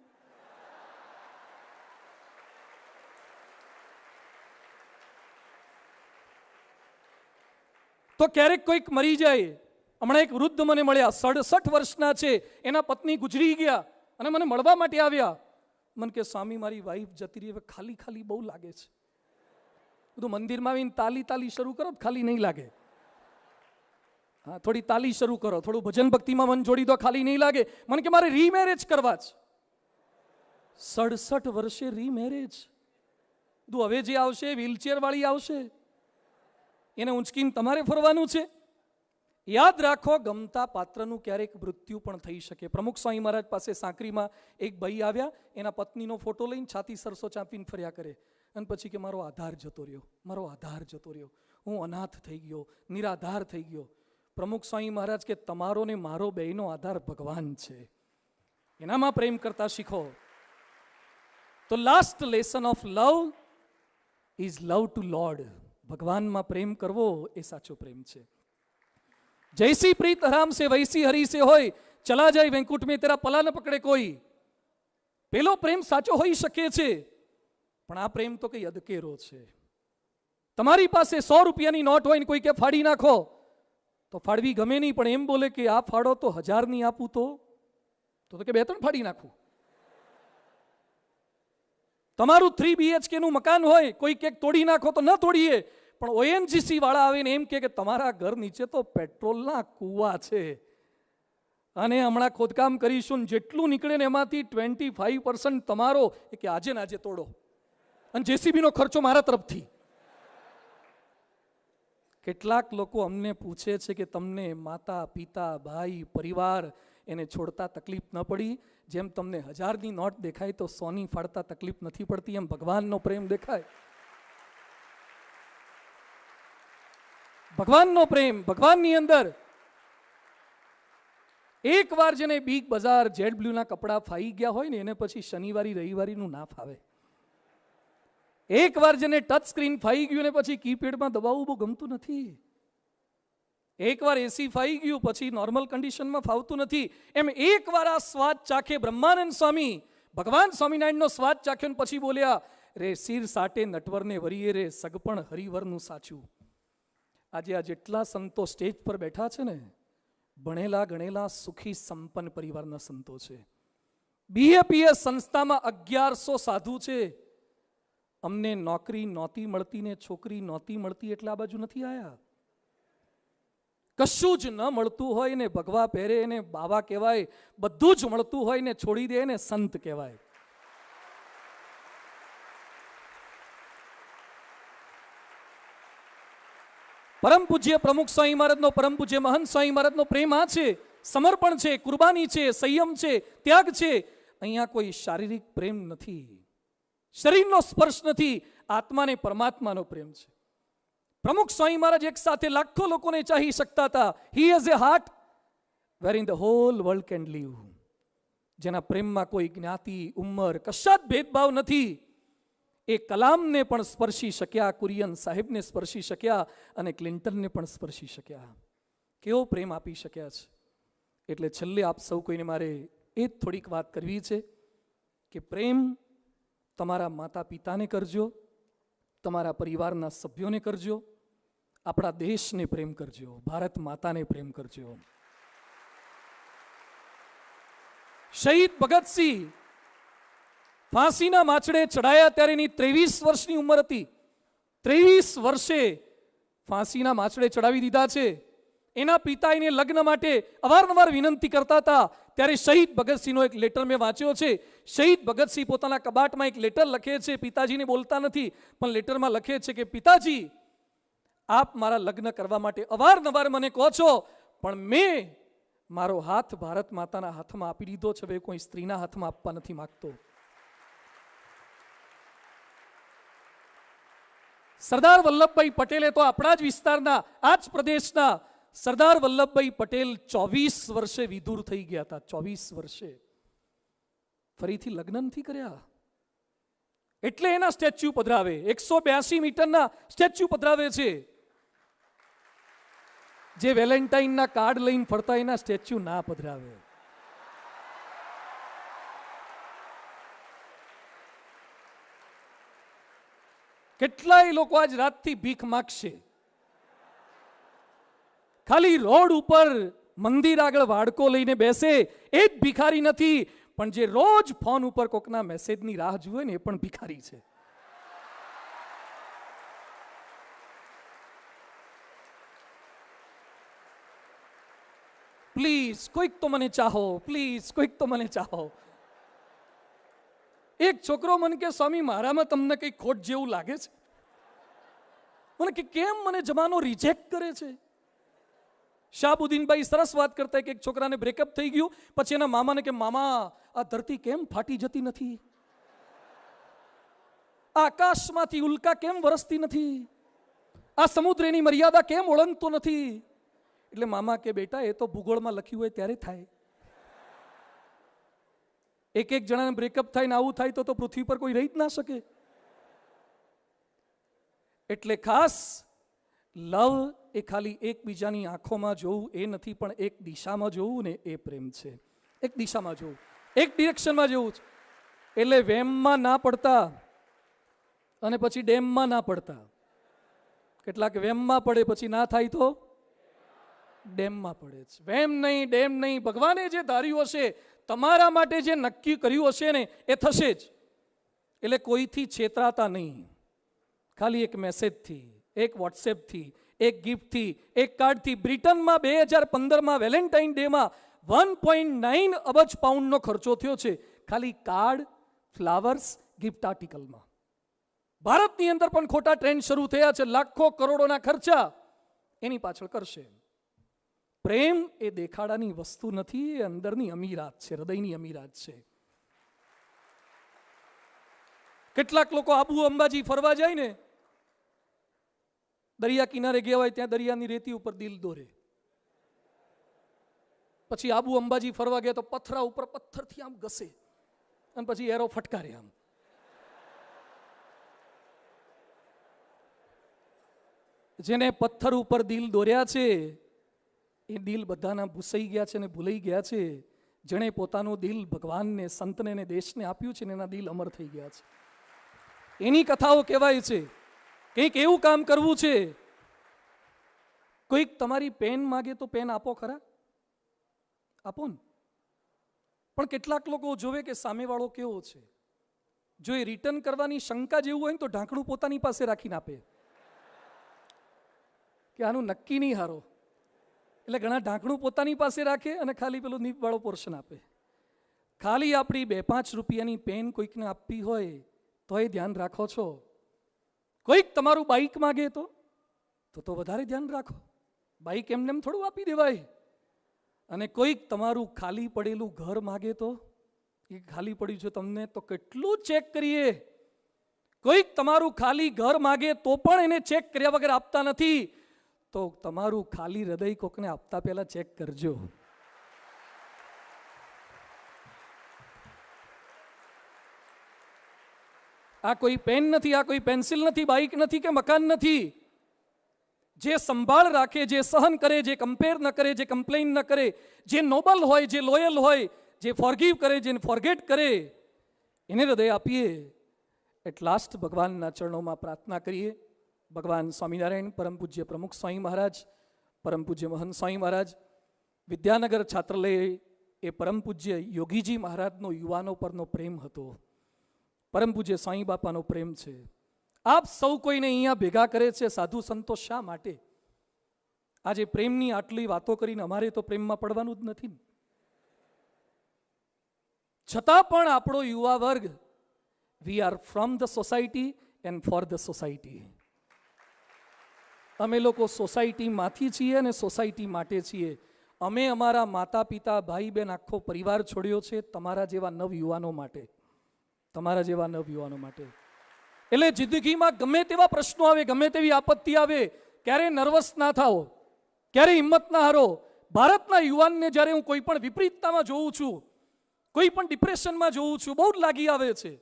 Speaker 1: તો ક્યારેક કોઈક મરી જાય. હમણાં એક વૃદ્ધ મને મળ્યા, 67 વર્ષના છે, એના પત્ની ગુજરી ગયા અને મને મળવા માટે આવ્યા. મને કે સ્વામી મારી વાઈફ જતી રહી, હવે ખાલી ખાલી બહુ લાગે છે. બધું મંદિરમાં આવીને તાલી શરૂ કરો, ખાલી નહીં લાગે. હા, થોડી તાલી શરૂ કરો, થોડું ભજન ભક્તિમાં મન જોડી દો, ખાલી નહીં લાગે. મને કે મારે રીમેરેજ કરવા છે. 67 વર્ષે રીમેરેજ. બધું હવે જે આવશે વ્હીલચેર વાળી આવશે, એને ઊંચકીને તમારે ફરવાનું છે. યાદ રાખો, ગમતા પાત્રનું ક્યારેક મૃત્યુ પણ થઈ શકે. પ્રમુખ સ્વામી મહારાજ પાસે સાંકરીમાં એક ભાઈ આવ્યા, એના પત્નીનો ફોટો લઈને છાતી સરસો ચાંપીને ફર્યા કરે. અને પછી કે મારો આધાર જતો રહ્યો, હું અનાથ થઈ ગયો, નિરાધાર થઈ ગયો. પ્રમુખ સ્વામી મહારાજ કે તમારો ને મારો બેયનો આધાર ભગવાન છે, એનામાં પ્રેમ કરતા શીખો. તો last lesson of love is love to lord. ભગવાનમાં પ્રેમ કરવો એ સાચો પ્રેમ છે. જૈસી પ્રીત હરામ સે વૈસી હરી સે હોય, ચલા જાય વેંકુટ મેં તેરા પલા ન પકડે કોઈ. પેલો પ્રેમ સાચો હોઈ શકે છે, પણ આ પ્રેમ તો કઈ અદકેરો છે. તમારી પાસે 100 રૂપિયાની નોટ હોય ને કોઈ કે ફાડી નાખો, તો ફાડવી ગમે નહીં, પણ એમ બોલે કે આ ફાડો તો 1000 ની આપું તો કે 2-3 ફાડી નાખું. તમારું 3 BHK નું મકાન હોય, કોઈ કેક તોડી નાખો તો ન તોડીએ, પણ ONGC વાળા આવીને એમ કે તમારા ઘર નીચે તો પેટ્રોલના કૂવા છે અને હમણાં ખોદકામ કરીશું, જેટલું નીકળે ને એમાંથી 25% તમારો, કે આજે ને આજે તોડો અને JCB નો ખર્ચો મારા તરફથી. કેટલાક લોકો અમને પૂછે છે કે તમને માતા પિતા ભાઈ પરિવાર એને છોડતા તકલીફ ન પડી? જેમ તમને 1000 ની નોટ દેખાય તો 100 ની ફાડતા તકલીફ નથી પડતી, એમ ભગવાનનો પ્રેમ દેખાય. ભગવાનનો પ્રેમ, ભગવાનની અંદર એકવાર જેને બિગ બજાર જેડ બ્લુના કપડા ફાઈ ગયા હોય ને, એને પછી શનિવારી રવિવારીનું ના ફાવે. એકવાર જેને ટચ સ્ક્રીન ફાઈ ગયું ને પછી કીપેડમાં દબાવવું બહુ ગમતું નથી. એકવાર એસી ફાઈ ગયું પછી નોર્મલ કન્ડિશનમાં ફાવતું નથી. એમ એકવાર આ સ્વાદ ચાખે બ્રહ્માનંદ સ્વામી, ભગવાન સ્વામિનારાયણનો સ્વાદ ચાખ્યો ને પછી બોલ્યા, રે શિર સાટે નટવરને વરીએ રે સગપણ હરિવરનું સાચું. આજે આ જેટલા સંતો સ્ટેજ પર બેઠા છે ને, ભણેલા ગણેલા સુખી સંપન્ન પરિવારના સંતો છે. બીએપીએસ સંસ્થામાં 1100 સાધુ છે. અમને નોકરી નહોતી મળતી ને છોકરી નહોતી મળતી એટલે આ બાજુ નથી આયા. કશું જ ન મળતું હોય ને ભગવા પહેરે એને બાવા કહેવાય, બધું જ મળતું હોય ને છોડી દે ને સંત કહેવાય. પરમ પૂજ્ય પ્રમુખ સ્વામી મહારાજનો, પરમ પૂજ્ય મહંત સ્વામી મહારાજનો પ્રેમ આ છે, સમર્પણ છે, કુરબાની છે, સંયમ છે, ત્યાગ છે. અહીંયા કોઈ શારીરિક પ્રેમ નથી, શરીરનો સ્પર્શ નથી, આત્માને પરમાત્માનો પ્રેમ છે. પ્રમુખ સ્વામી મહારાજ એક સાથે લાખો લોકોને ચાહી શકતા હતા. He has a heart where in the whole world can live. જેના પ્રેમમાં કોઈ જ્ઞાતિ, ઉંમર, કશા જ ભેદભાવ નથી. એ કલામને પણ સ્પર્શી શક્યા, કુરિયન સાહેબને સ્પર્શી શક્યા અને ક્લિન્ટનને પણ સ્પર્શી શક્યા. કેવો પ્રેમ આપી શક્યા છે. એટલે છેલ્લે આપ સૌ કોઈને મારે એ જ થોડીક વાત કરવી છે કે પ્રેમ તમારા માતા પિતાને કરજો, તમારા પરિવારના સભ્યોને કરજો, આપણા દેશને પ્રેમ કરજો, ભારત માતાને પ્રેમ કરજો. શહીદ ભગતસિંહ ફાંસીના માછડે ચડાયા ત્યારે એની 23 વર્ષની ઉંમર હતી. 23 વર્ષે ફાંસીના માછડે ચડાવી દીધા છે. એના પિતા એને લગ્ન માટે અવારનવાર વિનંતી કરતા હતા. ત્યારે શહીદ ભગતસિંહનો એક લેટર મેં વાંચ્યો છે. શહીદ ભગતસિંહ પોતાના કબાટમાં એક લેટર લખે છે. પિતાજીને બોલતા નથી, પણ લેટરમાં લખે છે કે પિતાજી, આપ મારા લગ્ન કરવા માટે અવારનવાર મને કહો છો, પણ મેં મારો હાથ ભારત માતાના હાથમાં આપી દીધો છે, હવે કોઈ સ્ત્રીના હાથમાં આપવા નથી માંગતો. સરદાર વલ્લભભાઈ પટેલે તો આપણા જ વિસ્તારના, આ જ પ્રદેશના સરદાર વલ્લભભાઈ પટેલ 24 વર્ષે વિધુર થઈ ગયા હતા. 24 વર્ષે ફરીથી લગ્ન નથી કર્યા. એટલે એના સ્ટેચ્યુ પધરાવે, 182 મીટરના સ્ટેચ્યુ પધરાવે છે. જે વેલેન્ટાઇનના કાર્ડ લઈને ફરતા એના સ્ટેચ્યુ ના પધરાવે. કેટલાય લોકો આજ રાતથી ભીખ માગશે. ખાલી રોડ ઉપર મંદિર આગળ વાડકો લઈને બેસે એ જ ભિખારી નથી, પણ જે રોજ ફોન ઉપર કોકના મેસેજની રાહ જુએ ને એ પણ ભિખારી છે. પ્લીઝ કોઈક તો મને ચાહો, પ્લીઝ કોઈક તો મને ચાહો. એક છોકરો મને કે સ્વામી મારામાં તમને કંઈ ખોટ જેવું લાગે છે. મને કે કેમ મને જમાનો રિજેક્ટ કરે છે. શાહબુદ્દીનભાઈ સરસ વાત કરતા કે એક છોકરાને બ્રેકઅપ થઈ ગયું, પછી એના મામાને કે મામા આ ધરતી કેમ ફાટી જતી નથી, આ આકાશમાંથી ઉલ્કા કેમ વરસતી નથી, આ સમુદ્ર એની મર્યાદા કેમ ઓળંગતો નથી. એટલે મામા કે બેટા એ તો ભૂગોળમાં લખ્યું હોય ત્યારે થાય. એક એક જણાને બ્રેકઅપ થાય ને આવું થાય તો પૃથ્વી પર કોઈ રહી જ ના શકે. એટલે ખાસ લવ એ ખાલી એકબીજાની આંખોમાં જોવું એ નથી, પણ એક દિશામાં જોવું ને એ પ્રેમ છે. એક દિશામાં જોવું, એક ડિરેક્શનમાં જોવું છે. એટલે વેમમાં ના પડતા અને પછી ડેમમાં ના પડતા. કેટલાક વેમમાં પડે પછી ના થાય તો ડેમમાં પડે છે. વેમ નહીં, ડેમ નહીં. ભગવાને જે ધાર્યું હશે, તમારા માટે જે નક્કી કર્યું હશે ને એ થશે જ. એટલે કોઈથી છેતરાતા નહીં. ખાલી એક મેસેજથી, એક વોટ્સએપથી, એક ગિફ્ટથી, એક કાર્ડથી. બ્રિટનમાં 2015માં વેલેન્ટાઇન ડેમાં 1.9 અબજ પાઉન્ડનો ખર્ચો થયો છે ખાલી કાર્ડ, ફ્લાવર્સ, ગિફ્ટ આર્ટિકલમાં. ભારતની અંદર પણ ખોટા ટ્રેન્ડ શરૂ થયા છે. લાખો કરોડોના ખર્ચા એની પાછળ કરશે. પ્રેમ એ દેખાડાની વસ્તુ નથી, એ અંદરની અમીરાત છે, હૃદયની અમીરાત છે. કેટલાક લોકો આબુ અંબાજી ફરવા જાય ને, દરિયા કિનારે ગયા હોય ત્યાં દરિયાની રેતી ઉપર દિલ દોરે. પછી આબુ અંબાજી ફરવા ગયા તો પથરા ઉપર પથ્થરથી આમ ઘસે અને પછી એરો ફટકારે આમ. જેને પથ્થર ઉપર દિલ દોર્યા છે એ દિલ બધાના ભૂસાઈ ગયા છે અને ભૂલાઈ ગયા છે. જેણે પોતાનું દિલ ભગવાનને, સંતને અને દેશને આપ્યું છે ને એના દિલ અમર થઈ ગયા છે. એની કથાઓ કહેવાય છે. કંઈક એવું કામ કરવું છે. કોઈક તમારી પેન માગે તો પેન આપો ખરા. આપો ને. પણ કેટલાક લોકો જોવે કે સામેવાળો કેવો છે, જો એ રિટર્ન કરવાની શંકા જેવું હોય ને તો ઢાંકણું પોતાની પાસે રાખીને આપે કે આનું નક્કી નહીં હારો, એટલે ઘણા ઢાંકણું પોતાની પાસે રાખે અને ખાલી પેલું નીપવાળો પોર્શન આપે. ખાલી આપણી 2-5 રૂપિયાની પેન કોઈકને આપવી હોય તો એ ધ્યાન રાખો છો. કોઈક તમારું બાઇક માગે તો વધારે ધ્યાન રાખો, બાઇક એમને એમ થોડું આપી દેવાય. અને કોઈક તમારું ખાલી પડેલું ઘર માગે તો એ ખાલી પડ્યું છે તમને તો કેટલું ચેક કરીએ. કોઈક તમારું ખાલી ઘર માગે તો પણ એને ચેક કર્યા વગર આપતા નથી, તો તમારું ખાલી હૃદય કોકને આપતા પહેલા ચેક કરજો. આ કોઈ પેન નથી, આ કોઈ પેન્સિલ નથી, બાઇક નથી કે મકાન નથી. જે સંભાળ રાખે, જે સહન કરે, જે કમ્પેર ન કરે, જે કમ્પ્લેન ન કરે, જે નોબલ હોય, જે લોયલ હોય, જે ફોરગીવ કરે, જે ફોરગેટ કરે, એને હૃદય આપીએ. એટ લાસ્ટ ભગવાનના ચરણોમાં પ્રાર્થના કરીએ. ભગવાન સ્વામિનારાયણ, પરમ પૂજ્ય પ્રમુખ સ્વામી મહારાજ, પરમ પૂજ્ય મહંત સ્વામી મહારાજ, વિદ્યાનગર છાત્રાલય એ પરમ પૂજ્ય યોગીજી મહારાજનો યુવાનો પરનો પ્રેમ હતો, પરમ પૂજ્ય સ્વામી બાપાનો પ્રેમ છે. આપ સૌ કોઈને અહીંયા ભેગા કરે છે સાધુ સંતો શા માટે? આજે પ્રેમની આટલી વાતો કરીને અમારે તો પ્રેમમાં પડવાનું જ નથી. છતાં પણ આપણો યુવા વર્ગ, we are from the society and for the society. અમે લોકો સોસાયટીમાંથી છીએ અને સોસાયટી માટે છીએ. અમે અમારા માતા પિતા, ભાઈ બહેન, આખો પરિવાર છોડ્યો છે તમારા જેવા નવયુવાનો માટે, તમારા જેવા નવયુવાનો માટે. એટલે જિંદગીમાં ગમે તેવા પ્રશ્નો આવે, ગમે તેવી આપત્તિ આવે, ક્યારે નર્વસ ના થાઓ, ક્યારે હિંમત ના હારો. ભારતના યુવાનને જ્યારે હું કોઈ પણ વિપરીતતામાં જોઉં છું, કોઈ પણ ડિપ્રેશનમાં જોઉં છું, બહુ જ લાગી આવે છે.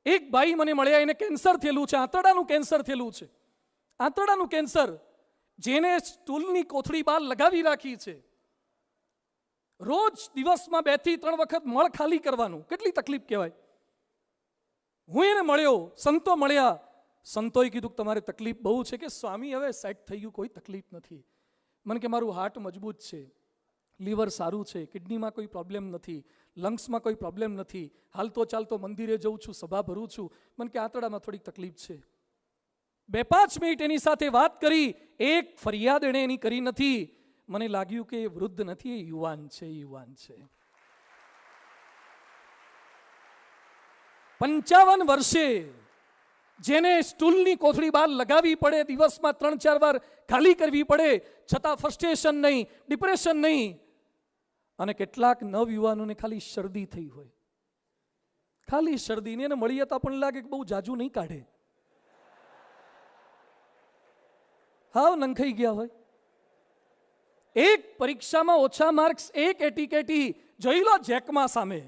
Speaker 1: એક ભાઈ મને મળ્યા, એને કેન્સર થયેલું છે, આંતરડાનું કેન્સર થયેલું છે, આંતરડાનું કેન્સર, જેને સ્ટૂલની કોથળી બહાર લગાવી રાખી છે. રોજ દિવસમાં 2 થી 3 વખત મળ ખાલી કરવાનું, કેટલી તકલીફ કહેવાય. હું એને મળ્યો, સંતો મળ્યા, સંતોએ કીધું કે તમારે તકલીફ બહુ છે. કે સ્વામી હવે સેટ થઈ ગયું, કોઈ તકલીફ નથી. મને કે મારું હાર્ટ મજબૂત છે, લીવર સારું છે, કિડનીમાં કોઈ પ્રોબ્લેમ નથી, લંગ્સમાં કોઈ પ્રોબ્લેમ નથી, હાલતો ચાલતો મંદિરે જઉં છું, સભા ભરું છું. મને કે આંતરડામાં થોડીક તકલીફ છે. 2-5 મિનિટ એની સાથે વાત કરી, એક ફરિયાદ એણે એની કરી નથી. મને લાગ્યું કે એ વૃદ્ધ નથી, એ યુવાન છે, યુવાન છે. 55 વર્ષે જેને સ્ટૂલની કોથળી બહાર લગાવી પડે, દિવસમાં 3-4 વાર ખાલી કરવી પડે, છતાં ફ્રસ્ટ્રેશન નહીં, ડિપ્રેશન નહીં. અને કેટલાક નવયુવાનોને ખાલી શરદી થઈ હોય, ખાલી શરદીને એને મળીએ તો આપણને લાગે કે બહુ જાજુ નહીં કાઢે, હાવ નંખાઈ ગયા હોય. એક પરીક્ષામાં ઓછા માર્ક્સ, એક એટીકેટી, જોઈ લો જેકમાં સામે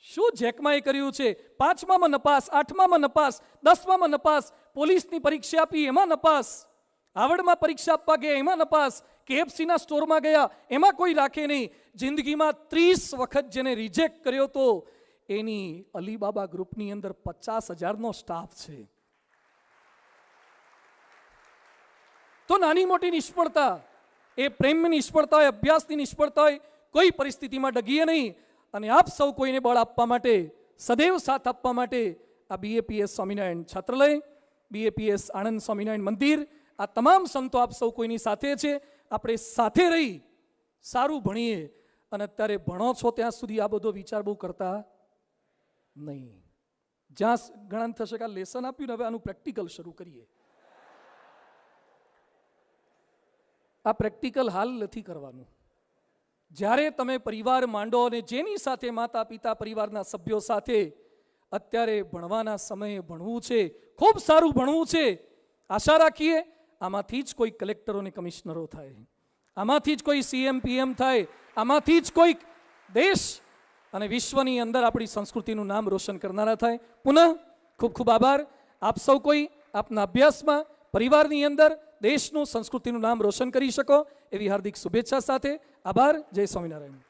Speaker 1: શું જેકમાં એ કર્યું છે. 5માં નપાસ, 8માં નપાસ, 10માં નપાસ, પોલીસની પરીક્ષા આપી એમાં નપાસ, આવડમાં પરીક્ષા આપવા ગયા એમાં નપાસ, KFCના સ્ટોરમાં ગયા એમાં કોઈ રાખે નહીં. જિંદગીમાં 30 વખત જેને રિજેક્ટ કર્યો તો એની અલીબાબા ગ્રુપની અંદર 50,000નો સ્ટાફ છે. તો નાની મોટી નિષ્ફળતા, એ પ્રેમની નિષ્ફળતા હોય, અભ્યાસની નિષ્ફળતા હોય, કોઈ પરિસ્થિતિમાં ડગીએ નહીં. અને આપ સૌ કોઈને બળ આપવા માટે, સદૈવ સાથ આપવા માટે આ BAPS સ્વામિનારાયણ છાત્રાલય, BAPS આણંદ સ્વામિનારાયણ મંદિર, આ તમામ સંતો આપ સૌ કોઈની સાથે છે. આપણે સાથે રહી સારું ભણીએ. અને અત્યારે ભણો છો ત્યાં સુધી આ બધો વિચાર બહુ કરતા નહીં. જ્યાં ગણન થશે કે આ લેસન આપ્યું ને, હવે આનું પ્રેક્ટિકલ શરૂ કરીએ. આ પ્રેક્ટિકલ હાલ નથી કરવાનું. જ્યારે તમે પરિવાર માંડો અને જેની સાથે માતા પિતા, પરિવારના સભ્યો સાથે અત્યારે ભણવાના સમયે ભણવું છે, ખૂબ સારું ભણવું છે. આશા રાખીએ આમાંથી જ કોઈ કલેક્ટરો અને કમિશનરો થાય, આમાંથી જ કોઈ CM PM થાય, આમાંથી જ કોઈક દેશ અને વિશ્વની અંદર આપણી સંસ્કૃતિનું નામ રોશન કરનારા થાય. પુનઃ ખૂબ ખૂબ આભાર. આપ સૌ કોઈ આપના અભ્યાસમાં, પરિવારની અંદર દેશનું, સંસ્કૃતિનું નામ રોશન કરી શકો એવી હાર્દિક શુભેચ્છા સાથે આભાર. જય સ્વામિનારાયણ.